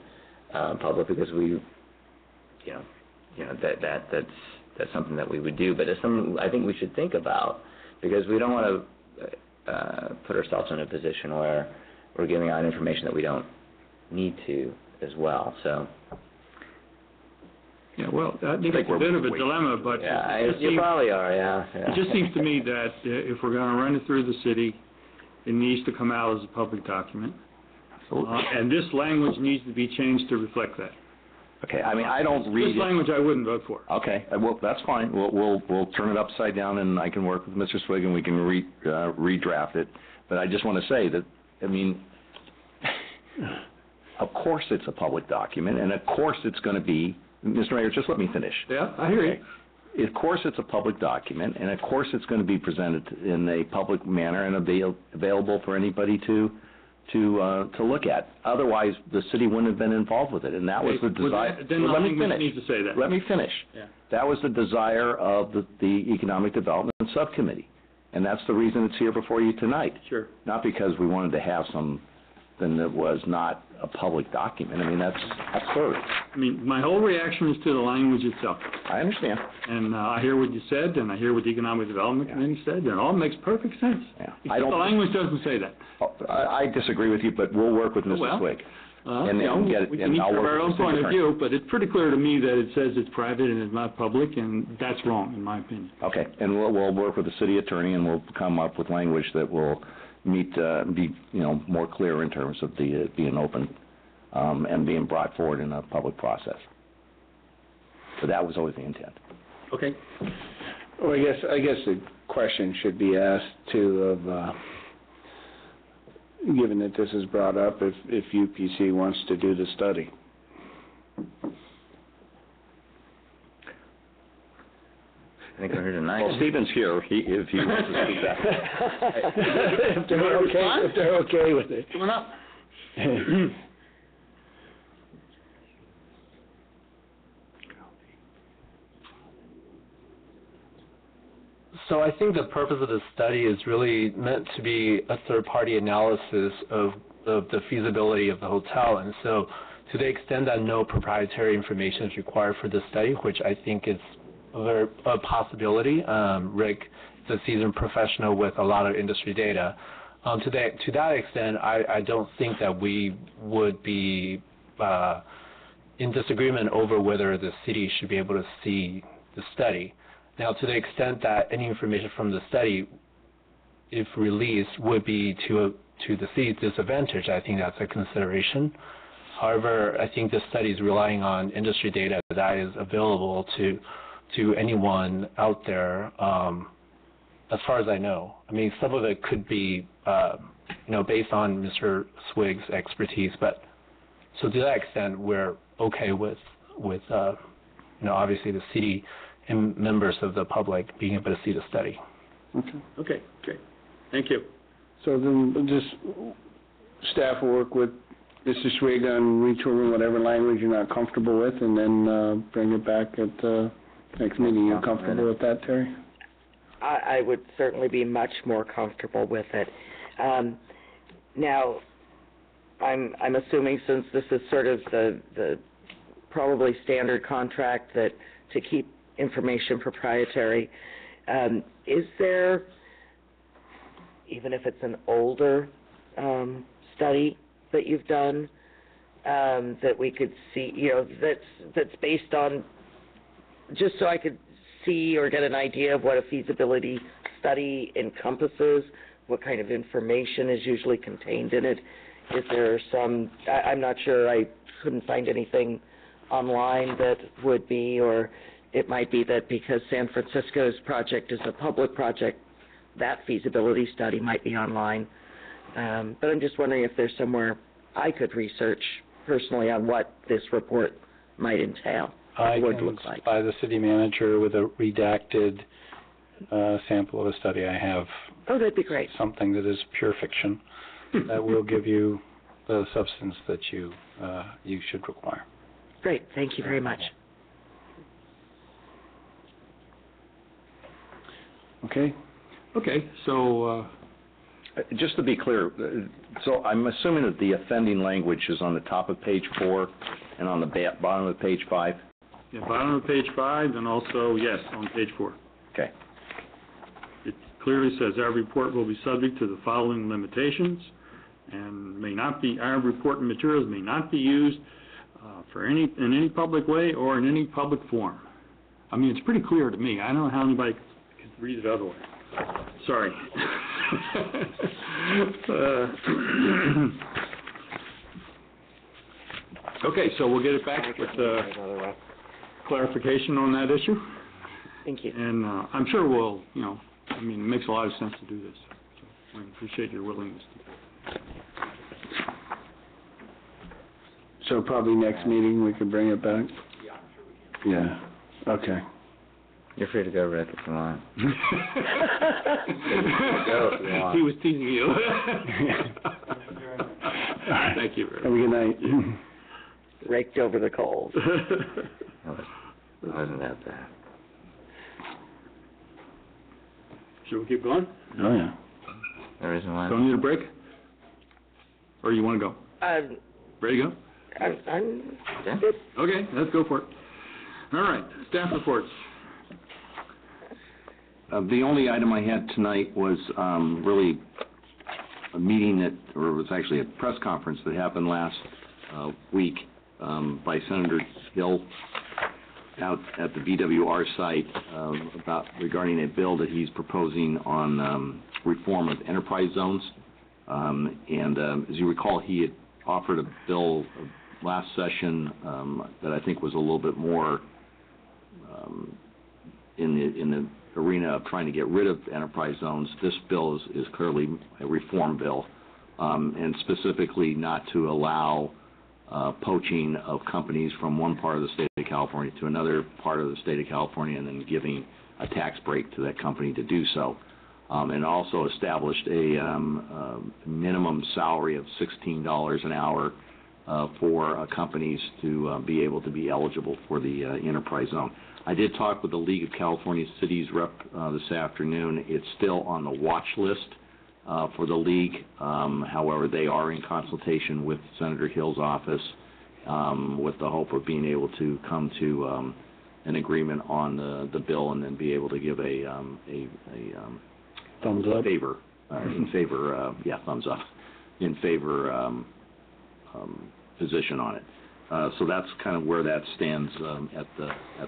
public, because that's something that we would do, but it's something I think we should think about, because we don't want to put ourselves in a position where we're giving out information that we don't need to as well. So. Yeah, well, I think it's a bit of a dilemma, but you probably are. Yeah. It just seems to me that if we're going to run it through the city, it needs to come out as a public document, and this language needs to be changed to reflect that. Okay, I don't read this language I wouldn't vote for. Okay, well, that's fine. We'll turn it upside down, and I can work with Mr. Swig, and we can redraft it. But I just want to say that, of course it's a public document, and of course it's going to be, Mr. Mayor, just let me finish. Yeah, I hear you. Of course it's a public document, and of course it's going to be presented in a public manner and available for anybody to to look at. Otherwise, the city wouldn't have been involved with it, and that was the desire. Then the Let me language finish. needs to say that. Let me finish. Yeah. That was the desire of the Economic Development Subcommittee, and that's the reason it's here before you tonight. Sure. Not because we wanted to have something that was not a public document. I mean, that's absurd. I mean, my whole reaction is to the language itself. I understand. And I hear what you said, and I hear what the Economic Development Committee said, and it all makes perfect sense. Yeah. Except the language doesn't say that. I disagree with you, but we'll work with Mr. Swig. We can each have our own point of view, but it's pretty clear to me that it says it's private and it's not public, and that's wrong, in my opinion. Okay, and we'll work with the city attorney, and we'll come up with language that will be more clear in terms of being open and being brought forward in a public process. So that was always the intent. Okay. Well, I guess the question should be asked too of, given that this is brought up, if UPC wants to do the study. I think we're here tonight. Well, Stephen's here, if he wants to speak that. If they're okay with it. Come on up. So I think the purpose of this study is really meant to be a third-party analysis of the feasibility of the hotel. And so to the extent that no proprietary information is required for this study, which I think is a possibility, Rick is a seasoned professional with a lot of industry data. To that extent, I don't think that we would be in disagreement over whether the city should be able to see the study. Now, to the extent that any information from the study, if released, would be to the city's disadvantage, I think that's a consideration. However, I think the study is relying on industry data that is available to anyone out there, as far as I know. I mean, some of it could be, based on Mr. Swig's expertise, but so to that extent, we're okay with obviously the city and members of the public being able to see the study. Okay, great. Thank you. So then just staff will work with Mr. Swig on retooling whatever language you're not comfortable with, and then bring it back at the next meeting. You're comfortable with that, Terry? I would certainly be much more comfortable with it. Now, I'm assuming, since this is sort of the probably standard contract that to keep information proprietary, is there, even if it's an older study that you've done, that we could see, that's based on, just so I could see or get an idea of what a feasibility study encompasses, what kind of information is usually contained in it? Is there some, I'm not sure, I couldn't find anything online that would be, or it might be that because San Francisco's project is a public project, that feasibility study might be online. But I'm just wondering if there's somewhere I could research personally on what this report might entail. I would can look like. supply the city manager with a redacted sample of a study. I have that'd be great. Something that is pure fiction that will give you the substance that you should require. Great, thank you very much. Okay. Okay, so just to be clear, so I'm assuming that the offending language is on the top of page 4 and on the bottom of page 5? Yeah, bottom of page 5, and also, yes, on page 4. Okay. It clearly says our report will be subject to the following limitations, and our report and materials may not be used in any public way or in any public forum. I mean, it's pretty clear to me. I don't know how anybody could read it otherwise. Sorry. Okay, so we'll get it back with clarification on that issue. Thank you. And I'm sure we'll, it makes a lot of sense to do this. So I appreciate your willingness to do it. So probably next meeting we could bring it back? Yeah, okay. You're free to go, Rick, if you want. He was teasing you. Thank you very Have a good night. Raked over the coals. Wasn't that bad? Should we keep going? Oh, yeah. There isn't one? Don't need a break? Or you want to go? Ready to go? I'm Yeah. good. Okay, let's go for it. All right, staff reports. The only item I had tonight was really a meeting or it was actually a press conference that happened last week by Senator Hill out at the VWR site regarding a bill that he's proposing on reform of enterprise zones. As you recall, he had offered a bill last session that I think was a little bit more in the arena of trying to get rid of enterprise zones. This bill is clearly a reform bill, and specifically not to allow poaching of companies from one part of the state of California to another part of the state of California, and then giving a tax break to that company to do so. And also established a minimum salary of $16 an hour for companies to be able to be eligible for the enterprise zone. I did talk with the League of California Cities rep this afternoon. It's still on the watch list for the League. However, they are in consultation with Senator Hill's office with the hope of being able to come to an agreement on the bill and then be able to give a thumbs up. Favor, in favor, thumbs up, in favor position on it. So that's kind of where that stands at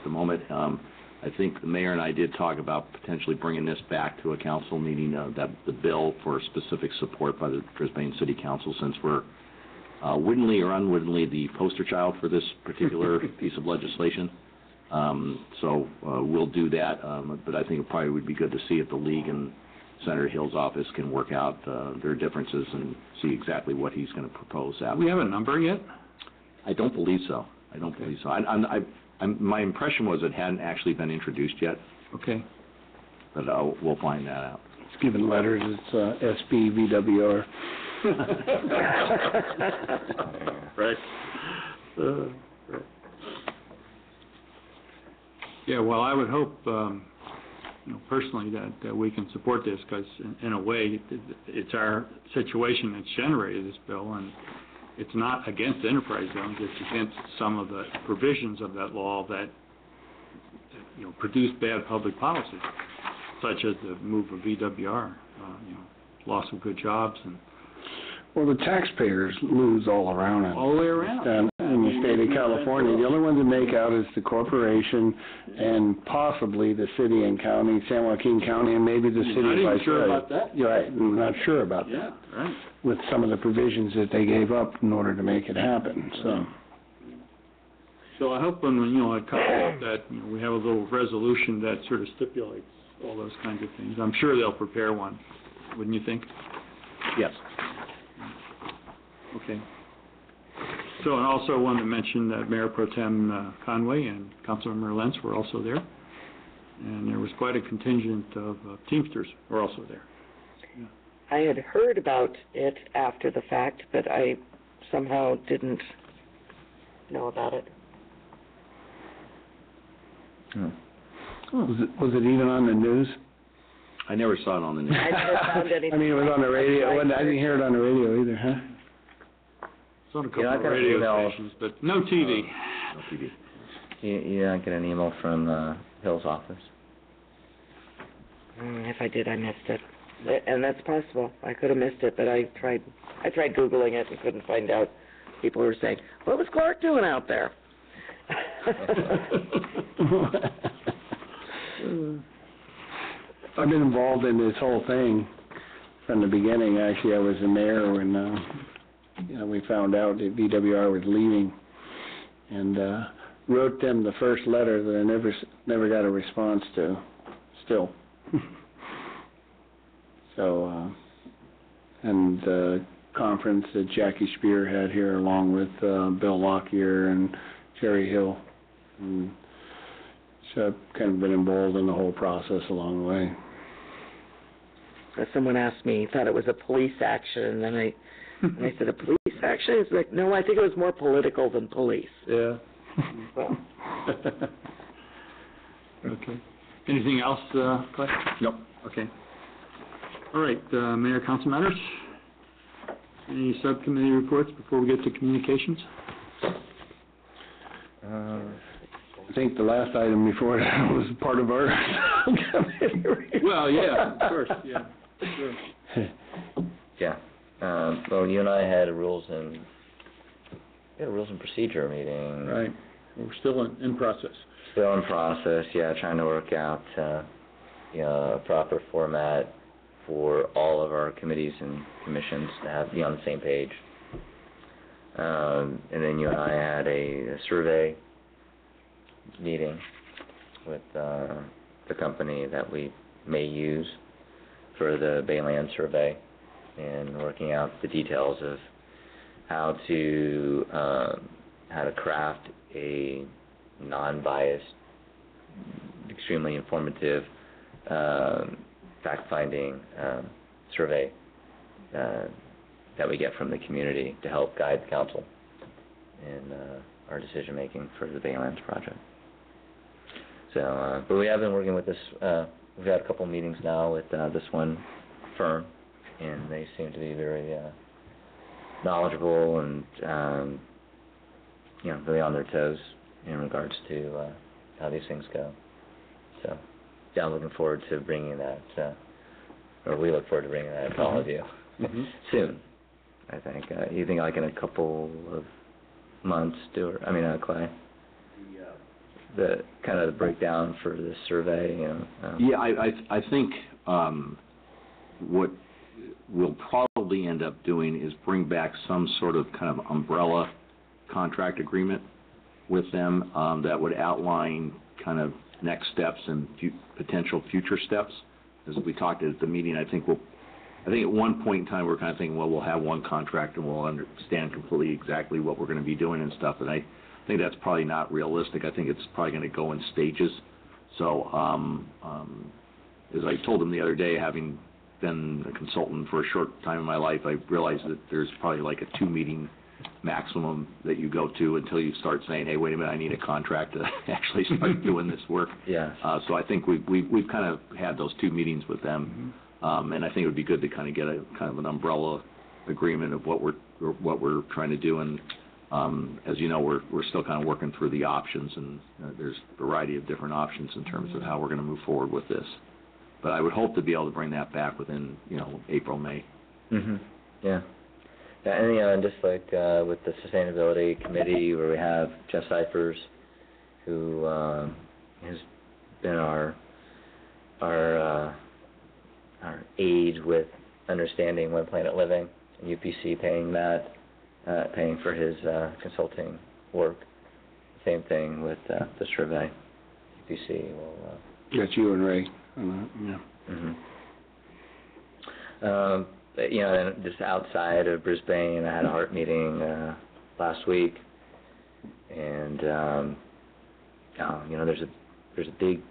the moment. I think the mayor and I did talk about potentially bringing this back to a council meeting, the bill for specific support by the Brisbane City Council, since we're wittingly or unwittingly the poster child for this particular piece of legislation. So we'll do that, but I think it probably would be good to see if the League and Senator Hill's office can work out their differences and see exactly what he's going to propose. Do we have a number yet? I don't believe so. My impression was it hadn't actually been introduced yet. Okay. But we'll find that out. It's given letters. It's SBVWR. Right. Right. Yeah, well, I would hope, personally, that we can support this, because in a way, it's our situation that's generated this bill, and it's not against enterprise zones. It's against some of the provisions of that law that produce bad public policy, such as the move of VWR, loss of good jobs and. Well, the taxpayers lose all around it. All the way around. In the state of California, the only ones that make out is the corporation and possibly the city and county, San Joaquin County, and maybe the city. Not even sure about that. You're right. I'm not sure about that. Yeah, right. With some of the provisions that they gave up in order to make it happen. So I hope when I come that we have a little resolution that sort of stipulates all those kinds of things. I'm sure they'll prepare one. Wouldn't you think? Yes. Okay. So, and also wanted to mention that Mayor Pro Tem Conway and Councilmember Lentz were also there, and there was quite a contingent of Teamsters were also there. Yeah. I had heard about it after the fact, but I somehow didn't know about it. Was it even on the news? I never saw it on the news. I never found anything. I mean, it was on the radio. I didn't hear it on the radio either, huh? It's on a couple of radio stations, but no TV. No TV. You don't get an email from Hill's office? If I did, I missed it. And that's possible. I could have missed it, but I tried Googling it and couldn't find out. People were saying, what was Clark doing out there? I've been involved in this whole thing from the beginning. Actually, I was the mayor when we found out that VWR was leaving, and wrote them the first letter that I never got a response to. Still. So, and the conference that Jackie Spear had here, along with Bill Lockyer and Jerry Hill, and so I've kind of been involved in the whole process along the way. Someone asked me, thought it was a police action, and then And I said, a police action? It's like, no, I think it was more political than police. Yeah. Okay. Anything else, Clay? Nope. Okay. All right, Mayor, council matters? Any subcommittee reports before we get to communications? I think the last item before that was part of our committee. Well, yeah, of course, yeah, sure. Yeah. Well, you and I had a rules and procedure meeting. Right. We're still in process. Still in process, yeah, trying to work out, a proper format for all of our committees and commissions to be on the same page. And then you and I had a survey meeting with the company that we may use for the Bayland survey, and working out the details of how to craft a non-biased, extremely informative, fact-finding survey that we get from the community to help guide the council in our decision-making for the Baylands project. So, but we have been working with this, we've had a couple meetings now with this one firm, and they seem to be very knowledgeable and, really on their toes in regards to how these things go. So, yeah, I'm looking forward to bringing that, or we look forward to bringing that to all of you soon, I think. You think like in a couple of months, Clay? The kind of the breakdown for this survey, Yeah, I think what we'll probably end up doing is bring back some sort of kind of umbrella contract agreement with them that would outline kind of next steps and potential future steps. As we talked at the meeting, I think at one point in time we're kind of thinking, well, we'll have one contract and we'll understand completely exactly what we're going to be doing and stuff. And I think that's probably not realistic. I think it's probably going to go in stages. So, as I told them the other day, having been a consultant for a short time in my life, I realized that there's probably like a 2-meeting maximum that you go to until you start saying, hey, wait a minute, I need a contract to actually start doing this work. Yeah. So I think we've kind of had those 2 meetings with them, and I think it would be good to kind of get a kind of an umbrella agreement of what we're trying to do. And as you know, we're still kind of working through the options, and there's a variety of different options in terms of how we're going to move forward with this. But I would hope to be able to bring that back within, April, May. Yeah. Yeah, and just like with the Sustainability Committee, where we have Jeff Cyphers, who has been our aid with understanding One Planet Living, and UPC paying for his consulting work. Same thing with the survey. UPC will. That's you and Ray. And just outside of Brisbane, I had a heart meeting last week, and there's a big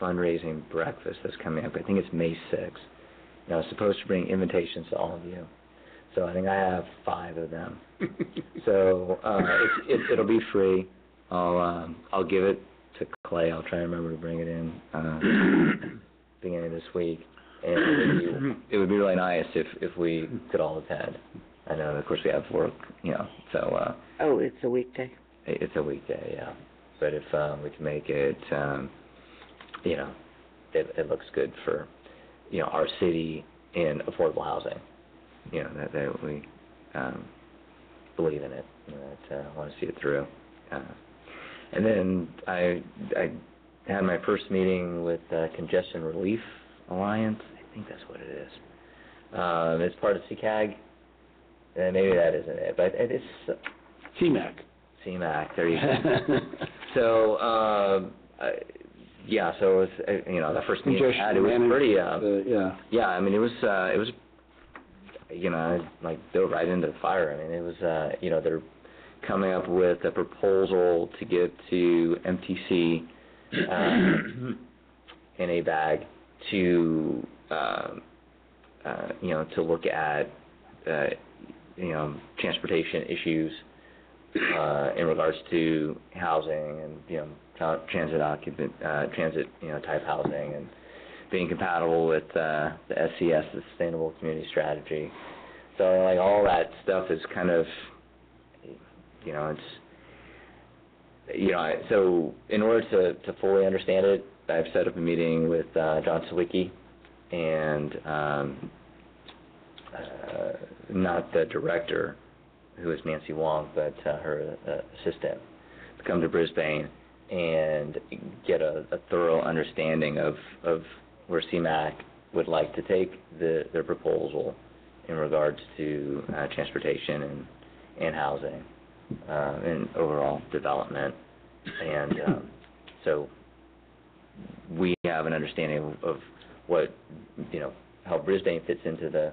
fundraising breakfast that's coming up. I think it's May 6th. I was supposed to bring invitations to all of you, so I think I have 5 of them. So it'll be free. I'll give it to Clay. I'll try and remember to bring it in beginning of this week. And it would be really nice if we could all attend. I know, of course, we have work, so... Oh, it's a weekday? It's a weekday, yeah. But if we can make it, it looks good for, our city in affordable housing. That we believe in it, that I want to see it through. And then I had my first meeting with Congestion Relief Alliance. I think that's what it is. It's part of CCAG. Maybe that isn't it, but it is... CMAC. CMAC, there you go. So, so it was, the first meeting I had, it was pretty, it was, like, dove right into the fire. It was, they're coming up with a proposal to give to MTC in a bag to, to look at, transportation issues in regards to housing and transit type housing, and being compatible with the SCS, the Sustainable Community Strategy. So like all that stuff is kind of so in order to fully understand it, I've set up a meeting with John Sawicki and not the director, who is Nancy Wong, but her assistant, to come to Brisbane and get a thorough understanding of where CMAQ would like to take their proposal in regards to transportation and housing and overall development. And so we have an understanding of what, how Brisbane fits into the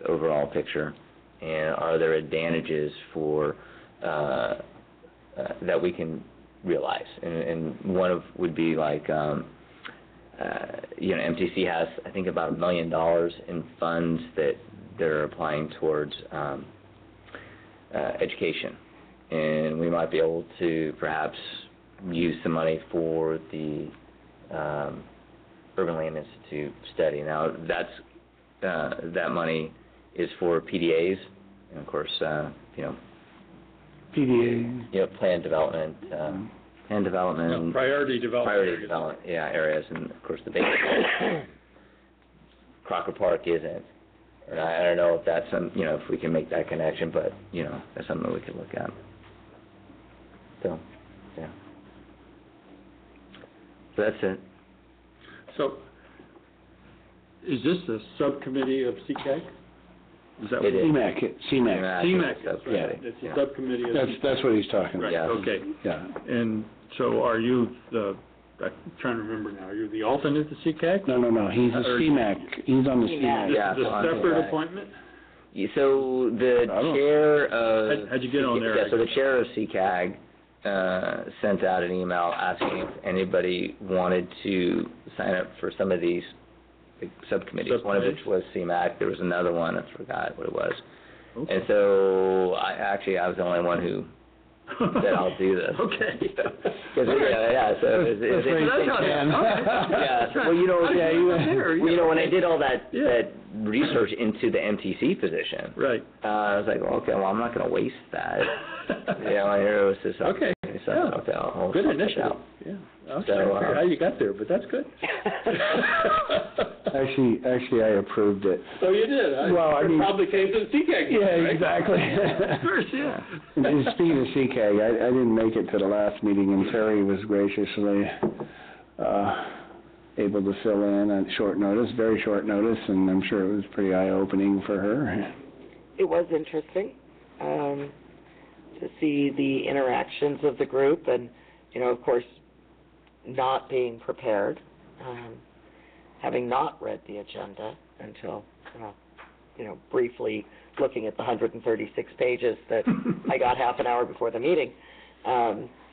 overall picture, and are there advantages for that we can realize. And one would be like, MTC has, I think, about $1 million in funds that they're applying towards education, and we might be able to perhaps use some money for the Urban Land Institute study. Now, that money is for PDAs, and of course, PDA. Plan development. Priority development. Areas, and of course the big Crocker Park isn't. And I don't know if that's if we can make that connection, but that's something we can look at. So, yeah. So that's it. So, is this the subcommittee of CCAG? Is that what CMAQ, that's right. Yeah. It's a subcommittee of That's what he's talking about. Right, Yeah. okay. Yeah. And so are you I'm trying to remember now, are you the alternate to CCAG? No, he's a CMAQ. He's on the CMAQ. This Yeah, is a separate appointment? So the chair of... How'd you get on there? Yeah, so the chair of CCAG sent out an email asking if anybody wanted to sign up for some of these subcommittees, one of which was CMAQ. There was another one, I forgot what it was. Okay. And so I was the only one who said I'll do this. Okay. So when I did all that research into the MTC position, right, I was like, well, okay, well, I'm not going to waste that. It was just okay. I'll good check initiative. it out. Yeah. I was trying to figure out how you got there, but that's good. Actually, I approved it. Oh, you did? It probably came to the CCAG. Yeah, right? exactly. Of course, yeah. And speaking of CCAG, I didn't make it to the last meeting, and Terry was graciously able to fill in on short notice, very short notice, and I'm sure it was pretty eye-opening for her. It was interesting to see the interactions of the group, and, of course, not being prepared, having not read the agenda until, briefly looking at the 136 pages that I got half an hour before the meeting.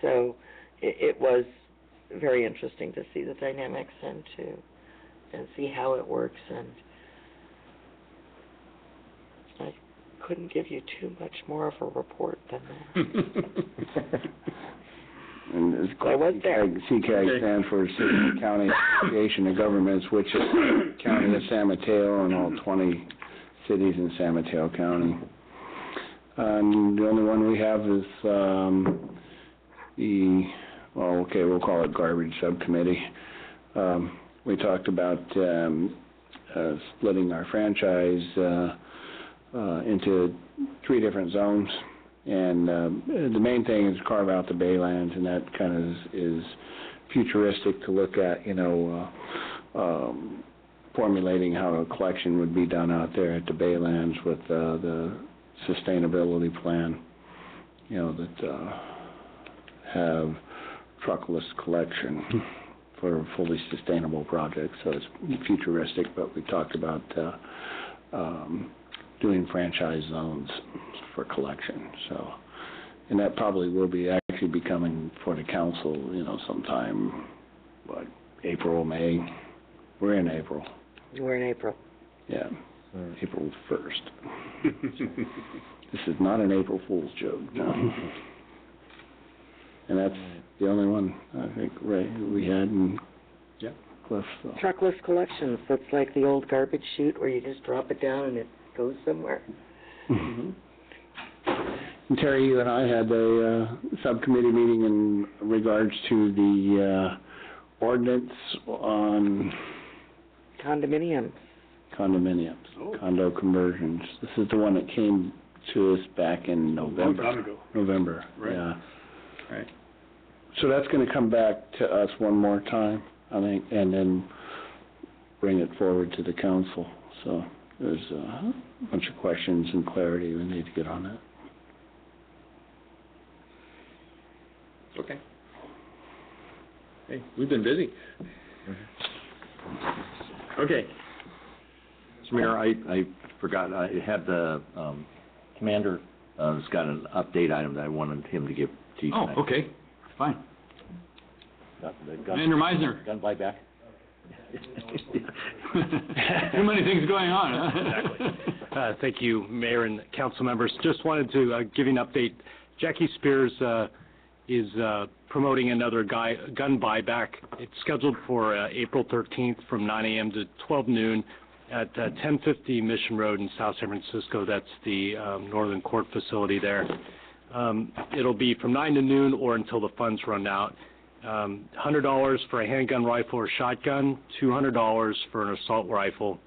So it was very interesting to see the dynamics and see how it works, and I couldn't give you too much more of a report than that. And it's I was there. CCAG stands for City and County Association of Governments, which is the County of San Mateo and all 20 cities in San Mateo County. The only one we have is we'll call it Garbage Subcommittee. We talked about splitting our franchise into 3 different zones. And the main thing is carve out the Baylands, and that kind of is futuristic to look at, formulating how a collection would be done out there at the Baylands with the sustainability plan, that have truckless collection for a fully sustainable project. So it's futuristic, but we talked about doing franchise zones for collection. So, and that probably will be coming for the council, sometime, April, May. We're in April. We're in April. Yeah. April 1st. This is not an April Fool's joke, no. And that's the only one, I think, Ray, we had in Cliff. So. Truckless collections, that's like the old garbage chute where you just drop it down and it goes somewhere. Mm-hmm. And Terry, you and I had a subcommittee meeting in regards to the ordinance on condominiums, condo conversions. This is the one that came to us back in November. A long time ago. November, right. Yeah. Right. So that's going to come back to us one more time, I think, and then bring it forward to the council. So there's a bunch of questions and clarity we need to get on that. Okay. Hey, we've been busy. Okay. Mr. Mayor, I forgot, I had the commander has got an update item that I wanted him to give to you tonight. Oh, okay, fine. Got the Commander Meisner. Gun buyback. Too many things going on, huh? Exactly. Thank you, Mayor and council members. Just wanted to give you an update. Jackie Spears is promoting another gun buyback. It's scheduled for April 13th from 9 a.m. to 12 noon at 1050 Mission Road in South San Francisco. That's the Northern Court facility there. It'll be from 9 to noon or until the funds run out. $100 for a handgun rifle or shotgun, $200 for an assault rifle.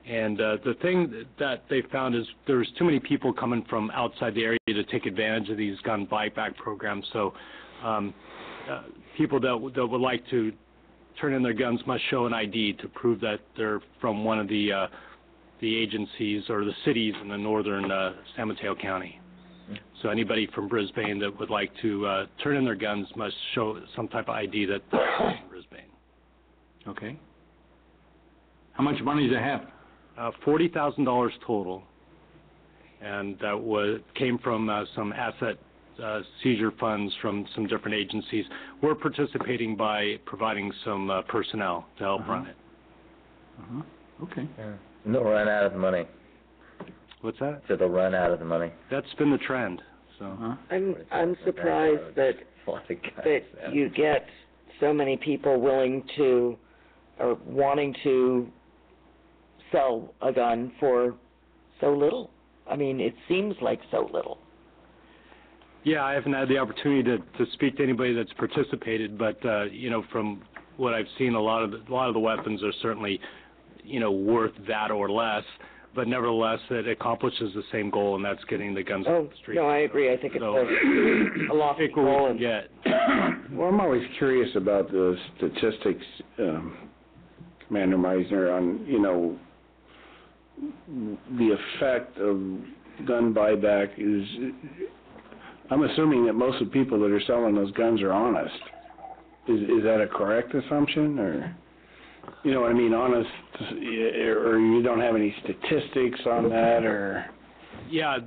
And the thing that they found is there's too many people coming from outside the area to take advantage of these gun buyback programs. So people that would like to turn in their guns must show an ID to prove that they're from one of the agencies or the cities in the northern San Mateo County. So anybody from Brisbane that would like to turn in their guns must show some type of ID that they're from Brisbane. Okay. How much money does it have? $40,000 total, and that came from some asset seizure funds from some different agencies. We're participating by providing some personnel to help run it. Okay. Yeah. And they'll run out of the money. What's that? So they'll run out of the money. That's been the trend. So I'm surprised that you get so many people willing to or wanting to sell a gun for so little. I mean, it seems like so little. Yeah, I haven't had the opportunity to speak to anybody that's participated, but from what I've seen, a lot of the weapons are certainly, worth that or less. But nevertheless, it accomplishes the same goal, and that's getting the guns off the street. No, I agree. I think it's a lofty goal. And get. Well, I'm always curious about the statistics, Commander Meisner, on, the effect of gun buyback is, I'm assuming that most of the people that are selling those guns are honest. Is that a correct assumption, or? You know what I mean, honest, or you don't have any statistics on that, or? Yeah,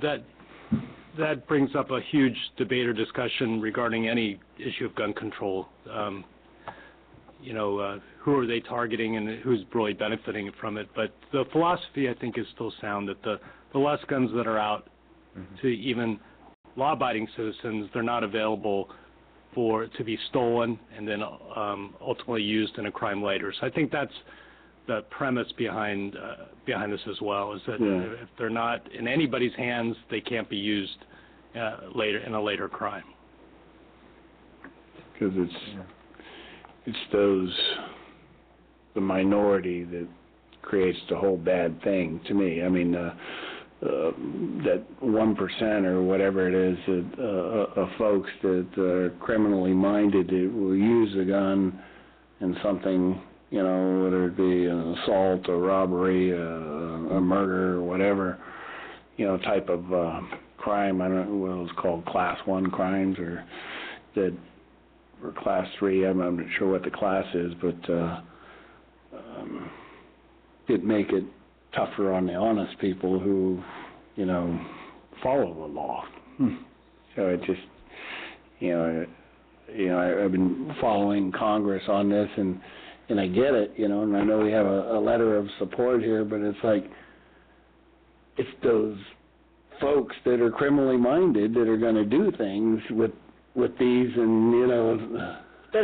that brings up a huge debate or discussion regarding any issue of gun control. Who are they targeting and who's really benefiting from it? But the philosophy, I think, is still sound that the less guns that are out to even law-abiding citizens, they're not available to be stolen and then ultimately used in a crime later. So I think that's the premise behind this as well, is that if they're not in anybody's hands, they can't be used later in a later crime. Because it's the minority that creates the whole bad thing to me. I mean, that 1% or whatever it is of folks that are criminally minded that will use a gun in something, whether it be an assault, a robbery, a murder, or whatever, type of crime. I don't know what it was called, Class 1 crimes or Class 3. I'm not sure what the class is, but it make it tougher on the honest people who, follow the law. So it just, I've been following Congress on this, and I get it, and I know we have a letter of support here, but it's like, it's those folks that are criminally minded that are gonna do things with these, and, you know... But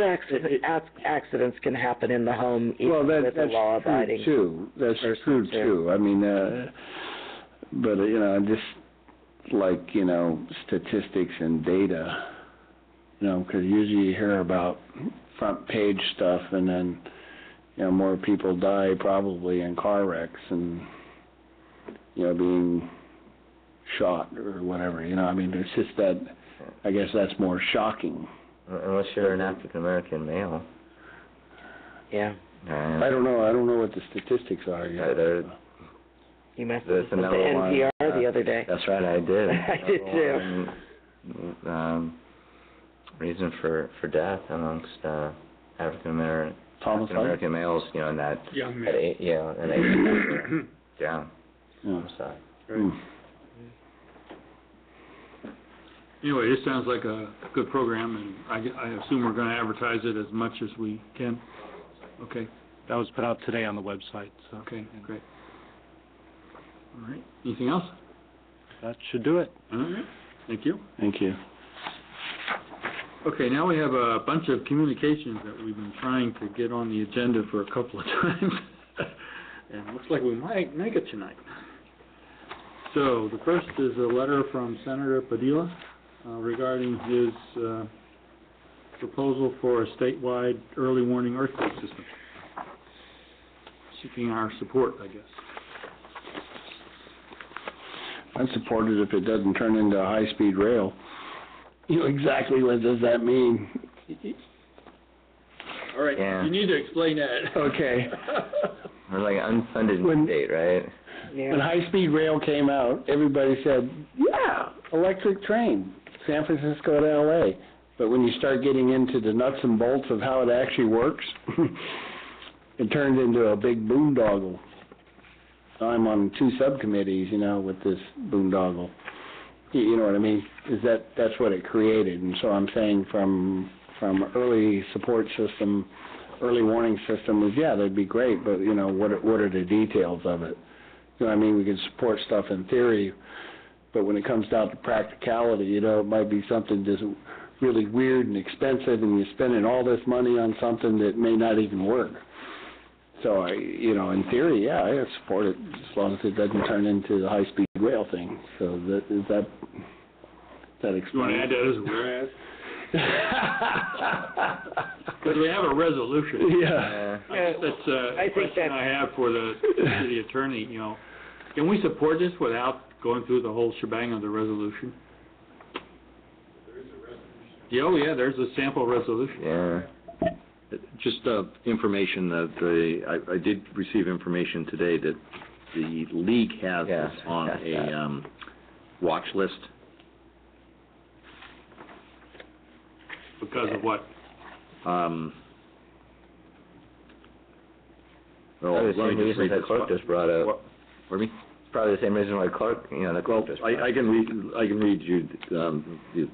accidents can happen in the home even with a that's law-abiding true, too. That's true, too. I mean, but, you know, just like, you know, statistics and data, you know, because usually you hear about front page stuff, and then, you know, more people die probably in car wrecks and, you know, being shot or whatever, you know. I mean, it's just that, I guess that's more shocking. Unless you're an African-American male. Yeah. I don't know what the statistics are yet. You must That's have listened to NPR the other day. That's right, I did. I did too. Reason for death amongst African-American males, you know, in that... Young men. Yeah. Homicide. Anyway, this sounds like a good program, and I assume we're going to advertise it as much as we can. Okay. That was put out today on the website, so. Okay, great. All right. Anything else? That should do it. All right. Thank you. Thank you. Okay, now we have a bunch of communications that we've been trying to get on the agenda for a couple of times, and it looks like we might make it tonight. So, the first is a letter from Senator Padilla regarding his proposal for a statewide early warning earthquake system. Seeking our support, I guess. I'd support it if it doesn't turn into a high-speed rail. You know, exactly what does that mean? All right, yeah. You need to explain that. Okay. Or like unfunded mandate, right? Yeah. When high-speed rail came out, everybody said, yeah, electric train, San Francisco to L.A. But when you start getting into the nuts and bolts of how it actually works, it turned into a big boondoggle. I'm on 2 subcommittees, you know, with this boondoggle. You know what I mean? That's what it created. And so I'm saying from early support system, early warning system was, yeah, that'd be great, but, you know, what are the details of it? You know what I mean? We can support stuff in theory, but when it comes down to practicality, you know, it might be something just really weird and expensive, and you're spending all this money on something that may not even work. So, you know, in theory, yeah, I support it as long as it doesn't turn into the high-speed rail thing. So that explains. You want to add that as a whereas? Because we have a resolution. Yeah. That's a question I have for the city attorney, you know. Can we support this without going through the whole shebang of the resolution? There is a resolution. Yeah, oh, yeah, there's a sample resolution. Yeah. Just information that I did receive information today that the league has this on a watch list. Because of what? Well, the same reason that Clark just brought up. Pardon me? Probably the same reason why Clark, you know, the Clark just brought up. I can read you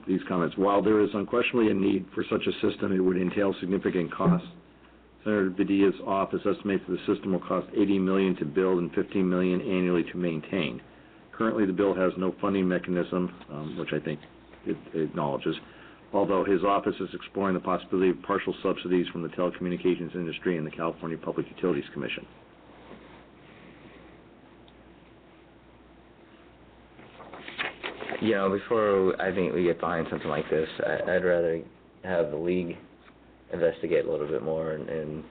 these comments. While there is unquestionably a need for such a system, it would entail significant costs. Senator Padilla's office estimates that the system will cost $80 million to build and $15 million annually to maintain. Currently, the bill has no funding mechanism, which I think it acknowledges, although his office is exploring the possibility of partial subsidies from the telecommunications industry and the California Public Utilities Commission. You know, before I think we get behind something like this, I'd rather have the league investigate a little bit more and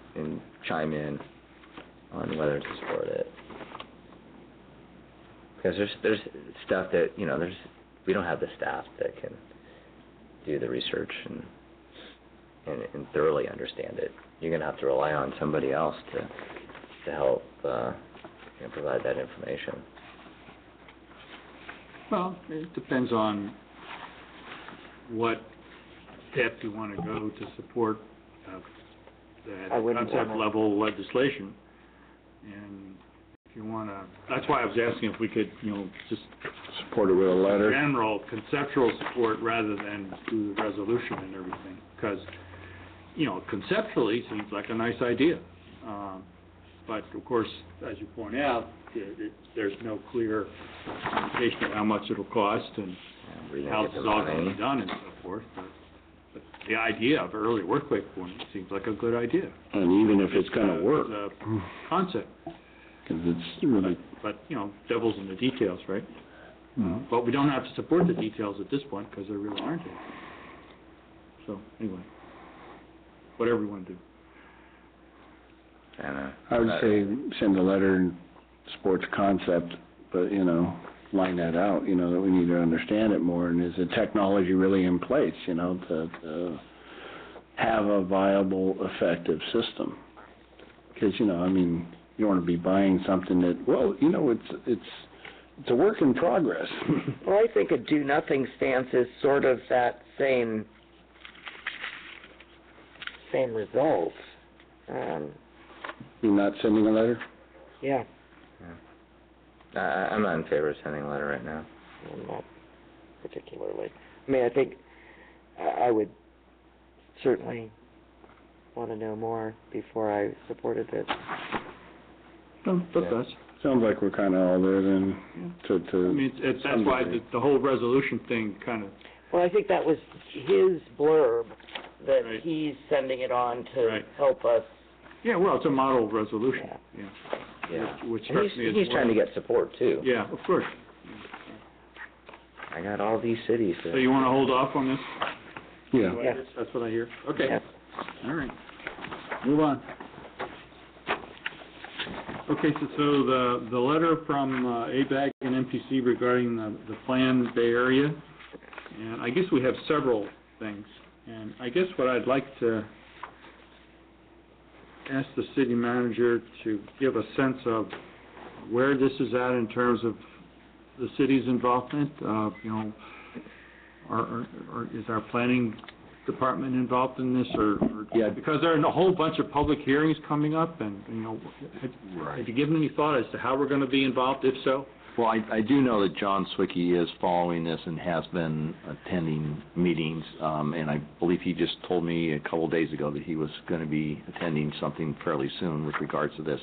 chime in on whether to support it. Because there's stuff that, you know, we don't have the staff that can do the research and thoroughly understand it. You're going to have to rely on somebody else to help provide that information. Well, it depends on what depth you want to go to support that concept level legislation. And if you want to, that's why I was asking if we could, you know, just support it with a letter. General conceptual support rather than do the resolution and everything, because, you know, conceptually seems like a nice idea. But of course, as you point out, there's no clear indication of how much it'll cost and how it's all going to be done and so forth. But the idea of early work week one seems like a good idea. And even if it's going to work. It's a concept. Because it's really... But, devil's in the details, right? Mm-hmm. But we don't have to support the details at this point because there really aren't any. So, anyway, whatever you want to do. I would say send a letter and support the concept, but, line that out, that we need to understand it more, and is the technology really in place, to have a viable, effective system? Because, you don't want to be buying something that, it's a work in progress. Well, I think a do-nothing stance is sort of that same result. You're not sending a letter? Yeah. I'm not in favor of sending a letter right now. Not particularly. I mean, I think I would certainly want to know more before I supported it. That's Sounds like we're kind of all there then. I mean, that's why the whole resolution thing kind of... Well, I think that was his blurb that he's sending it on to help us. Yeah, well, it's a model resolution. Which strikes me as he's trying to get support, too. Yeah, of course. I got all these cities. So you want to hold off on this? Yeah. Yes. That's what I hear. Okay. Yes. All right. Move on. Okay, so the letter from ABAG and MPC regarding the planned Bay Area, and I guess we have several things, and I guess what I'd like to ask the city manager to give a sense of where this is at in terms of the city's involvement. Is our planning department involved in this, or because there are a whole bunch of public hearings coming up, and have you given any thought as to how we're going to be involved, if so? Well, I do know that John Swicky is following this and has been attending meetings, and I believe he just told me a couple of days ago that he was going to be attending something fairly soon with regards to this.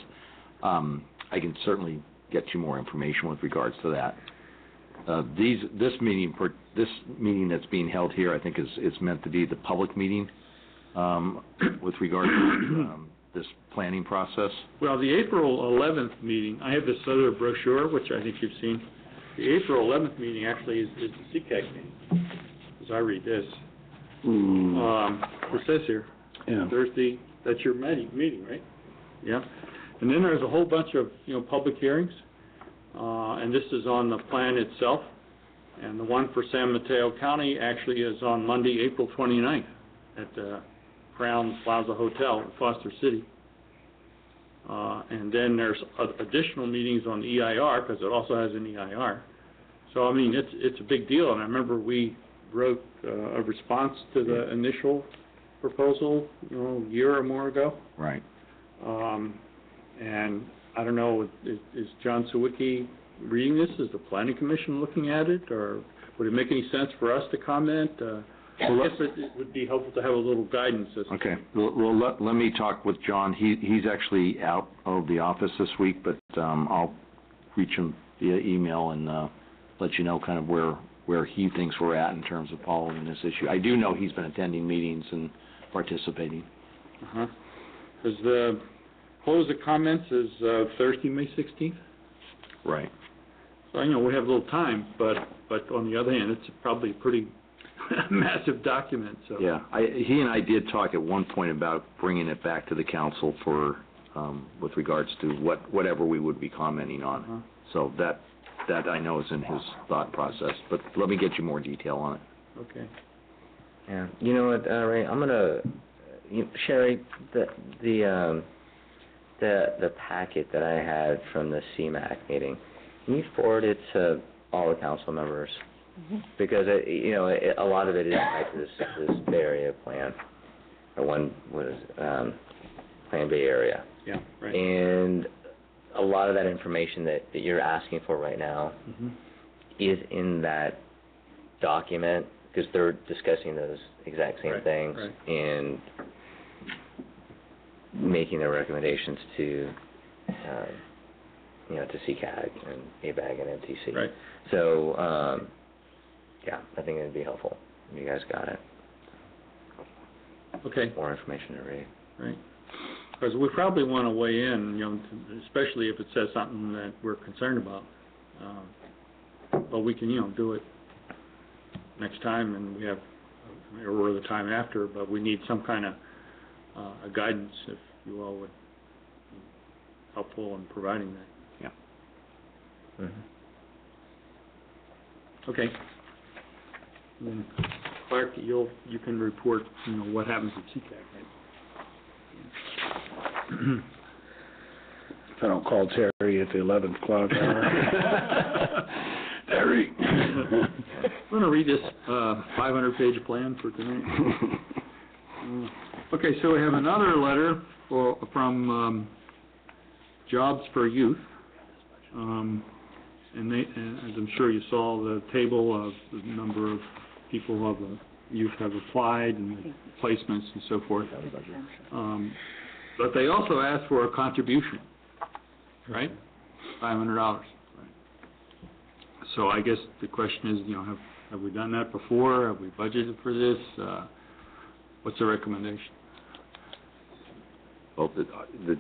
I can certainly get you more information with regards to that. This meeting that's being held here, I think, is meant to be the public meeting with regard to this planning process. Well, the April 11th meeting, I have this other brochure, which I think you've seen. The April 11th meeting actually is the CCAG meeting, as I read this. It says here, Thursday, that's your meeting, right? Yeah. And then there's a whole bunch of, public hearings, and this is on the plan itself. And the one for San Mateo County actually is on Monday, April 29th at the Crown Plaza Hotel in Foster City. And then there's additional meetings on the EIR, because it also has an EIR. So, I mean, it's a big deal, and I remember we wrote a response to the initial proposal, a year or more ago. Right. And I don't know, is John Sawicki reading this? Is the Planning Commission looking at it, or would it make any sense for us to comment? I guess it would be helpful to have a little guidance. Okay. Well, let me talk with John. He's actually out of the office this week, but I'll reach him via email and let you know kind of where he thinks we're at in terms of following this issue. I do know he's been attending meetings and participating. Because the close of comments is Thursday, May 16th. Right. So, we have a little time, but on the other hand, it's probably a pretty massive document. So. Yeah, he and I did talk at one point about bringing it back to the council for, with regards to whatever we would be commenting on. So that I know is in his thought process, but let me get you more detail on it. Okay. Yeah, you know what, Ray, I'm gonna, Sherry, the packet that I had from the CMAC meeting, can you forward it to all the council members? Because a lot of it is tied to this Bay Area plan, or Plan Bay Area. Yeah, right. And a lot of that information that you're asking for right now is in that document, because they're discussing those exact same things and making their recommendations to to CCAG and ABAG and NTC. Right. So, yeah, I think it'd be helpful. You guys got it. Okay. More information to read. Right. Because we probably want to weigh in, especially if it says something that we're concerned about. But we can, do it next time, and we have, or the time after, but we need some kind of a guidance, if you all would be helpful in providing that. Yeah. Mm-hmm. Okay. And Clark, you can report, what happens at CCAG, right? If I don't call Terry at the 11th o'clock hour. Terry! I'm going to read this 500-page plan for tonight. Okay, so we have another letter from Jobs for Youth. And as I'm sure you saw, the table of the number of people who youth have applied and the placements and so forth. But they also asked for a contribution, right? $500. Right. So I guess the question is, have we done that before? Have we budgeted for this? What's the recommendation? Well, the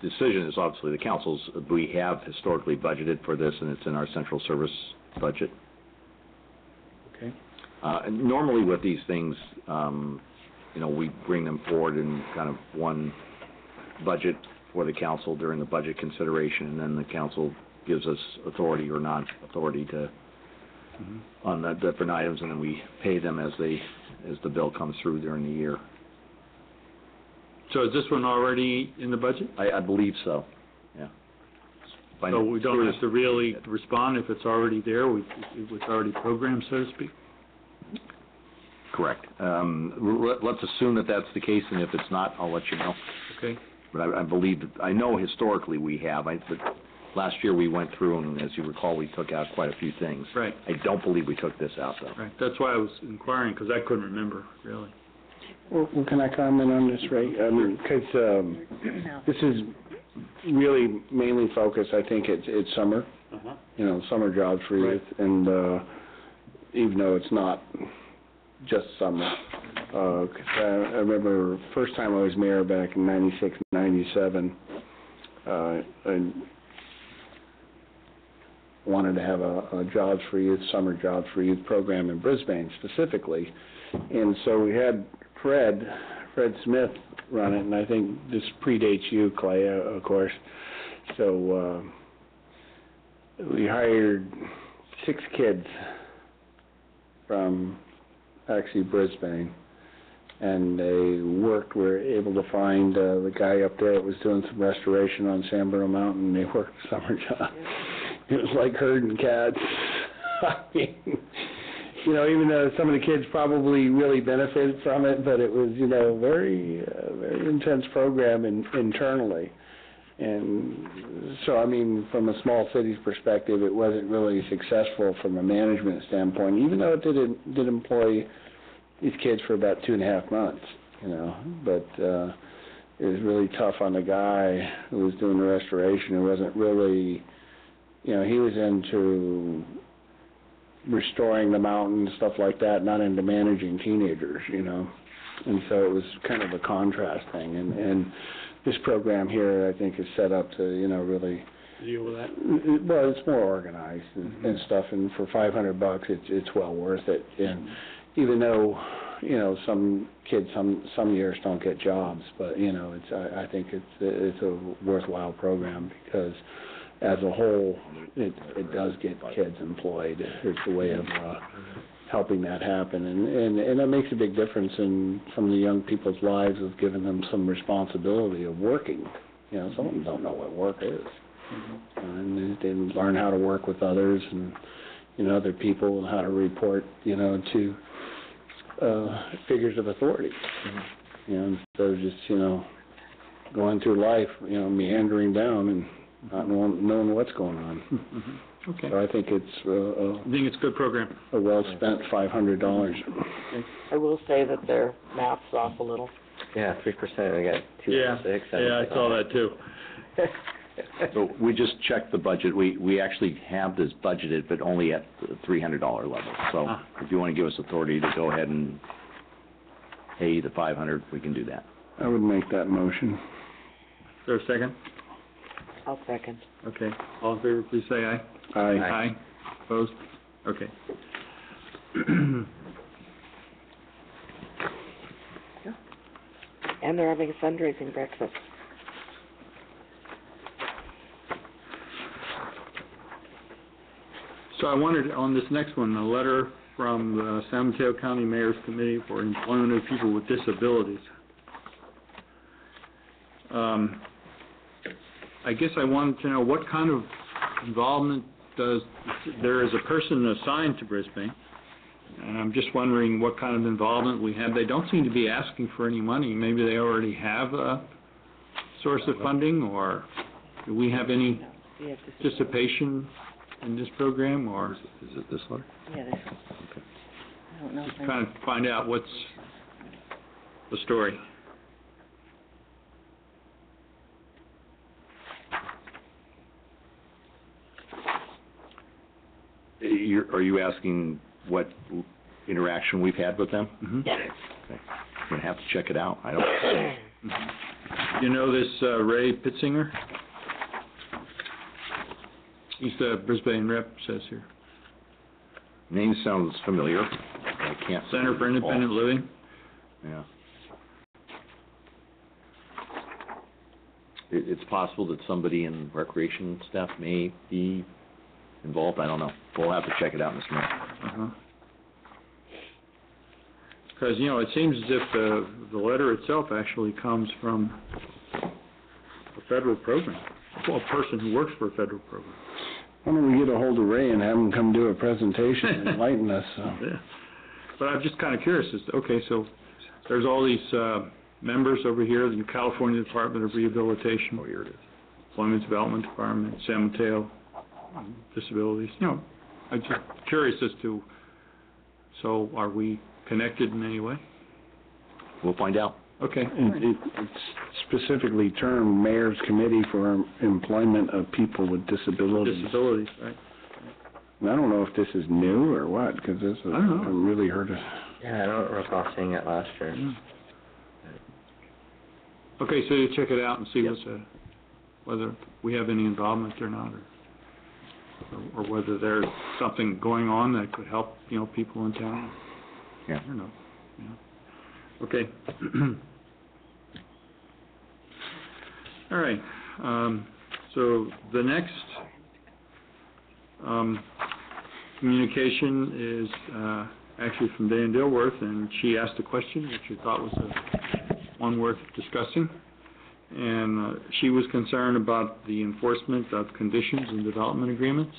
decision is obviously the council's. We have historically budgeted for this, and it's in our central service budget. Okay. And normally with these things, we bring them forward in kind of one budget for the council during the budget consideration, and then the council gives us authority or non-authority to on the different items, and then we pay them as the bill comes through during the year. So is this one already in the budget? I believe so, yeah. So we don't have to really respond if it's already there, it's already programmed, so to speak? Correct. Let's assume that that's the case, and if it's not, I'll let you know. Okay. But I believe I know historically we have. Last year we went through, and as you recall, we took out quite a few things. Right. I don't believe we took this out, though. Right. That's why I was inquiring, because I couldn't remember, really. Well, can I comment on this, Ray? Because this is really mainly focused, I think, it's summer. Summer jobs for youth, and even though it's not just summer. 'Cause I remember first time I was mayor back in 96, 97, I wanted to have a jobs for youth, summer jobs for youth program in Brisbane specifically. And so we had Fred Smith run it, and I think this predates you, Clay, of course. So we hired 6 kids from actually Brisbane, and they were able to find the guy up there that was doing some restoration on Samborough Mountain. They worked a summer job. It was like herding cats. I mean, even though some of the kids probably really benefited from it, but it was, very intense program internally. And so, I mean, from a small city's perspective, it wasn't really successful from a management standpoint, even though it did employ these kids for about 2.5 months, But it was really tough on the guy who was doing the restoration. It wasn't really, he was into restoring the mountain, stuff like that, not into managing teenagers, And so it was kind of a contrast thing. And this program here, I think, is set up to, really deal with that. Well, it's more organized and stuff, and for $500, it's well worth it. And even though, some kids some years don't get jobs, but I think it's a worthwhile program because as a whole, it does get kids employed. It's a way of helping that happen, and that makes a big difference in some of the young people's lives of giving them some responsibility of working. Some of them don't know what work is, and they learn how to work with others and other people and how to report to figures of authority. Instead of just going through life meandering down and not knowing what's going on. Okay. So I think it's I think it's a good program. A well-spent $500. I will say that their math's off a little. Yeah, 3%. We got 2 Yeah, 6. I saw that too. So we just checked the budget. We actually have this budgeted, but only at the $300 level. So if you want to give us authority to go ahead and pay the $500, we can do that. I would make that motion. Is there a second? I'll second. Okay. All in favor, please say aye. Aye. Aye. Opposed? Okay. And they're having a fundraising breakfast. So I wanted, on this next one, a letter from the San Mateo County Mayor's Committee for Employment of People with Disabilities. I guess I wanted to know what kind of involvement there is a person assigned to Brisbane, and I'm just wondering what kind of involvement we have. They don't seem to be asking for any money. Maybe they already have a source of funding, or do we have any participation in this program, or is it this letter? Yeah, this one. Okay. I don't know. Just kind of find out what's the story. Are you asking what interaction we've had with them? Mm-hmm. Yeah. Okay. I'm going to have to check it out. I don't. You know this Ray Pitzinger? He's the Brisbane rep, says here. Name sounds familiar. I can't. Center for Independent Living. Yeah. It's possible that somebody in recreation staff may be involved. I don't know. We'll have to check it out, Mr. Mayor. Uh-huh. Because, you know, it seems as if the letter itself actually comes from a federal program, well, a person who works for a federal program. Why don't we get a hold of Ray and have him come do a presentation and enlighten us? Yeah. But I'm just kind of curious. Okay, so there's all these members over here, the California Department of Rehabilitation. Oh, here it is. Employment Development Department, San Mateo Disabilities. You know, I'm just curious as to, so are we connected in any way? We'll find out. Okay. It's specifically termed Mayor's Committee for Employment of People with Disabilities. Disabilities, right. And I don't know if this is new or what, because this is, I've really heard of. Yeah, I don't recall seeing it last year. Okay, so you check it out and see whether we have any involvement or not, or whether there's something going on that could help, you know, people in town. Yeah. I don't know. Yeah. Okay. All right. So the next communication is actually from Dan Dilworth, and she asked a question which she thought was one worth discussing. And she was concerned about the enforcement of conditions and development agreements,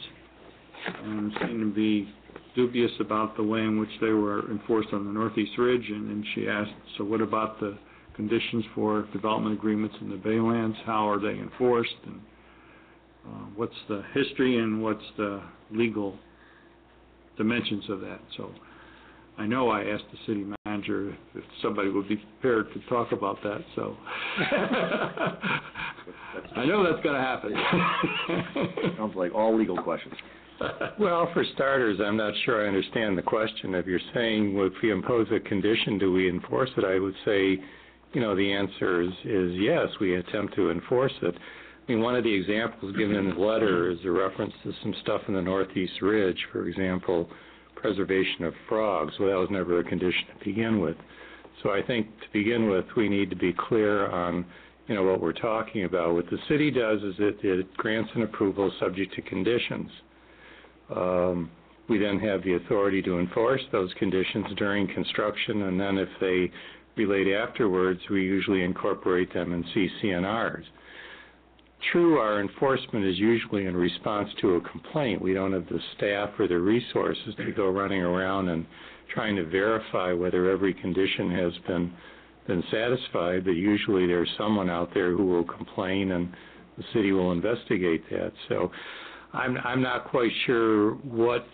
and seemed to be dubious about the way in which they were enforced on the Northeast Ridge, and she asked, so what about the conditions for development agreements in the Baylands? How are they enforced, and what's the history and what's the legal dimensions of that? So I know I asked the city manager if somebody would be prepared to talk about that, so I know that's going to happen. Sounds like all legal questions. Well, for starters, I'm not sure I understand the question. If you're saying, well, if we impose a condition, do we enforce it? I would say, you know, the answer is yes, we attempt to enforce it. I mean, one of the examples given in the letter is a reference to some stuff in the Northeast Ridge, for example, preservation of frogs. Well, that was never a condition to begin with. So I think to begin with, we need to be clear on, you know, what we're talking about. What the city does is it grants an approval subject to conditions. We then have the authority to enforce those conditions during construction, and then if they relate afterwards, we usually incorporate them in CCNRs. True, our enforcement is usually in response to a complaint. We don't have the staff or the resources to go running around and trying to verify whether every condition has been satisfied, but usually there's someone out there who will complain and the city will investigate that. So I'm not quite sure what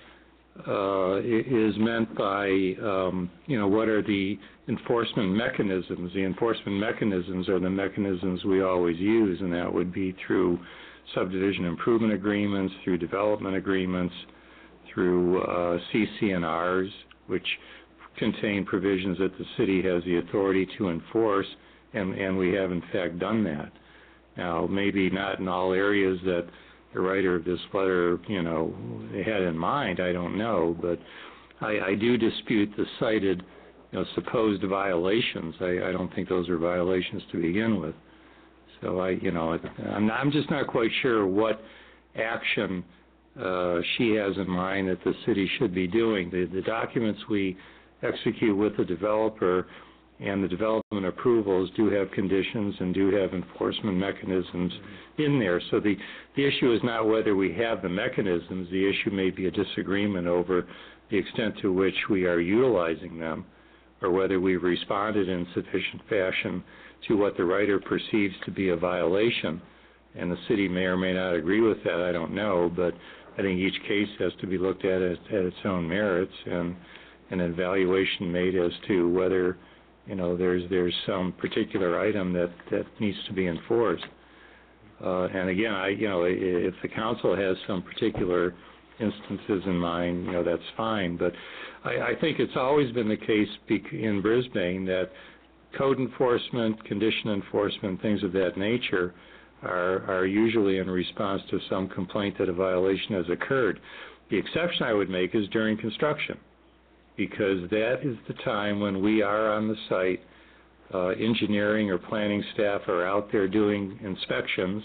is meant by, you know, what are the enforcement mechanisms. The enforcement mechanisms are the mechanisms we always use, and that would be through subdivision improvement agreements, through development agreements, through CC&Rs, which contain provisions that the city has the authority to enforce, and we have in fact done that. Now, maybe not in all areas that the writer of this letter, had in mind, I don't know, but I do dispute the cited, supposed violations. I don't think those are violations to begin with. So I'm just not quite sure what action she has in mind that the city should be doing. The documents we execute with the developer and the development approvals do have conditions and do have enforcement mechanisms in there. So the issue is not whether we have the mechanisms. The issue may be a disagreement over the extent to which we are utilizing them, or whether we've responded in sufficient fashion to what the writer perceives to be a violation. And the city may or may not agree with that, I don't know, but I think each case has to be looked at its own merits, and an evaluation made as to whether there's some particular item that needs to be enforced. And again, if the council has some particular instances in mind, that's fine. But I think it's always been the case in Brisbane that code enforcement, condition enforcement, things of that nature are usually in response to some complaint that a violation has occurred. The exception I would make is during construction, because that is the time when we are on the site, engineering or planning staff are out there doing inspections.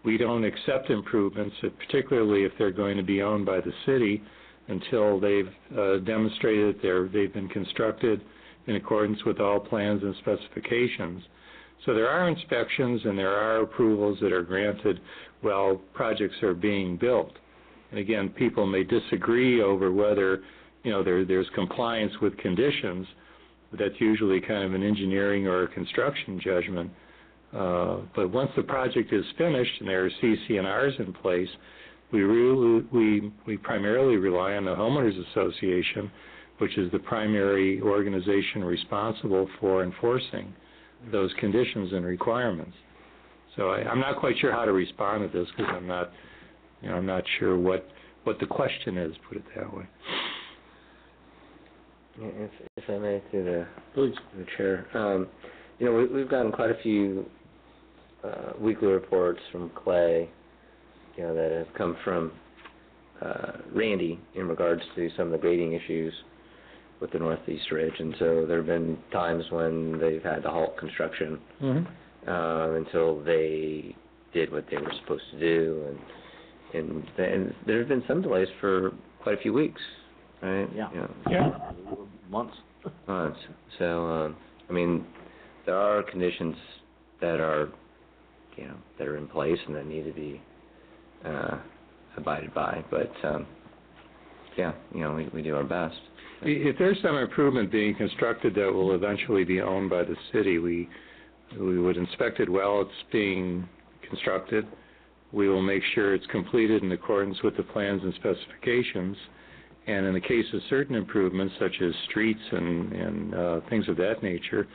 We don't accept improvements, particularly if they're going to be owned by the city, until they've demonstrated they've been constructed in accordance with all plans and specifications. So there are inspections and there are approvals that are granted while projects are being built. And again, people may disagree over whether there's compliance with conditions. That's usually kind of an engineering or a construction judgment. But once the project is finished and there are CC&Rs in place, we primarily rely on the Homeowners Association, which is the primary organization responsible for enforcing those conditions and requirements. So I'm not quite sure how to respond to this, because I'm not sure what the question is, put it that way. If I may, through the chair, we've gotten quite a few weekly reports from Clay, that have come from Randy in regards to some of the grading issues with the Northeast Ridge, and so there have been times when they've had to halt construction until they did what they were supposed to do, and there have been some delays for quite a few weeks, right? Yeah. Months. So, there are conditions that are, that are in place and that need to be abided by, but, we do our best. If there's some improvement being constructed that will eventually be owned by the city, we would inspect it while it's being constructed. We will make sure it's completed in accordance with the plans and specifications. And in the case of certain improvements, such as streets and things of that nature,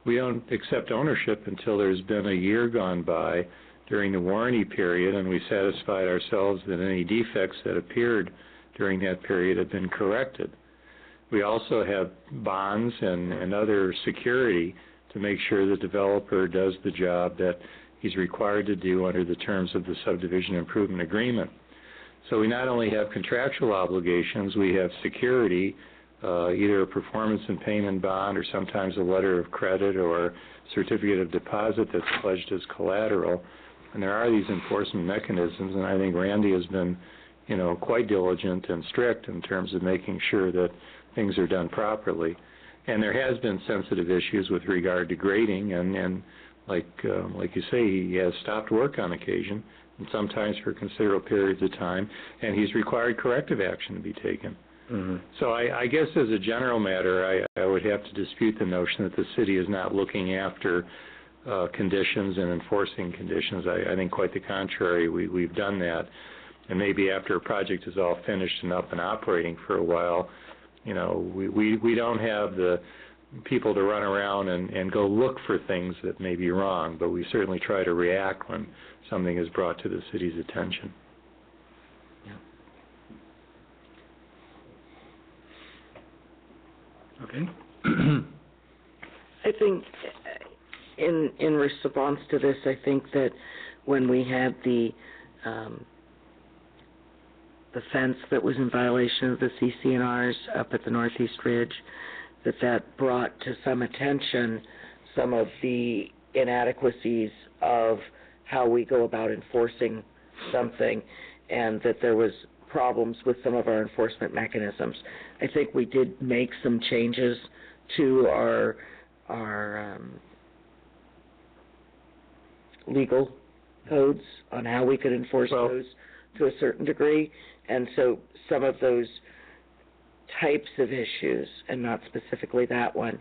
we don't accept ownership until there's been a year gone by during the warranty period, and we satisfied ourselves that any defects that appeared during that period have been corrected. We also have bonds and other security to make sure the developer does the job that he's required to do under the terms of the subdivision improvement agreement. So we not only have contractual obligations, we have security, either a performance and payment bond or sometimes a letter of credit or certificate of deposit that's pledged as collateral. And there are these enforcement mechanisms, and I think Randy has been, quite diligent and strict in terms of making sure that things are done properly. And there has been sensitive issues with regard to grading, and like you say, he has stopped work on occasion, and sometimes for considerable periods of time, and he's required corrective action to be taken. Mm-hmm. So I guess as a general matter, I would have to dispute the notion that the city is not looking after conditions and enforcing conditions. I think quite the contrary. We've done that, and maybe after a project is all finished and up and operating for a while, we don't have the people to run around and go look for things that may be wrong, but we certainly try to react when something is brought to the city's attention. Okay. I think in response to this, I think that when we had the fence that was in violation of the CC&Rs up at the Northeast Ridge, that brought to some attention some of the inadequacies of how we go about enforcing something, and that there was problems with some of our enforcement mechanisms. I think we did make some changes to our legal codes on how we could enforce those to a certain degree, and so some of those types of issues, and not specifically that one,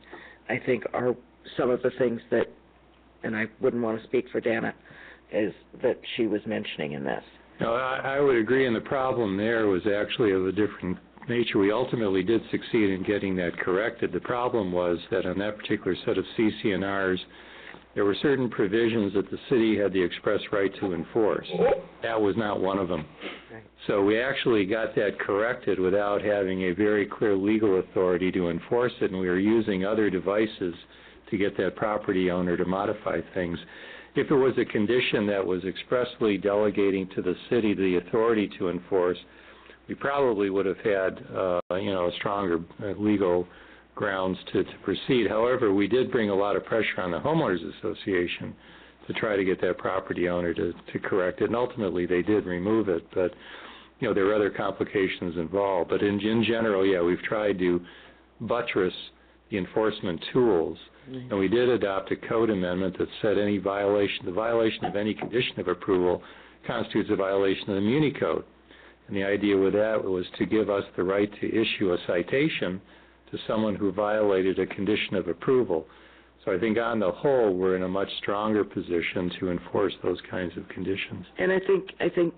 I think are some of the things that, and I wouldn't want to speak for Dana, is that she was mentioning in this. No, I would agree, and the problem there was actually of a different nature. We ultimately did succeed in getting that corrected. The problem was that on that particular set of CC&Rs, there were certain provisions that the city had the express right to enforce. That was not one of them. So we actually got that corrected without having a very clear legal authority to enforce it, and we were using other devices to get that property owner to modify things. If it was a condition that was expressly delegating to the city the authority to enforce, we probably would have had, stronger legal grounds to proceed. However, we did bring a lot of pressure on the homeowners association to try to get that property owner to correct it, and ultimately they did remove it. But there were other complications involved. But in general, we've tried to buttress the enforcement tools. And we did adopt a code amendment that said the violation of any condition of approval constitutes a violation of the Muni Code. And the idea with that was to give us the right to issue a citation to someone who violated a condition of approval. So I think on the whole, we're in a much stronger position to enforce those kinds of conditions. And I think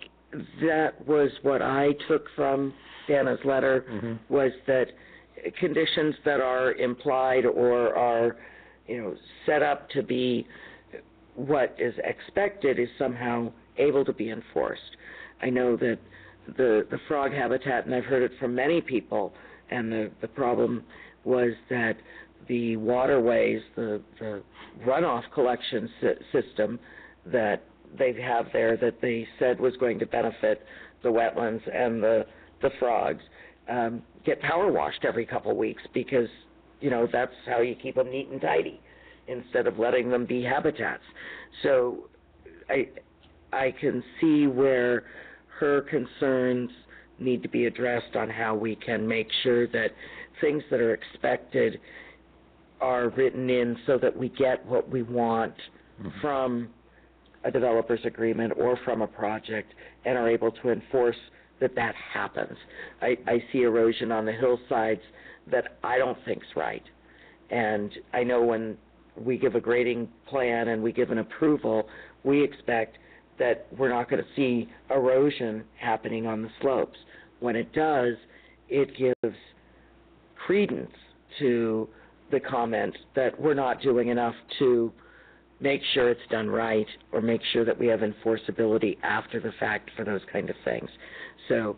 that was what I took from Dana's letter, was that conditions that are implied or are set up to be what is expected is somehow able to be enforced. I know that the frog habitat, and I've heard it from many people, and the problem was that the waterways, the runoff collection system that they have there that they said was going to benefit the wetlands and the frogs, get power washed every couple weeks because that's how you keep them neat and tidy instead of letting them be habitats. So I can see where her concerns need to be addressed on how we can make sure that things that are expected are written in so that we get what we want from a developer's agreement or from a project and are able to enforce that happens. I see erosion on the hillsides that I don't think's right. And I know when we give a grading plan and we give an approval, we expect that we're not going to see erosion happening on the slopes. When it does, it gives credence to the comment that we're not doing enough to make sure it's done right or make sure that we have enforceability after the fact for those kind of things. So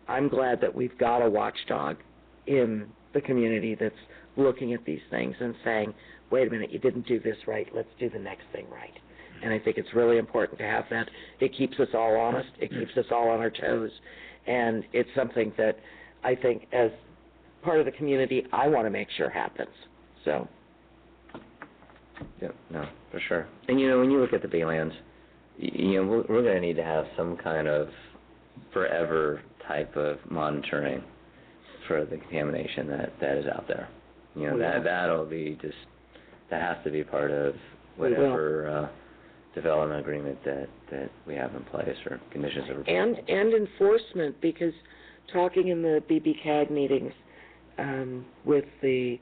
I'm glad that we've got a watchdog in the community that's looking at these things and saying, wait a minute, you didn't do this right, let's do the next thing right. And I think it's really important to have that. It keeps us all honest, it keeps us all on our toes, and it's something that I think as part of the community I want to make sure happens. So. Yep, no, for sure. And when you look at the Baylands, we're going to need to have some kind of forever type of monitoring for the contamination that is out there. That'll be that has to be part of whatever development agreement that we have in place or conditions of approval. And enforcement, because talking in the BBCAG meetings with the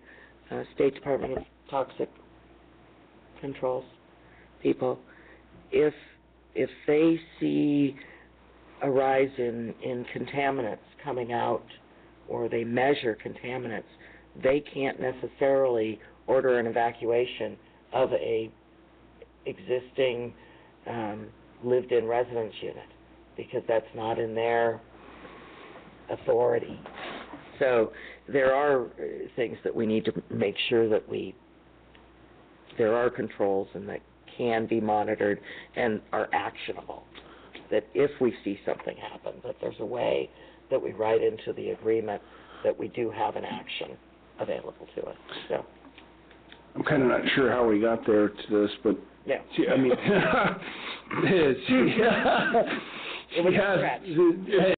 State Department of Toxic Controls people, if they see a rise in contaminants coming out or they measure contaminants, they can't necessarily order an evacuation of a existing lived-in residence unit, because that's not in their authority. So there are things that we need to make sure that there are controls and that can be monitored and are actionable. That if we see something happen, that there's a way that we write into the agreement that we do have an action available to us. So I'm kind of not sure how we got there to this, but yeah. I mean, it was a stretch.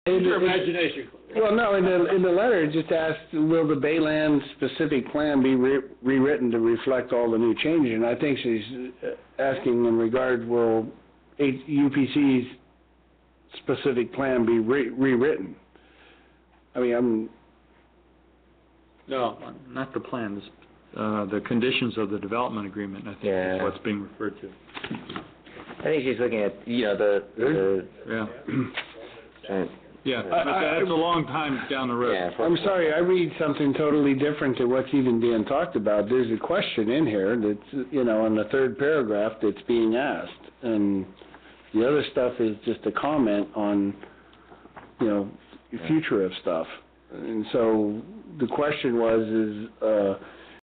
Your imagination. Well, no, in the letter it just asked, will the Bayland specific plan be rewritten to reflect all the new changes? And I think she's asking in regard, will UPC's specific plan be rewritten? I mean, No, not the plans. The conditions of the development agreement, I think, is what's being referred to. I think she's looking at, the Yeah, but that's a long time down the road. I'm sorry, I read something totally different to what's even being talked about. There's a question in here that's, in the third paragraph that's being asked, and the other stuff is just a comment on, the future of stuff. And so the question was,